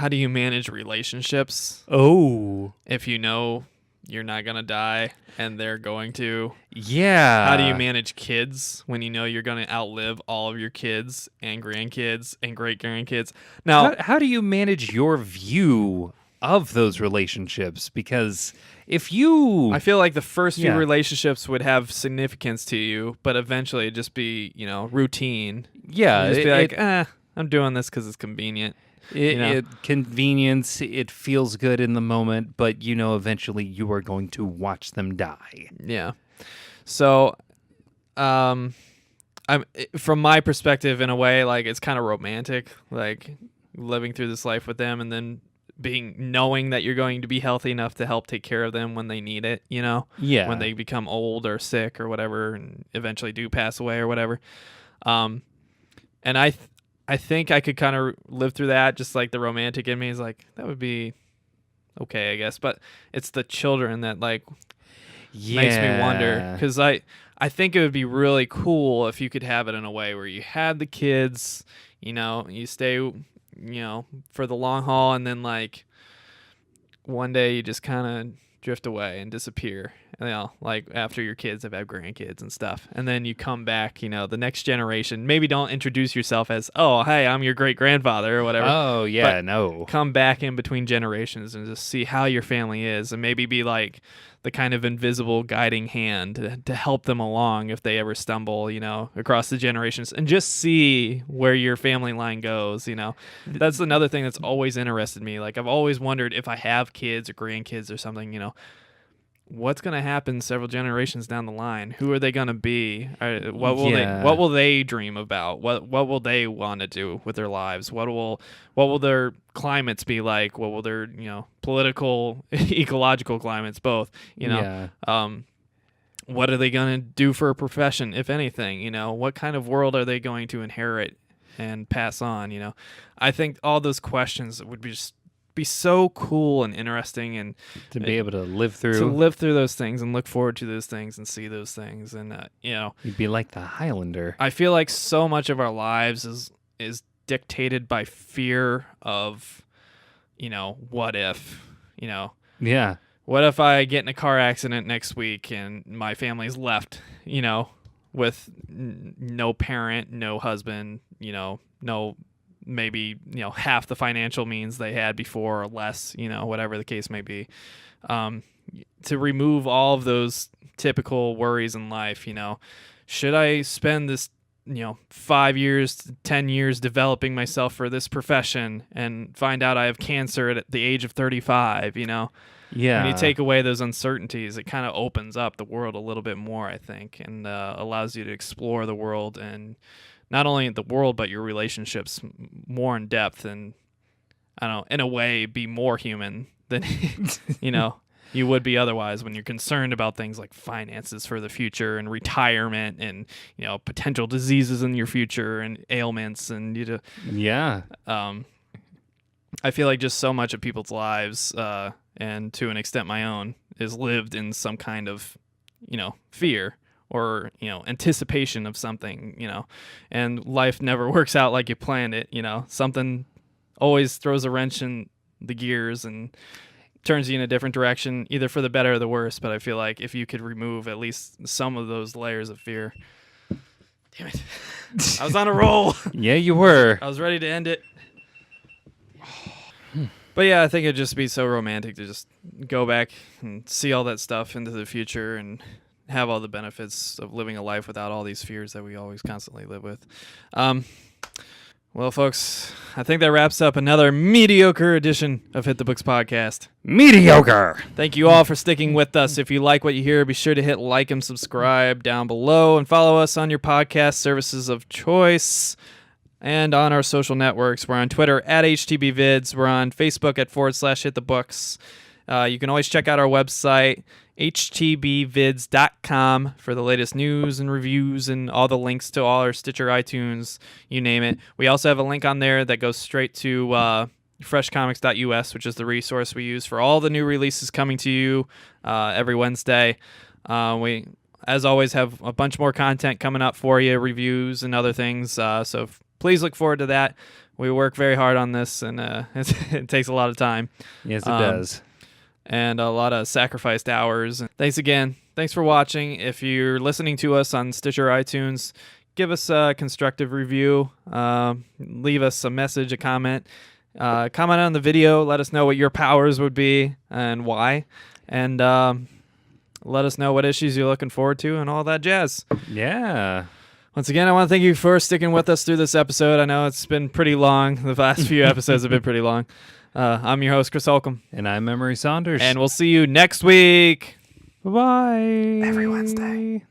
do you manage relationships Oh. if you know you're not going to die and they're going to? Yeah. How do you manage kids when you know you're going to outlive all of your kids and grandkids and great-grandkids? Now, How do you manage your view of those relationships? Because if you... I feel like the first few Yeah. relationships would have significance to you, but eventually it'd just be, routine. Yeah. You'd just be like, I'm doing this because it's convenient. It convenience, it feels good in the moment, but eventually you are going to watch them die. Yeah. So, I'm from my perspective, in a way, like it's kind of romantic, like living through this life with them, and then knowing that you're going to be healthy enough to help take care of them when they need it. Yeah. When they become old or sick or whatever, and eventually do pass away or whatever. And I think I could kind of live through that, just like the romantic in me is like, that would be okay, I guess. But it's the children that makes me wonder, because I think it would be really cool if you could have it in a way where you had the kids, you stay, for the long haul, and then like one day you just kind of drift away and disappear. Like after your kids have had grandkids and stuff, and then you come back, the next generation. Maybe don't introduce yourself as, oh, hey, I'm your great grandfather or whatever. Oh yeah, but no. Come back in between generations and just see how your family is, and maybe be like the kind of invisible guiding hand to help them along if they ever stumble, across the generations, and just see where your family line goes. That's another thing that's always interested me. Like I've always wondered, if I have kids or grandkids or something, what's going to happen several generations down the line? Who are they going to be? What will they dream about? What will they want to do with their lives? What will their climates be like? What will their, political, ecological climates, both, Yeah. What are they going to do for a profession, if anything? What kind of world are they going to inherit and pass on? I think all those questions would be so cool and interesting, and To be able to live through. those things and look forward to those things and see those things. And You'd be like the Highlander. I feel like so much of our lives is dictated by fear of what if Yeah. what if I get in a car accident next week and my family's left with no parent, no husband, no, maybe half the financial means they had before or less, whatever the case may be. To remove all of those typical worries in life, should I spend this 5 years, 10 years developing myself for this profession and find out I have cancer at the age of 35? Yeah. When you take away those uncertainties, it kind of opens up the world a little bit more, I think, and allows you to explore the world, and not only the world, but your relationships more in depth, and I don't know, in a way, be more human than you would be otherwise, when you're concerned about things like finances for the future and retirement and potential diseases in your future and ailments, and Yeah. I feel like just so much of people's lives, and to an extent my own, is lived in some kind of fear or anticipation of something, and life never works out like you planned it. Something always throws a wrench in the gears and turns you in a different direction, either for the better or the worse. But I feel like if you could remove at least some of those layers of fear. Damn it. I was on a roll. Yeah, you were. I was ready to end it. But yeah, I think it'd just be so romantic to just go back and see all that stuff into the future and have all the benefits of living a life without all these fears that we always constantly live with. Well, folks, I think that wraps up another mediocre edition of Hit the Books podcast. Mediocre. Thank you all for sticking with us. If you like what you hear, be sure to hit like and subscribe down below and follow us on your podcast services of choice and on our social networks. We're on Twitter at HTBVids. We're on Facebook at /HitTheBooks. You can always check out our website, htbvids.com, for the latest news and reviews and all the links to all our Stitcher, iTunes, you name it. We also have a link on there that goes straight to freshcomics.us, which is the resource we use for all the new releases coming to you every Wednesday. We, as always, have a bunch more content coming up for you, reviews and other things. So please look forward to that. We work very hard on this, and it takes a lot of time. Yes, it does. And a lot of sacrificed hours. Thanks again. Thanks for watching. If you're listening to us on Stitcher, iTunes, give us a constructive review. Leave us a message, a comment. Comment on the video. Let us know what your powers would be and why. And let us know what issues you're looking forward to and all that jazz. Yeah. Once again, I want to thank you for sticking with us through this episode. I know it's been pretty long. The last few episodes have been pretty long. I'm your host, Chris Holcomb. And I'm Emery Saunders. And we'll see you next week. Bye-bye. Every Wednesday.